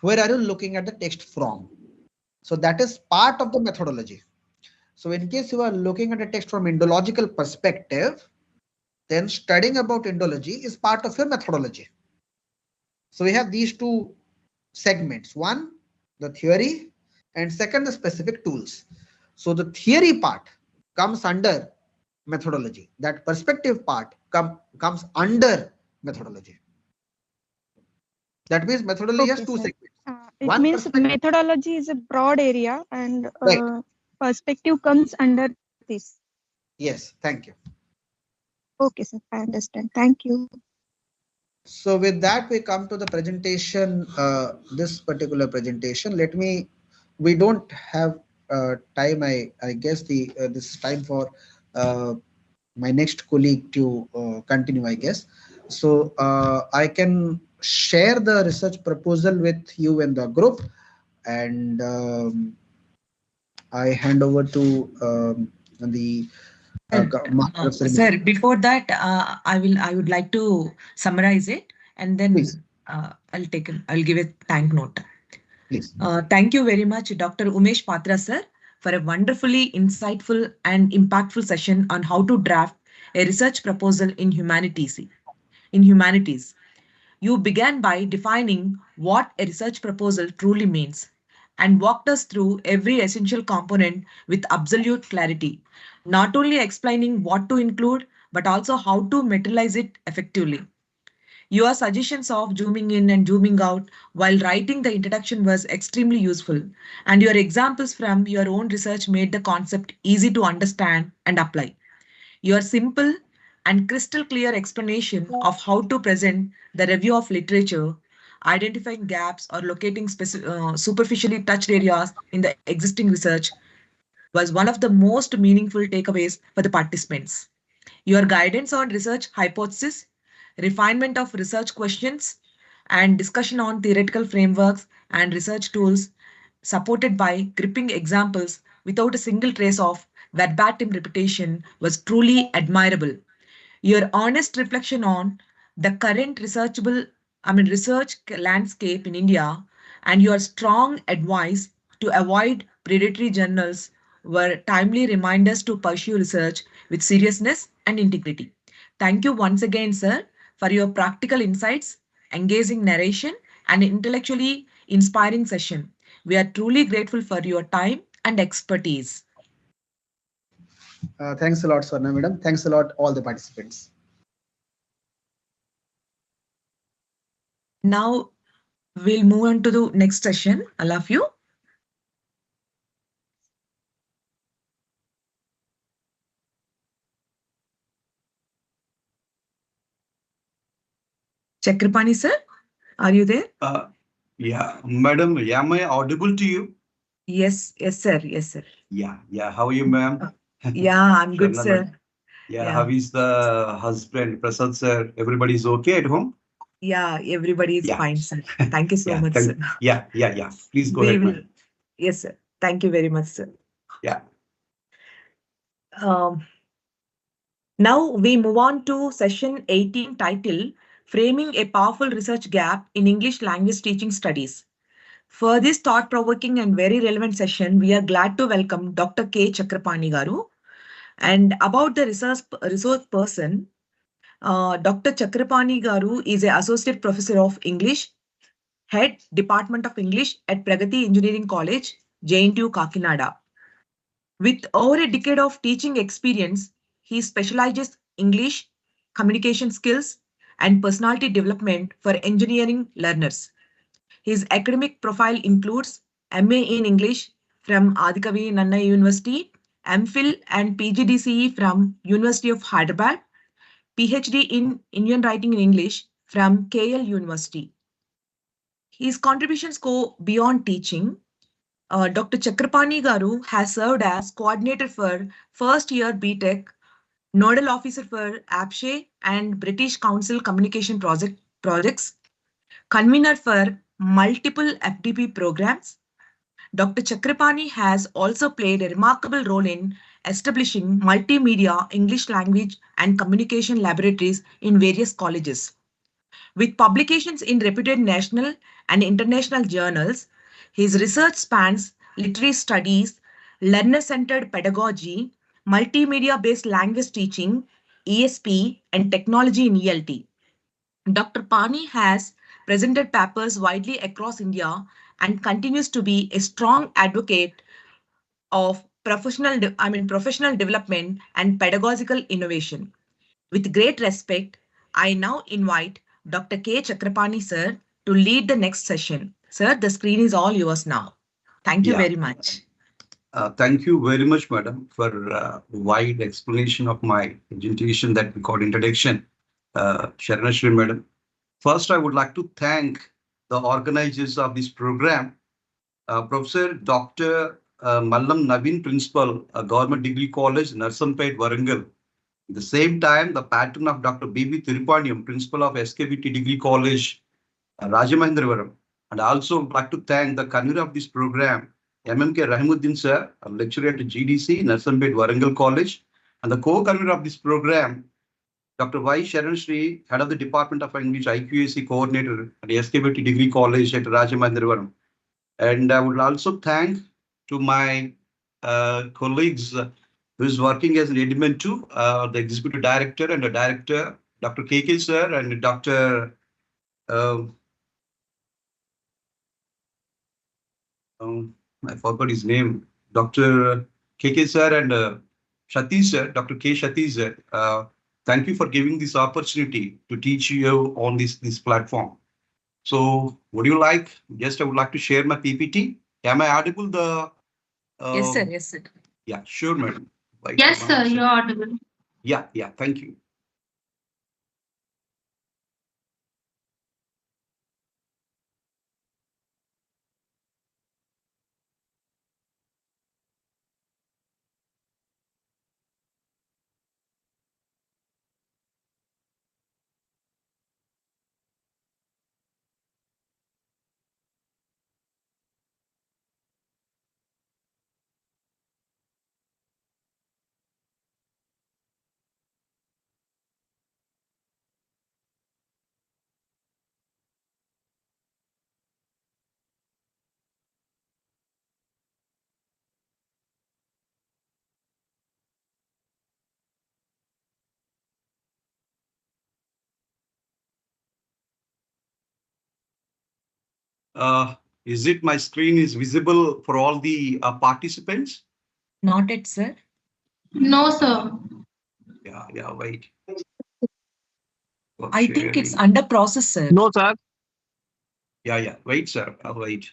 Where are you looking at the text from? So that is part of the methodology. So in case you are looking at a text from Indological perspective, then studying about Indology is part of your methodology. So we have these two segments. One, the theory, and second, the specific tools. So the theory part comes under methodology. That perspective part comes under methodology. That means methodology has two sir. segments. It One means perspective. methodology is a broad area and Right. perspective comes under this. Yes, thank you. Okay, sir. I understand. Thank you. So with that, we come to the presentation, this particular presentation. We don't have time. I guess this is time for my next colleague to continue, I guess. So I can share the research proposal with you in the group, and I hand over to the Sir, before that, I would like to summarize it, and then Please. I'll give a thank note. Please. Thank you very much, Dr. Umesh Patra, sir, for a wonderfully insightful and impactful session on how to draft a research proposal in humanities. You began by defining what a research proposal truly means and walked us through every essential component with absolute clarity, not only explaining what to include, but also how to materialize it effectively. Your suggestions of zooming in and zooming out while writing the introduction was extremely useful, and your examples from your own research made the concept easy to understand and apply. Your simple and crystal clear explanation of how to present the review of literature, identifying gaps or locating superficially touched areas in the existing research was one of the most meaningful takeaways for the participants. Your guidance on research hypothesis, refinement of research questions, and discussion on theoretical frameworks and research tools supported by gripping examples without a single trace of verbatim repetition was truly admirable. Your honest reflection on the current research landscape in India and your strong advice to avoid predatory journals were timely reminders to pursue research with seriousness and integrity. Thank you once again, sir, for your practical insights, engaging narration, and intellectually inspiring session. We are truly grateful for your time and expertise. Thanks a lot, Swarna Madam. Thanks a lot, all the participants. Now we'll move on to the next session. All of you. Chakrapani sir, are you there? Yeah, madam, am I audible to you? Yes, sir. Yes, sir. Yeah. How are you, ma'am? Yeah, I'm good, sir. Yeah, how is the husband, Prasad sir? Everybody's okay at home? Yeah, everybody is fine, sir. Thank you so much, sir. Yeah. Please go ahead, ma'am. Yes, sir. Thank you very much, sir. Yeah. Now we move on to session 18 titled Framing a Powerful Research Gap in English Language Teaching Studies. For this thought-provoking and very relevant session, we are glad to welcome Dr. K. Chakrapani Garu. And about the resource person, Dr. Chakrapani Garu is an Associate Professor of English, Head Department of English at Pragati Engineering College, JNTU, Kakinada. With over a decade of teaching experience, he specializes English, communication skills, and personality development for engineering learners. His academic profile includes MA in English from Adikavi Nannai University, MPhil and PGDCE from University of Hyderabad, PhD in Indian Writing in English from KL University. His contributions go beyond teaching. Dr. Chakrapani Garu has served as coordinator for first year BTech, nodal officer for APSHE and British Council Communication projects, convener for multiple FDP programs. Dr. Chakrapani has also played a remarkable role in establishing multimedia, English language, and communication laboratories in various colleges. With publications in reputed national and international journals, his research spans literary studies, learner-centered pedagogy, multimedia-based language teaching, ESP, and technology in ELT. Dr. Pani has presented papers widely across India and continues to be a strong advocate of professional development and pedagogical innovation. With great respect, I now invite Dr. K. Chakrapani sir to lead the next session. Sir, the screen is all yours now. Thank you very much. Thank you very much, madam, for wide explanation of my presentation that we called introduction. Sharanashri, madam. First, I would like to thank the organizers of this program, Professor Dr. Mallam Naveen, Principal, Government Degree College, Narsampet, Warangal. At the same time, the patron of Dr. B.B. Tirupaniam, Principal of SKVT Degree College, Rajamahendravaram. And I also would like to thank the convener of this program, MMK Rahimuddin sir, a lecturer at GDC, Narsampet, Warangal College, and the co-convener of this program, Dr. Y. Sharan Shri, head of the Department of English, IQAC coordinator at SKVT Degree College at Rajamahendravaram. And I would also thank to my colleagues who is working as an EduUMENTUU, the executive director and the director, Dr. KK sir and Dr. I forgot his name, Dr. KK sir and Shatish sir, Dr. K. Shatish sir. Thank you for giving this opportunity to teach you on this platform. So would you like, just I would like to share my PPT. Am I audible? Yes, sir. Yes, sir. Yeah, sure, madam. Yes, sir, you're audible. Yeah, thank you. Is it my screen is visible for all the participants? Not it, sir. No, sir. Yeah, wait. I think it's under process, sir. No, sir. Yeah, wait, sir. I'll wait.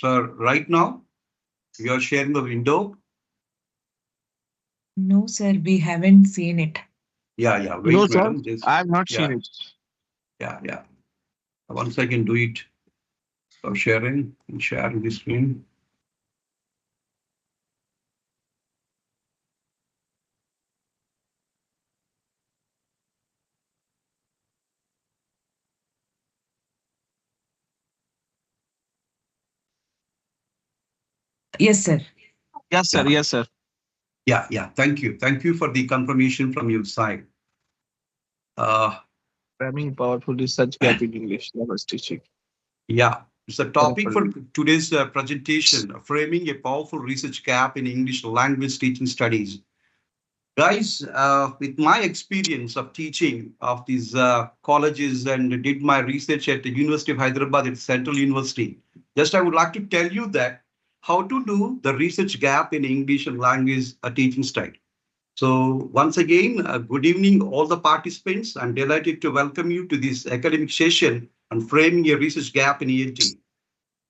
Sir, right now, we are sharing the window. No, sir, we haven't seen it. Yeah, wait, No, madam. sir, I have not seen it. Yeah. Once I can do it for sharing and sharing the screen. Yes, sir. Yes, sir. Yeah. Yes, sir. Yeah. Thank you. Thank you for the confirmation from your side. Framing powerful research gap in English language teaching. Yeah, it's a topic for today's presentation, framing a powerful research gap in English language teaching studies. Guys, with my experience of teaching of these colleges and did my research at the University of Hyderabad, at Central University, just I would like to tell you that how to do the research gap in English and language teaching style. So once again, good evening, all the participants. I'm delighted to welcome you to this academic session on framing a research gap in ENT.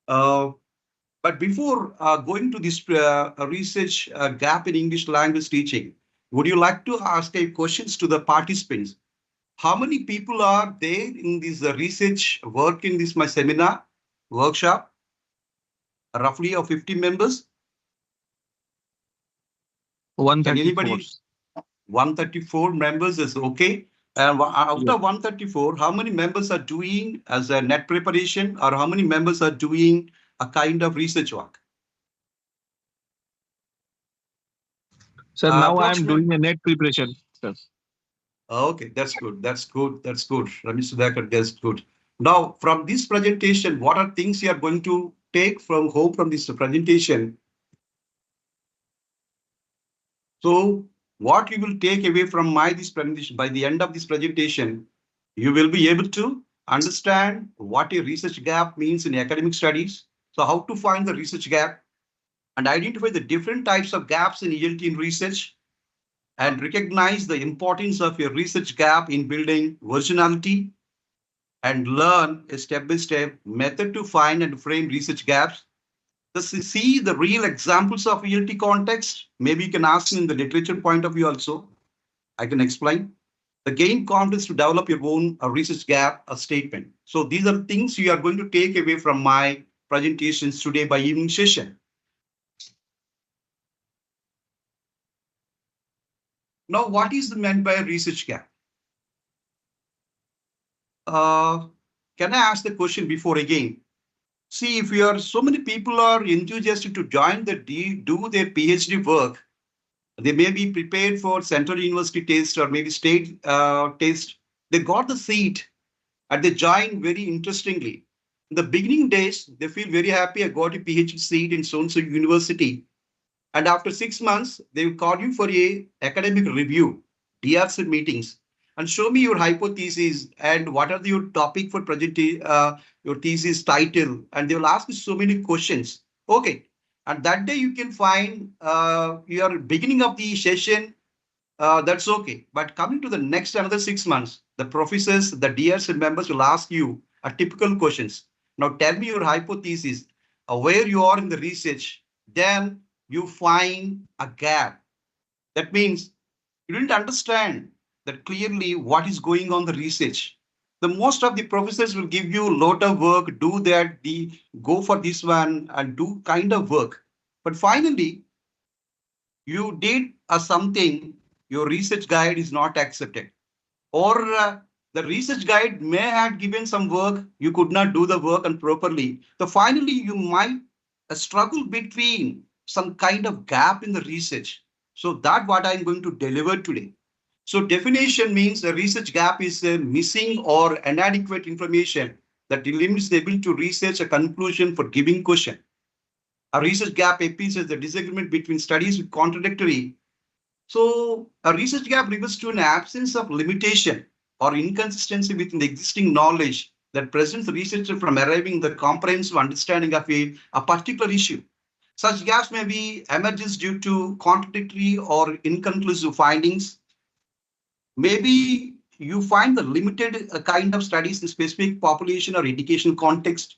But before going to this research gap in English language teaching, would you like to ask questions to the participants? how many people are there in this research work in this my seminar workshop? Roughly of 50 members. Can 134. anybody? 134 members is okay. And after 134, how many members are doing as a net preparation, or how many members are doing a kind of research work? Sir, now I am Approximate- doing a net preparation, sir. Okay, that's good. That's good. That's good. Ramesh Sudhakar, that's good. Now, from this presentation, what are things you are going to take from home from this presentation? So, what you will take away from this presentation, by the end of this presentation, you will be able to understand what a research gap means in academic studies. So, how to find the research gap and identify the different types of gaps in ELT in research, and recognize the importance of a research gap in building originality, and learn a step-by-step method to find and frame research gaps. See the real examples of ELT context. Maybe you can ask in the literature point of view also. I can explain. The gain confidence to develop your own research gap statement. So these are things you are going to take away from my presentations today by evening session. Now, what is meant by a research gap? Can I ask the question before again? See, if you are so many people are enthusiastic to join do their PhD work, they may be prepared for central university test or maybe state test. They got the seat and they join very interestingly. In the beginning days, they feel very happy. I got a PhD seat in so-and-so university. And after 6 months, they will call you for a academic review, DRC meetings, and show me your hypothesis and what are your topic for project, your thesis title, and they will ask you so many questions. Okay, and that day you can find your beginning of the session. That's okay. But coming to the next another 6 months, the professors, the DRC members will ask you a typical questions. Now tell me your hypothesis, where you are in the research. Then you find a gap. That means you didn't understand that clearly what is going on the research. The most of the professors will give you a lot of work, do that, go for this one and do kind of work. But finally, you did something, your research guide is not accepted. Or the research guide may have given some work, you could not do the work and properly. So finally, you might struggle between some kind of gap in the research. So that's what I'm going to deliver today. So definition means a research gap is missing or inadequate information that limits the ability to research a conclusion for giving question. A research gap appears as the disagreement between studies with contradictory. So a research gap refers to an absence of limitation or inconsistency within the existing knowledge that prevents the researcher from arriving at the comprehensive understanding of a particular issue. Such gaps may be emerges due to contradictory or inconclusive findings. Maybe you find the limited kind of studies in specific population or education context,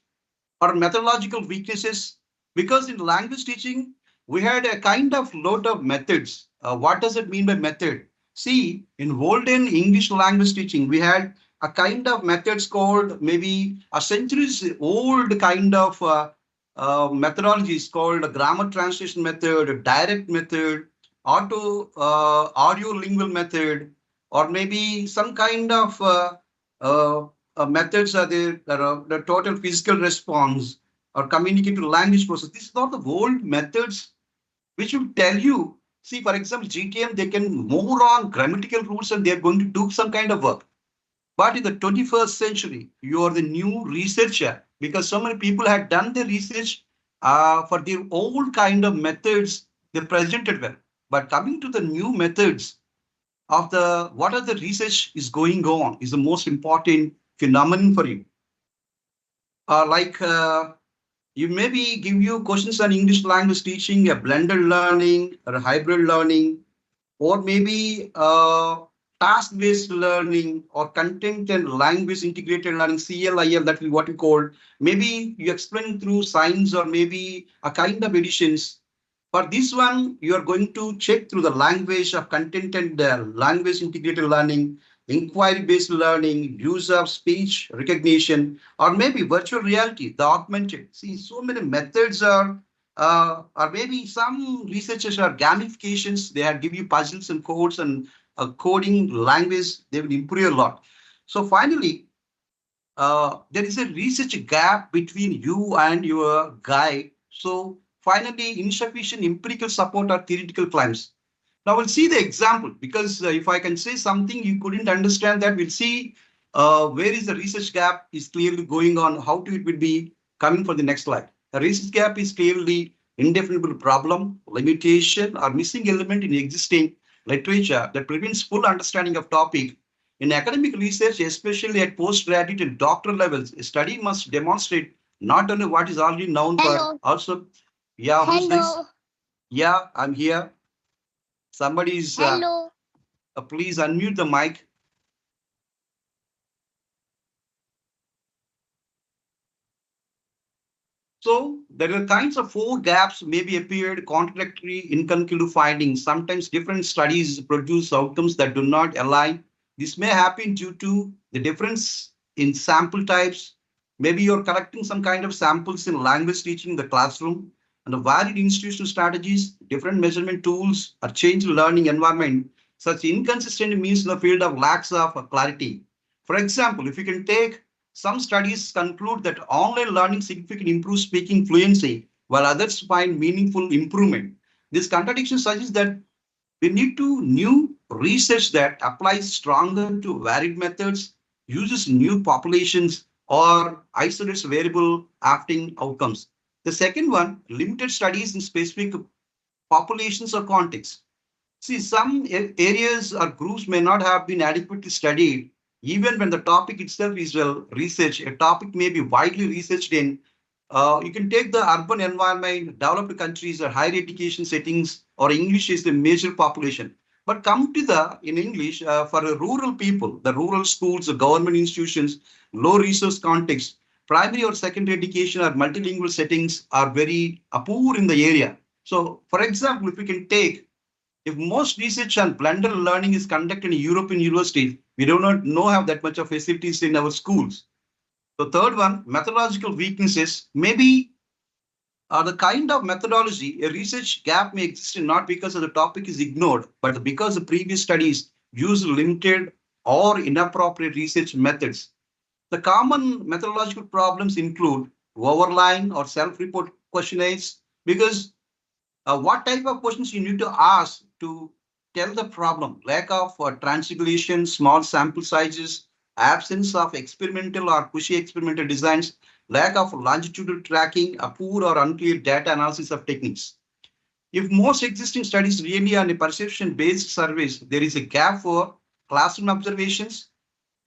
or methodological weaknesses, because in language teaching, we had a kind of lot of methods. What does it mean by method? See, in olden English language teaching, we had a kind of methods called maybe a centuries old kind of methodologies called a grammar translation method, a direct method, audio lingual method, or maybe some kind of methods are there that are the total physical response or communicative language process. These are the old methods which will tell you, see, for example, GTM, they can more on grammatical rules and they're going to do some kind of work. But in the 21st century, you are the new researcher because so many people had done the research for their old kind of methods they presented well. But coming to the new methods of what are the research is going on is the most important phenomenon for you. You maybe give you questions on English language teaching, a blended learning or a hybrid learning, or maybe task-based learning or content and language integrated learning, CLIL, that is what we call. Maybe you explain through science or maybe a kind of editions. For this one, you are going to check through the language of content and language integrated learning. inquiry-based learning, use of speech recognition, or maybe virtual reality, the augmented. See, so many methods are, or maybe some researchers are gamifications. They have give you puzzles and codes and coding language. They will improve a lot. So finally, there is a research gap between you and your guide. So finally, insufficient empirical support or theoretical claims. Now we'll see the example, because if I can say something you couldn't understand, that we'll see where is the research gap is clearly going on, how to it will be coming for the next slide. The research gap is clearly indefinable problem, limitation, or missing element in existing literature that prevents full understanding of topic. In academic research, especially at postgraduate and doctoral levels, a study must demonstrate not only what is already known, but also, yeah, who's this? Yeah, I'm here. Somebody is, please unmute the mic. So there are kinds of four gaps maybe appeared, contradictory, inconclusive findings. Sometimes different studies produce outcomes that do not align. This may happen due to the difference in sample types. Maybe you're collecting some kind of samples in language teaching in the classroom, and the varied institutional strategies, different measurement tools, or changed learning environment. Such inconsistency means the field of lacks of clarity. For example, if you can take, some studies conclude that online learning significantly improves speaking fluency, while others find meaningful improvement. This contradiction suggests that we need to new research that applies stronger to varied methods, uses new populations, or isolates variable affecting outcomes. The second one, limited studies in specific populations or contexts. See, some areas or groups may not have been adequately studied, even when the topic itself is well researched. A topic may be widely researched in. You can take the urban environment, developed countries or higher education settings, or English is the major population. But come to the, in English, for rural people, the rural schools, the government institutions, low resource context, primary or secondary education or multilingual settings are very poor in the area. So, for example, if we can take, if most research on blended learning is conducted in European universities, we do not have that much of facilities in our schools. The third one, methodological weaknesses, maybe the kind of methodology, a research gap may exist not because of the topic is ignored, but because the previous studies use limited or inappropriate research methods. The common methodological problems include overline or self-report questionnaires, because what type of questions you need to ask to tell the problem? Lack of translation, small sample sizes, absence of experimental or pushy experimental designs, lack of longitudinal tracking, a poor or unclear data analysis of techniques. If most existing studies really are a perception-based surveys, there is a gap for classroom observations.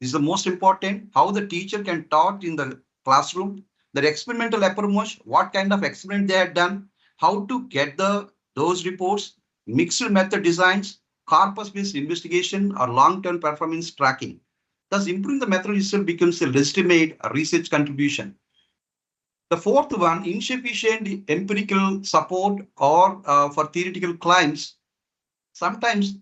This is the most important, how the teacher can taught in the classroom, the experimental approach, what kind of experiment they had done, how to get those reports, mixed method designs, corpus-based investigation, or long-term performance tracking. Thus, improving the method itself becomes a legitimate research contribution. The fourth one, insufficient empirical support or for theoretical claims. Sometimes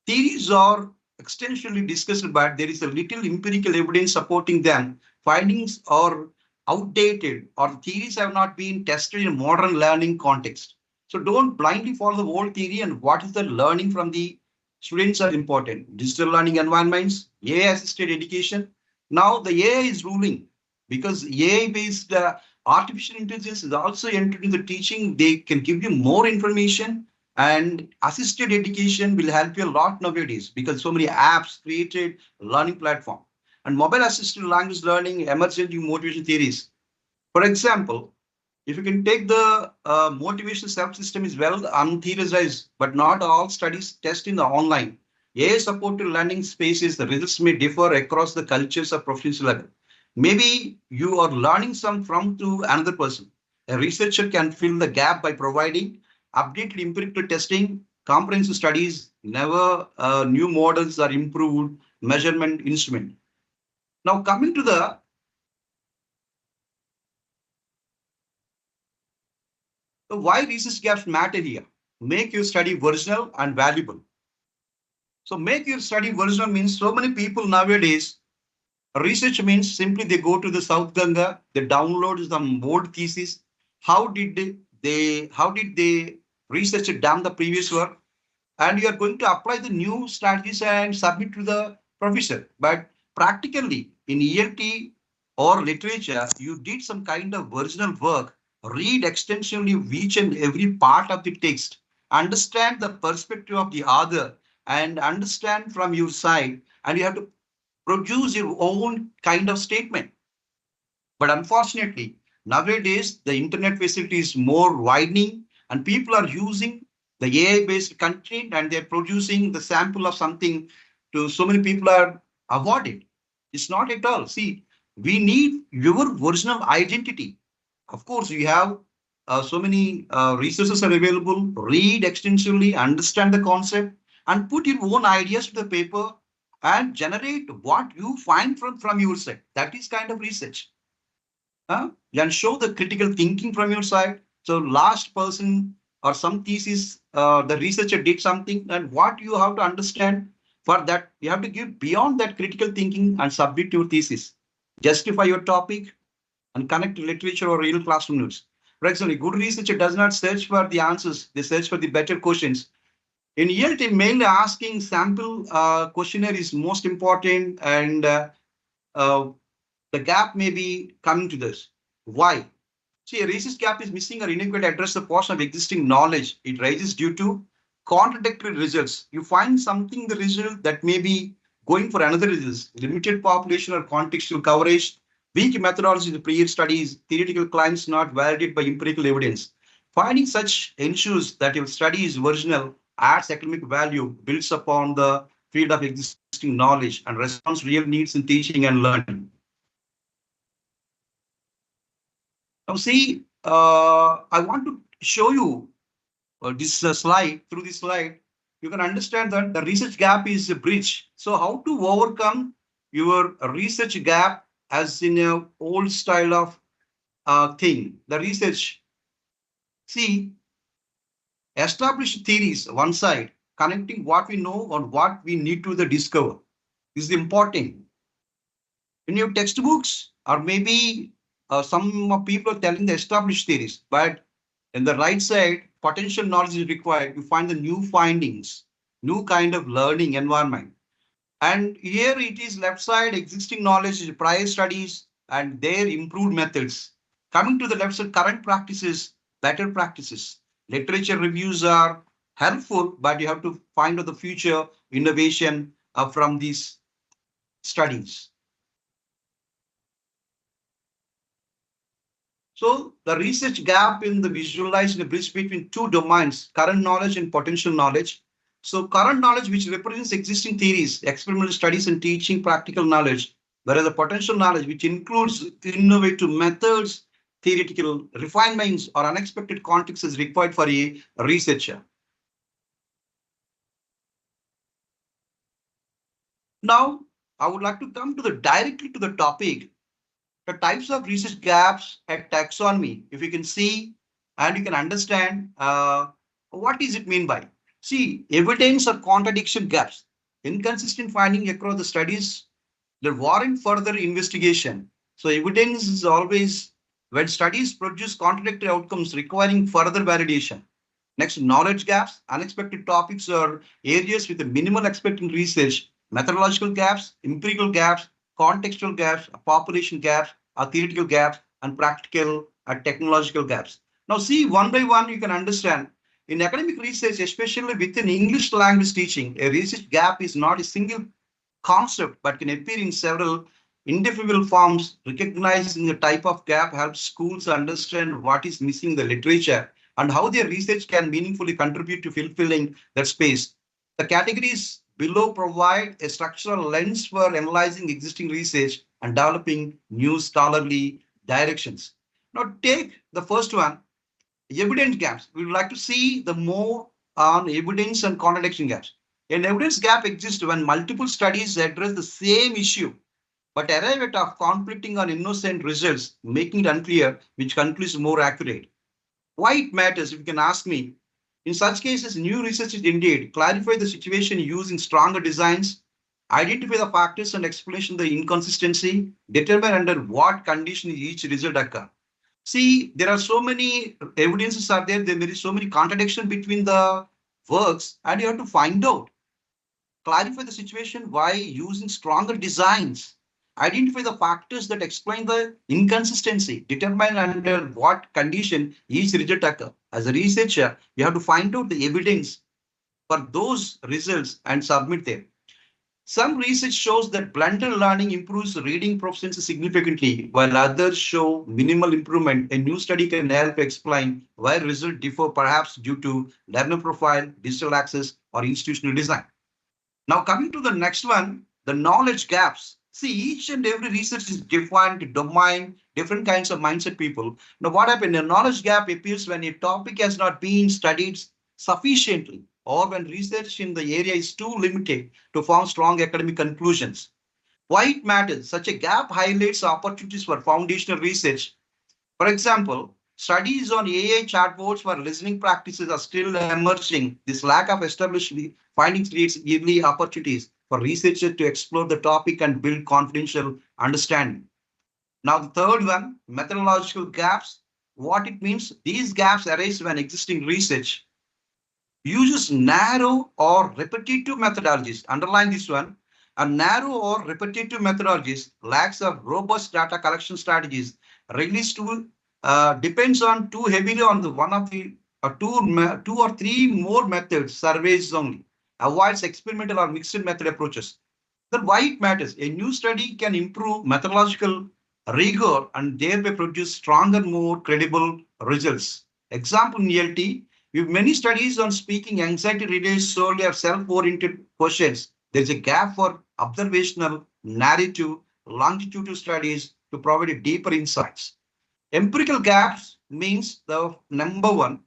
theories are extensively discussed, but there is a little empirical evidence supporting them. Findings are outdated or theories have not been tested in modern learning context. So don't blindly follow the old theory, and what is the learning from the students are important. Digital learning environments, AI assisted education. Now the AI is ruling because AI based artificial intelligence is also entered into the teaching. They can give you more information, and assisted education will help you a lot nowadays because so many apps created learning platform and mobile assisted language learning, emergent motivation theories. For example, if you can take the motivation self-system is well untheorized, but not all studies test in the online. AI supported learning spaces, the results may differ across the cultures or professional level. Maybe you are learning some from to another person. A researcher can fill the gap by providing updated empirical testing, comprehensive studies, never new models are improved measurement instrument. Now coming to the why research gaps matter here. Make your study original and valuable. So make your study original means so many people nowadays, research means simply they go to the South Ganga, they download some old thesis. How did they research it, done the previous work? And you are going to apply the new strategies and submit to the professor. But practically in ELT or literature, you did some kind of original work, read extensively each and every part of the text, understand the perspective of the author and understand from your side, and you have to produce your own kind of statement. But unfortunately, nowadays, the internet facility is more widening and people are using the AI-based content and they're producing the sample of something to so many people are awarded. It's not at all. See, we need your original identity. Of course, we have so many resources are available. Read extensively, understand the concept, and put your own ideas to the paper and generate what you find from your side. That is kind of research. And show the critical thinking from your side. So last person or some thesis, the researcher did something, and what you have to understand for that, you have to give beyond that critical thinking and submit your thesis. Justify your topic and connect to literature or real classroom notes. For example, a good researcher does not search for the answers, they search for the better questions. In ELT, mainly asking sample questionnaire is most important, and the gap may be coming to this. Why? See, a research gap is missing or inadequate to address the portion of existing knowledge. It rises due to contradictory results. You find something in the result that may be going for another result, limited population or contextual coverage, weak methodology in the prior studies, theoretical claims not validated by empirical evidence. Finding such ensures that your study is original, adds academic value, builds upon the field of existing knowledge, and responds real needs in teaching and learning. Now see, I want to show you this slide. Through this slide, you can understand that the research gap is a bridge. So how to overcome your research gap as in a old style of thing, the research. See, established theories, one side, connecting what we know or what we need to the discover is important. In your textbooks, or maybe some people are telling the established theories, but in the right side, potential knowledge is required. You find the new findings, new kind of learning environment. And here it is left side, existing knowledge, prior studies, and their improved methods. Coming to the left side, current practices, better practices. Literature reviews are helpful, but you have to find out the future innovation from these studies. So the research gap in the visualized in a bridge between two domains, current knowledge and potential knowledge. So current knowledge, which represents existing theories, experimental studies and teaching practical knowledge, whereas the potential knowledge, which includes innovative methods, theoretical refinements or unexpected contexts is required for a researcher. Now, I would like to come to directly to the topic. The types of research gaps at taxonomy, if you can see and you can understand what does it mean by. See, evidence or contradiction gaps, inconsistent finding across the studies that warrant further investigation. So evidence is always when studies produce contradictory outcomes requiring further validation. Next, knowledge gaps, unexpected topics or areas with a minimal expected research, methodological gaps, empirical gaps, contextual gaps, population gaps, theoretical gaps, and practical technological gaps. Now see, one by one, you can understand in academic research, especially within English language teaching, a research gap is not a single concept, but can appear in several indefinible forms. Recognizing the type of gap helps schools understand what is missing in the literature and how their research can meaningfully contribute to fulfilling that space. The categories below provide a structural lens for analyzing existing research and developing new scholarly directions. Now take the first one, evidence gaps. We would like to see the more on evidence and contradiction gaps. An evidence gap exists when multiple studies address the same issue, but arrive at conflicting or innocent results, making it unclear which concludes more accurate. Why it matters, if you can ask me, In such cases, new research is indeed clarify the situation using stronger designs, identify the factors and explanation the inconsistency, determine under what condition each result occur. See, there are so many evidences are there. There is so many contradictions between the works, and you have to find out, clarify the situation by using stronger designs, identify the factors that explain the inconsistency, determine under what condition each result occur. As a researcher, you have to find out the evidence for those results and submit them. Some research shows that blended learning improves reading proficiency significantly, while others show minimal improvement. A new study can help explain why results differ, perhaps due to learner profile, digital access, or institutional design. Now, coming to the next one, the knowledge gaps. See, each and every research is defined to domain, different kinds of mindset people. Now, what happened? A knowledge gap appears when a topic has not been studied sufficiently, or when research in the area is too limited to form strong academic conclusions. Why it matters? Such a gap highlights opportunities for foundational research. For example, studies on AI chatbots for listening practices are still emerging. This lack of established findings creates early opportunities for researchers to explore the topic and build confidential understanding. Now, the third one, methodological gaps. What it means? These gaps arise when existing research uses narrow or repetitive methodologies. Underline this one. A narrow or repetitive methodologies lacks of robust data collection strategies. Release tool depends on too heavily on the one of the two or three more methods, surveys only. Avoids experimental or mixed method approaches. Then why it matters? A new study can improve methodological rigor and thereby produce stronger, more credible results. Example in ELT, with many studies on speaking anxiety related solely or self-oriented questions, there's a gap for observational, narrative, longitudinal studies to provide deeper insights. Empirical gaps means the number one,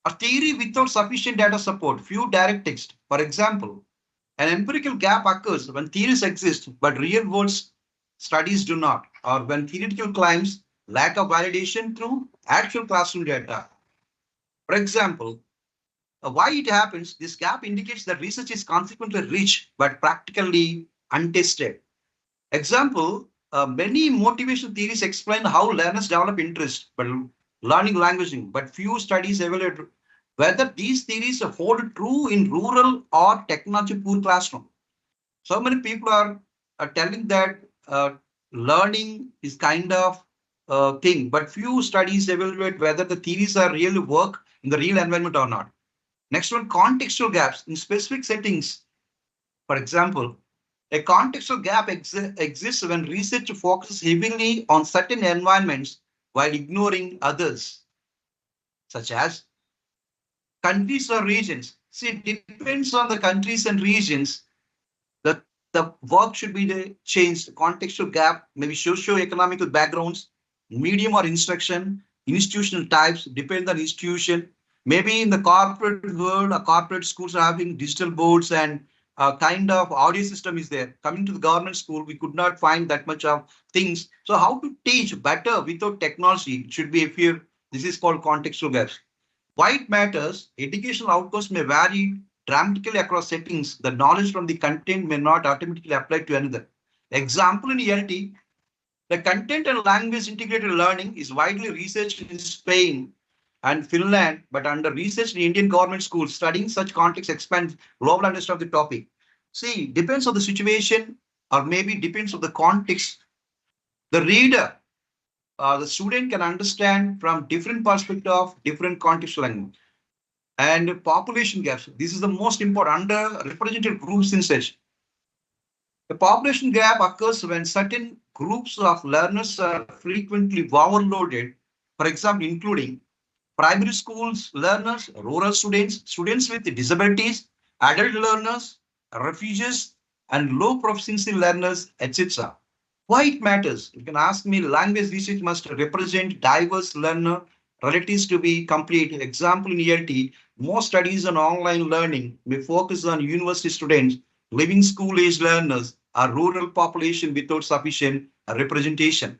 a theory without sufficient data support, few direct text. For example, an empirical gap occurs when theories exist, but real world studies do not, or when theoretical claims lack of validation through actual classroom data. For example, why it happens, this gap indicates that research is consequently rich, but practically untested. Example, many motivational theories explain how learners develop interest, but learning languaging, but few studies evaluate whether these theories hold true in rural or technology poor classroom. So many people are telling that learning is kind of thing, but few studies evaluate whether the theories are really work in the real environment or not. Next one, contextual gaps in specific settings. For example, a contextual gap exists when research focuses heavily on certain environments while ignoring others, such as countries or regions. See, it depends on the countries and regions. The work should be changed. Contextual gap, maybe socio-economical backgrounds, medium or instruction, institutional types, depend on institution. Maybe in the corporate world, corporate schools are having digital boards and a kind of audio system is there. Coming to the government school, we could not find that much of things. So how to teach better without technology should be a fear. This is called contextual gaps. Why it matters? Educational outcomes may vary dramatically across settings. The knowledge from the content may not automatically apply to another. Example in ELT, the content and language integrated learning is widely researched in Spain and Finland, but under research in Indian government schools, studying such context expands global understanding of the topic. See, depends on the situation, or maybe depends on the context. The reader, the student can understand from different perspective of different contextual language. And population gaps. This is the most important underrepresented groups in such. The population gap occurs when certain groups of learners are frequently overloaded, for example, including primary schools learners, rural students, students with disabilities, adult learners, refugees, and low proficiency learners, etc. Why it matters? You can ask me, language research must represent diverse learner relatives to be complete. Example in ELT, most studies on online learning may focus on university students, living school-age learners, or rural population without sufficient representation.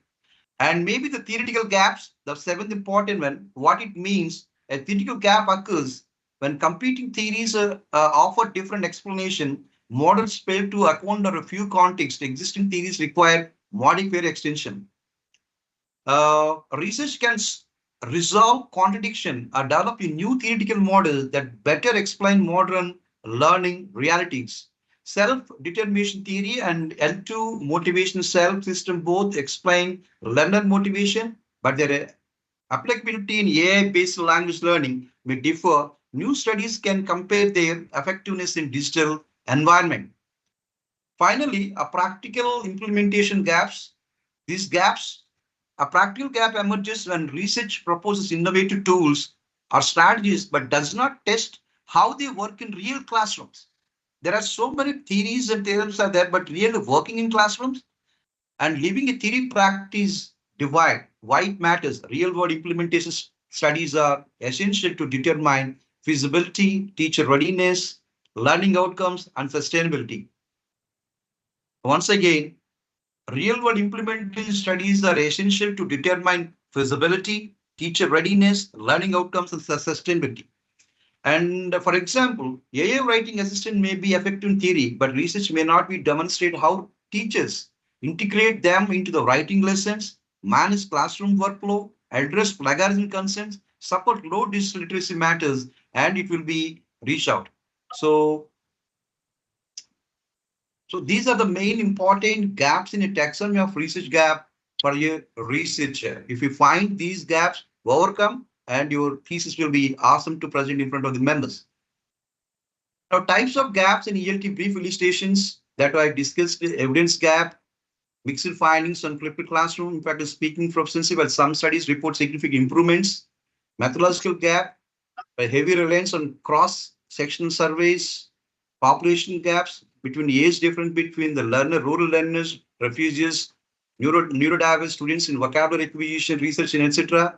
And maybe the theoretical gaps, the seventh important one, what it means, a theoretical gap occurs When competing theories offer different explanation, models fail to account for a few contexts. Existing theories require modifier extension. Research can resolve contradiction or develop a new theoretical model that better explain modern learning realities. Self-determination theory and L2 motivation self-system both explain learner motivation, but their applicability in AI-based language learning may differ. New studies can compare their effectiveness in digital environment. Finally, a practical implementation gaps. These gaps, a practical gap emerges when research proposes innovative tools or strategies, but does not test how they work in real classrooms. There are so many theories and theorems are there, but really working in classrooms and leaving a theory practice divide, why it matters. Real world implementation studies are essential to determine feasibility, teacher readiness, learning outcomes, and sustainability. Once again, real world implementation studies are essential to determine feasibility, teacher readiness, learning outcomes, and sustainability. And for example, AI writing assistant may be effective in theory, but research may not be demonstrate how teachers integrate them into the writing lessons, manage classroom workflow, address plagiarism concerns, support low digital literacy matters, and it will be reached out. So these are the main important gaps in a taxonomy of research gap for a researcher. If you find these gaps, overcome, and your thesis will be awesome to present in front of the members. Now, types of gaps in ELT brief illustrations that I discussed: evidence gap, mixed findings on flipped classroom. In fact, speaking proficiency, but some studies report significant improvements. Methodological gap, a heavy reliance on cross-sectional surveys. Population gaps between age difference between the rural learners, refugees, neurodiverse students in vocabulary acquisition, research, and etc.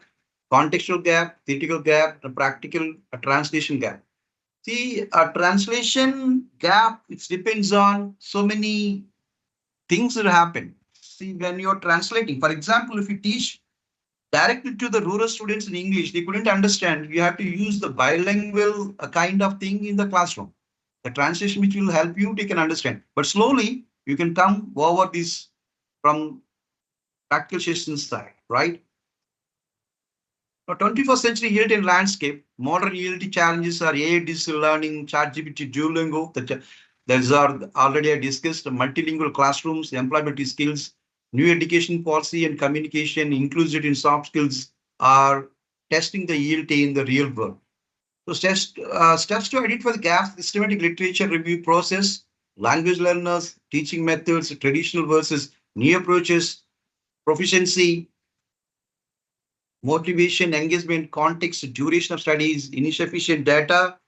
Contextual gap, theoretical gap, a practical translation gap. See, a translation gap, it depends on so many things that happen. See, when you're translating, for example, if you teach directly to the rural students in English, they couldn't understand. You have to use the bilingual kind of thing in the classroom. The translation which will help you, they can understand. But slowly, you can come over this from practical session side, right? Now, 21st century ELT landscape, modern ELT challenges are AI digital learning, ChatGPT, Duolingo. Those are already I discussed. Multilingual classrooms, employability skills, new education policy and communication, inclusive in soft skills are testing the ELT in the real world. So steps to identify the gaps: systematic literature review process, language learners, teaching methods, traditional versus new approaches, proficiency, motivation, engagement, context, duration of studies, insufficient data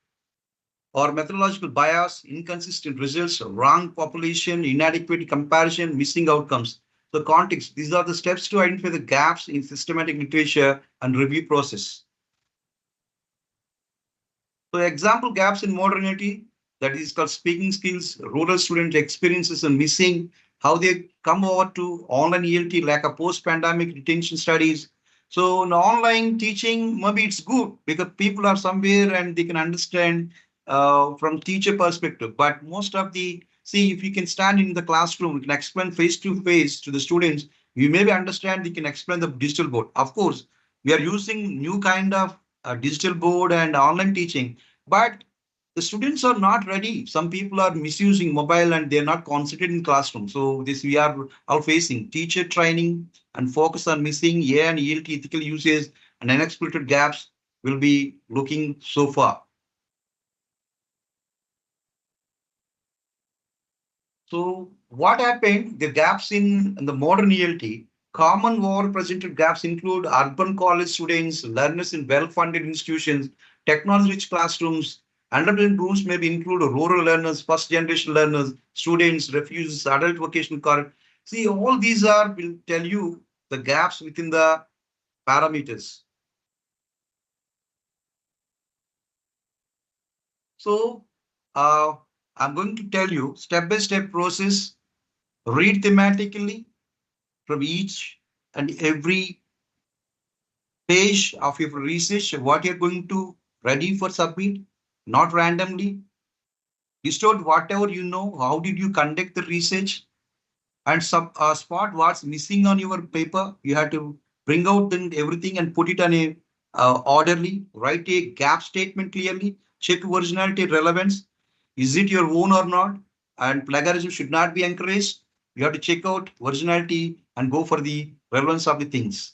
or methodological bias, inconsistent results, wrong population, inadequate comparison, missing outcomes. The context, these are the steps to identify the gaps in systematic literature and review process. So example gaps in modernity, that is called speaking skills, rural student experiences and missing, how they come over to online ELT, like a post-pandemic retention studies. So in online teaching, maybe it's good because people are somewhere and they can understand from teacher perspective. But most of if you can stand in the classroom, you can explain face to face to the students, you maybe understand, they can explain the digital board. Of course, we are using new kind of digital board and online teaching, but the students are not ready. Some people are misusing mobile and they're not concentrated in classroom. So this we are all facing. Teacher training and focus on missing AI and ELT ethical uses and unexploited gaps will be looking so far. So what happened? The gaps in the modern ELT. Common overrepresented gaps include urban college students, learners in well-funded institutions, technology-rich classrooms. Underrepresented groups may include rural learners, first-generation learners, students, refugees, adult vocational college. See, all these will tell you the gaps within the parameters. So I'm going to tell you step-by-step process. Read thematically from each and every page of your research, what you're going to ready for submit. not randomly. List out whatever you know. How did you conduct the research? And spot what's missing on your paper. You have to bring out everything and put it on a orderly. Write a gap statement clearly. Check originality, relevance. Is it your own or not? And plagiarism should not be encouraged. You have to check out originality and go for the relevance of the things.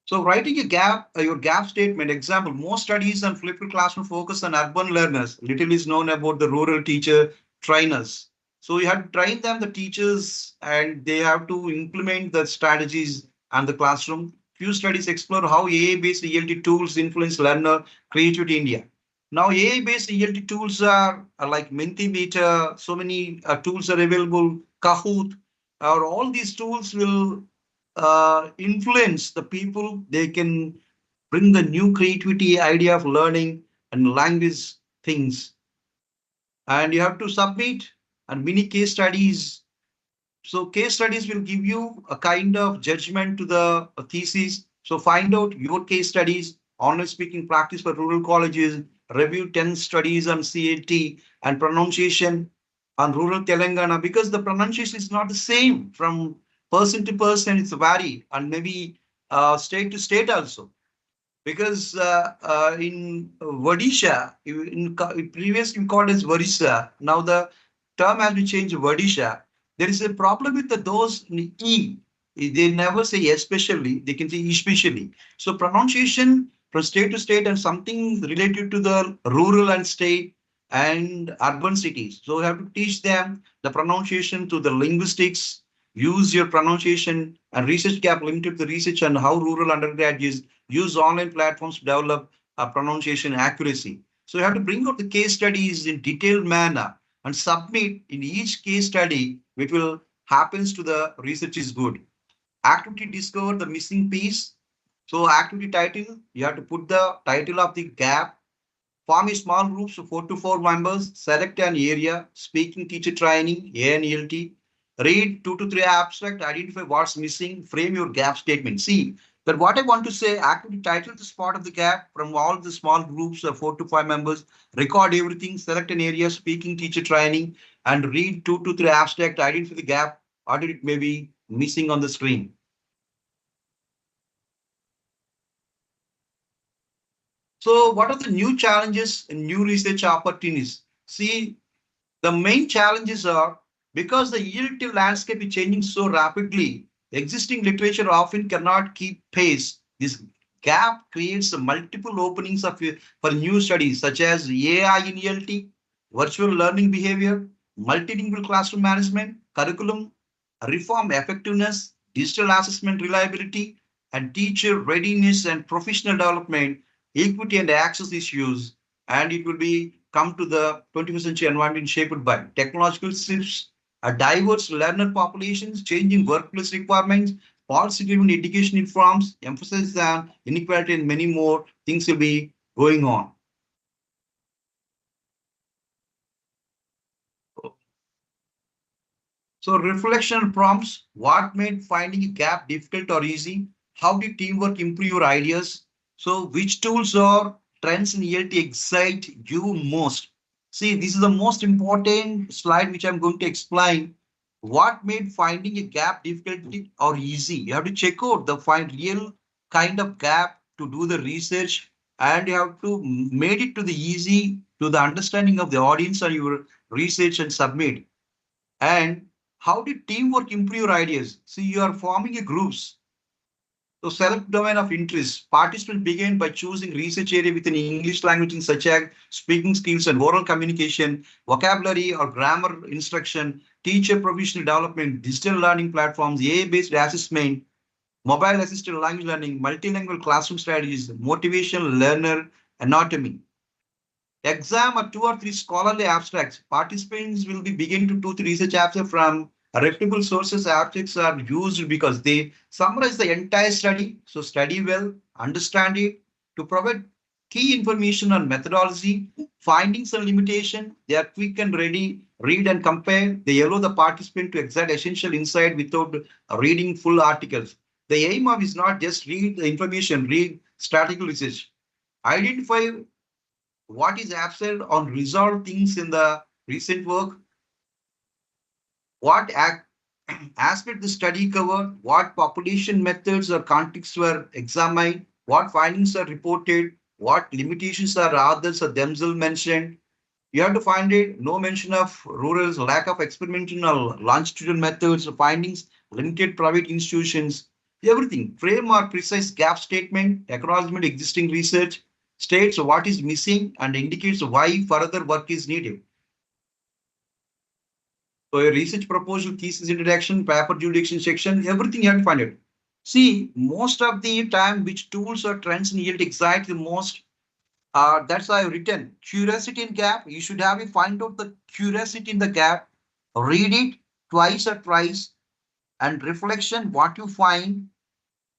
So writing your gap statement, example, most studies on flipped classroom focus on urban learners. Little is known about the rural teacher trainers. So you have to train them, the teachers, and they have to implement the strategies and the classroom. Few studies explore how AI-based ELT tools influence learner creativity in India. Now AI-based ELT tools are like Mentimeter, so many tools are available, Kahoot, or all these tools will influence the people. They can bring the new creativity idea of learning and language things. And you have to submit and mini case studies. So case studies will give you a kind of judgment to the thesis. So find out your case studies, online speaking practice for rural colleges, review 10 studies on CAT and pronunciation on rural Telangana, because the pronunciation is not the same from person to person. It's vary, and maybe state to state also. Because in Odisha, previously called as Orissa, now the term has been changed to Odisha. There is a problem with those in E. They never say especially, they can say especially. So pronunciation from state to state and something related to the rural and state and urban cities. So you have to teach them the pronunciation to the linguistics, use your pronunciation and research gap limited to the research and how rural undergraduates use online platforms to develop pronunciation accuracy. So you have to bring out the case studies in detailed manner and submit in each case study, which will happens to the research is good. Activity discover the missing piece. So activity title, you have to put the title of the gap. Form a small groups of 4 to 4 members. Select an area. Speaking teacher training, ANELT. Read 2 to 3 abstract. Identify what's missing. Frame your gap statement. See, but what I want to say, activity title the spot of the gap from all the small groups of 4 to 5 members. Record everything. Select an area. Speaking teacher training. And read 2 to 3 abstract. Identify the gap. Or it may be missing on the screen. So what are the new challenges and new research opportunities? See, the main challenges are because the ELT landscape is changing so rapidly, existing literature often cannot keep pace. This gap creates multiple openings for new studies such as AI in ELT, virtual learning behavior, multilingual classroom management, curriculum, reform effectiveness, digital assessment reliability, and teacher readiness and professional development, equity and access issues, and it will be come to the 21st century environment shaped by technological shifts, a diverse learner populations, changing workplace requirements, policy-driven education reforms, emphasis on inequality, and many more things will be going on. So reflection prompts, what made finding a gap difficult or easy? How did teamwork improve your ideas? So which tools or trends in ELT excite you most? See, this is the most important slide which I'm going to explain. What made finding a gap difficult or easy? You have to check out the find real kind of gap to do the research, and you have to made it to the easy to the understanding of the audience or your research and submit. And how did teamwork improve your ideas? See, you are forming a groups. So select domain of interest. Participants begin by choosing research area within English language such as speaking skills and oral communication, vocabulary or grammar instruction, teacher professional development, digital learning platforms, AI-based assessment, mobile assisted language learning, multilingual classroom strategies, motivational learner anatomy. Exam or 2 or 3 scholarly abstracts. Participants will be beginning to do the research abstract from reputable sources. Abstracts are used because they summarize the entire study. So study well, understand it, to provide key information on methodology, findings and limitation. They are quick and ready, read and compare. They allow the participant to exert essential insight without reading full articles. The aim of is not just read the information, read strategic research. Identify what is absent on resolved things in the recent work, what aspect the study covered, what population methods or contexts were examined, what findings are reported, what limitations are others or themselves mentioned. You have to find it. No mention of rural lack of experimental or longitudinal methods, findings, limited private institutions, everything. Frame or precise gap statement, acknowledgement existing research, states what is missing and indicates why further work is needed. So a research proposal, thesis introduction, paper jurisdiction section, everything you have to find it. See, most of the time, which tools or trends yield exactly the most. That's why I've written curiosity in gap. You should have to find out the curiosity in the gap, read it twice or thrice, and reflection what you find.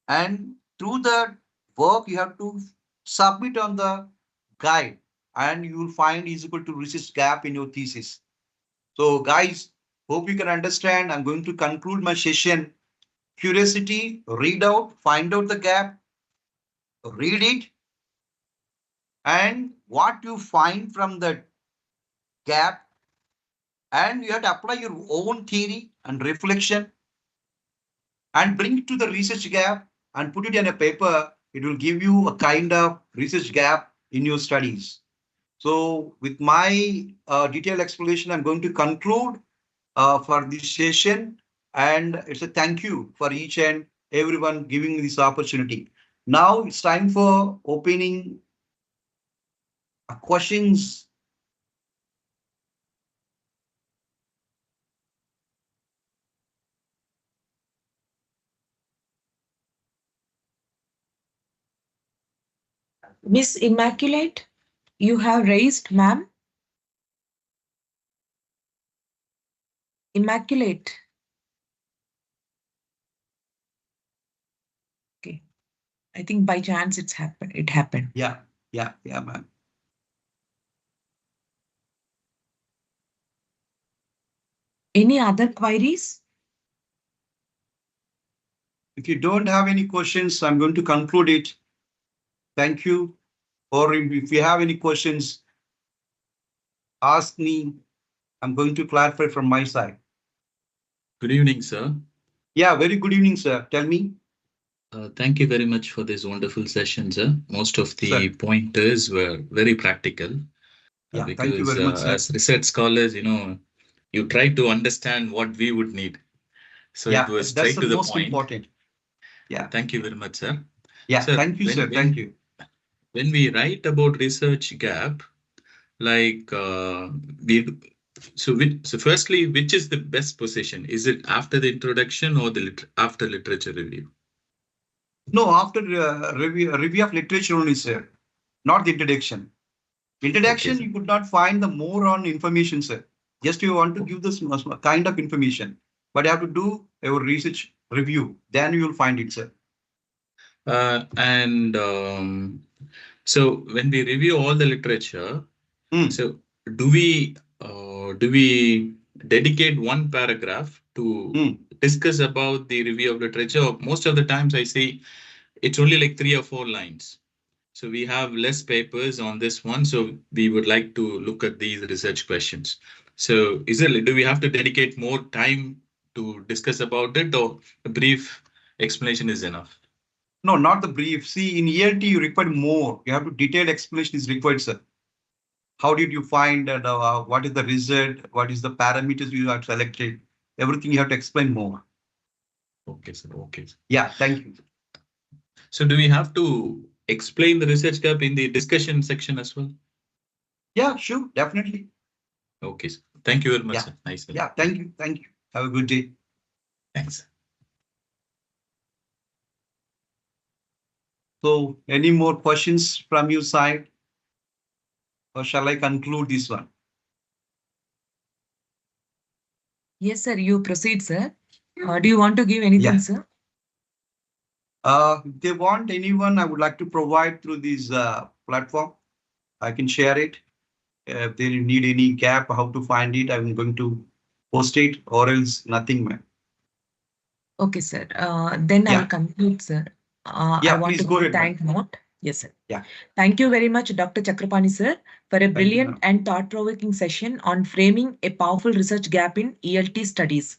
And through the work, you have to submit on the guide, and you will find is equal to research gap in your thesis. So, guys, hope you can understand. I'm going to conclude my session. Curiosity, read out, find out the gap, read it, and what you find from the gap, and you have to apply your own theory and reflection and bring it to the research gap and put it in a paper. It will give you a kind of research gap in your studies. So with my detailed explanation, I'm going to conclude for this session, and it's a thank you for each and everyone giving me this opportunity. Now it's time for opening questions. Miss Immaculate, you have raised, ma'am. Immaculate. Okay. I think by chance it's happened. It happened. Yeah, ma'am. Any other queries? If you don't have any questions, I'm going to conclude it. Thank you. Or if you have any questions, ask me. I'm going to clarify from my side. Good evening, sir. Yeah, very good evening, sir. Tell me. Thank you very much for this wonderful session, sir. Most of the pointers were very practical. Yeah, because thank you very much, sir. As research scholars, you try to understand what we would need. So yeah, it was that's straight the to the most point. important. Yeah. Thank you very much, sir. Yeah, sir, thank you, sir. Thank you. When we write about research gap, like so firstly, which is the best position? Is it after the introduction or after literature review? No, after review of literature only, sir. Not the introduction. Introduction, okay, you could not find the more on information, sir. Just you want to give this kind of information, but you have to do your research review. Then you will find it, sir. So when we review all the literature, so do we dedicate one paragraph to discuss about the review of literature? Most of the times I see it's only like 3 or 4 lines. So we have less papers on this one. So we would like to look at these research questions. So do we have to dedicate more time to discuss about it, or a brief explanation is enough? No, not the brief. See, in ELT, you require more. You have to detailed explanation is required, sir. How did you find what is the result? What is the parameters you have selected? Everything you have to explain more. Okay, sir. Okay. Yeah, thank you. So do we have to explain the research gap in the discussion section as well? Yeah, sure, definitely. Okay, sir. Thank you very much, yeah. Sir. Nice. Yeah, thank you. Thank you. Have a good day. Thanks. So, any more questions from your side? Or shall I conclude this one? Yes, sir. You proceed, sir. Do you want to give anything, sir? If they want anyone, I would like to provide through this platform. I can share it. If they need any gap, how to find it, I'm going to post it, or else nothing, man. Okay, sir. Then I'll conclude, sir. I want to thank note. Yes, sir. Yeah. Thank you very much, Dr. Chakrapani, sir, for a you, brilliant ma'am. and thought-provoking session on framing a powerful research gap in ELT studies.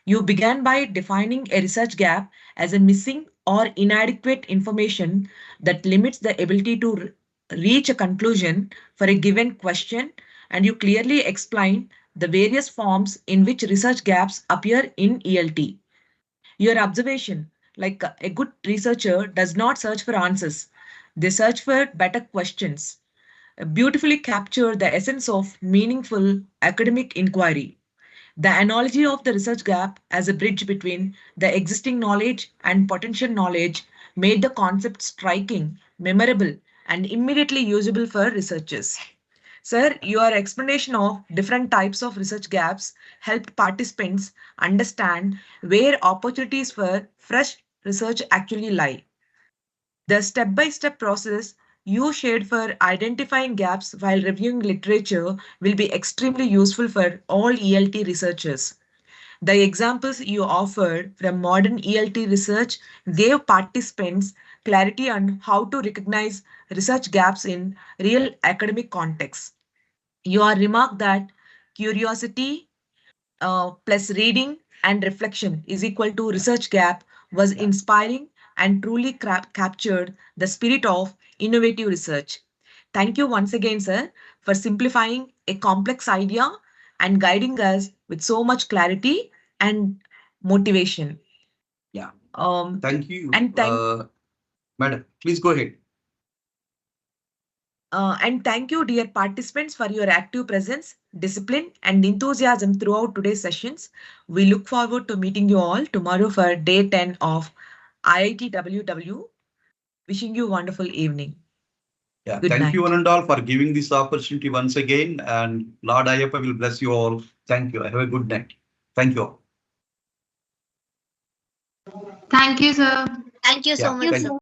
You began by defining a research gap as a missing or inadequate information that limits the ability to reach a conclusion for a given question, and you clearly explained the various forms in which research gaps appear in ELT. Your observation, like a good researcher does not search for answers, they search for better questions, beautifully capture the essence of meaningful academic inquiry. The analogy of the research gap as a bridge between the existing knowledge and potential knowledge made the concept striking, memorable, and immediately usable for researchers. Sir, your explanation of different types of research gaps helped participants understand where opportunities for fresh research actually lie. The step-by-step process you shared for identifying gaps while reviewing literature will be extremely useful for all ELT researchers. The examples you offered from modern ELT research gave participants clarity on how to recognize research gaps in real academic contexts. Your remark that curiosity plus reading and reflection is equal to research gap was inspiring and truly captured the spirit of innovative research. Thank you once again, sir, for simplifying a complex idea and guiding us with so much clarity and motivation. Yeah. Um, Thank you. and Madam, please go ahead. And thank you, dear participants, for your active presence, discipline, and enthusiasm throughout today's sessions. We look forward to meeting you all tomorrow for day 10 of IITWW. Wishing you a wonderful evening. Yeah, Good thank night. you one and all for giving this opportunity once again. And Lord Ayappa will bless you all. Thank you. Have a good night. Thank you all. Thank you, sir. Thank you so much, Thank sir. you.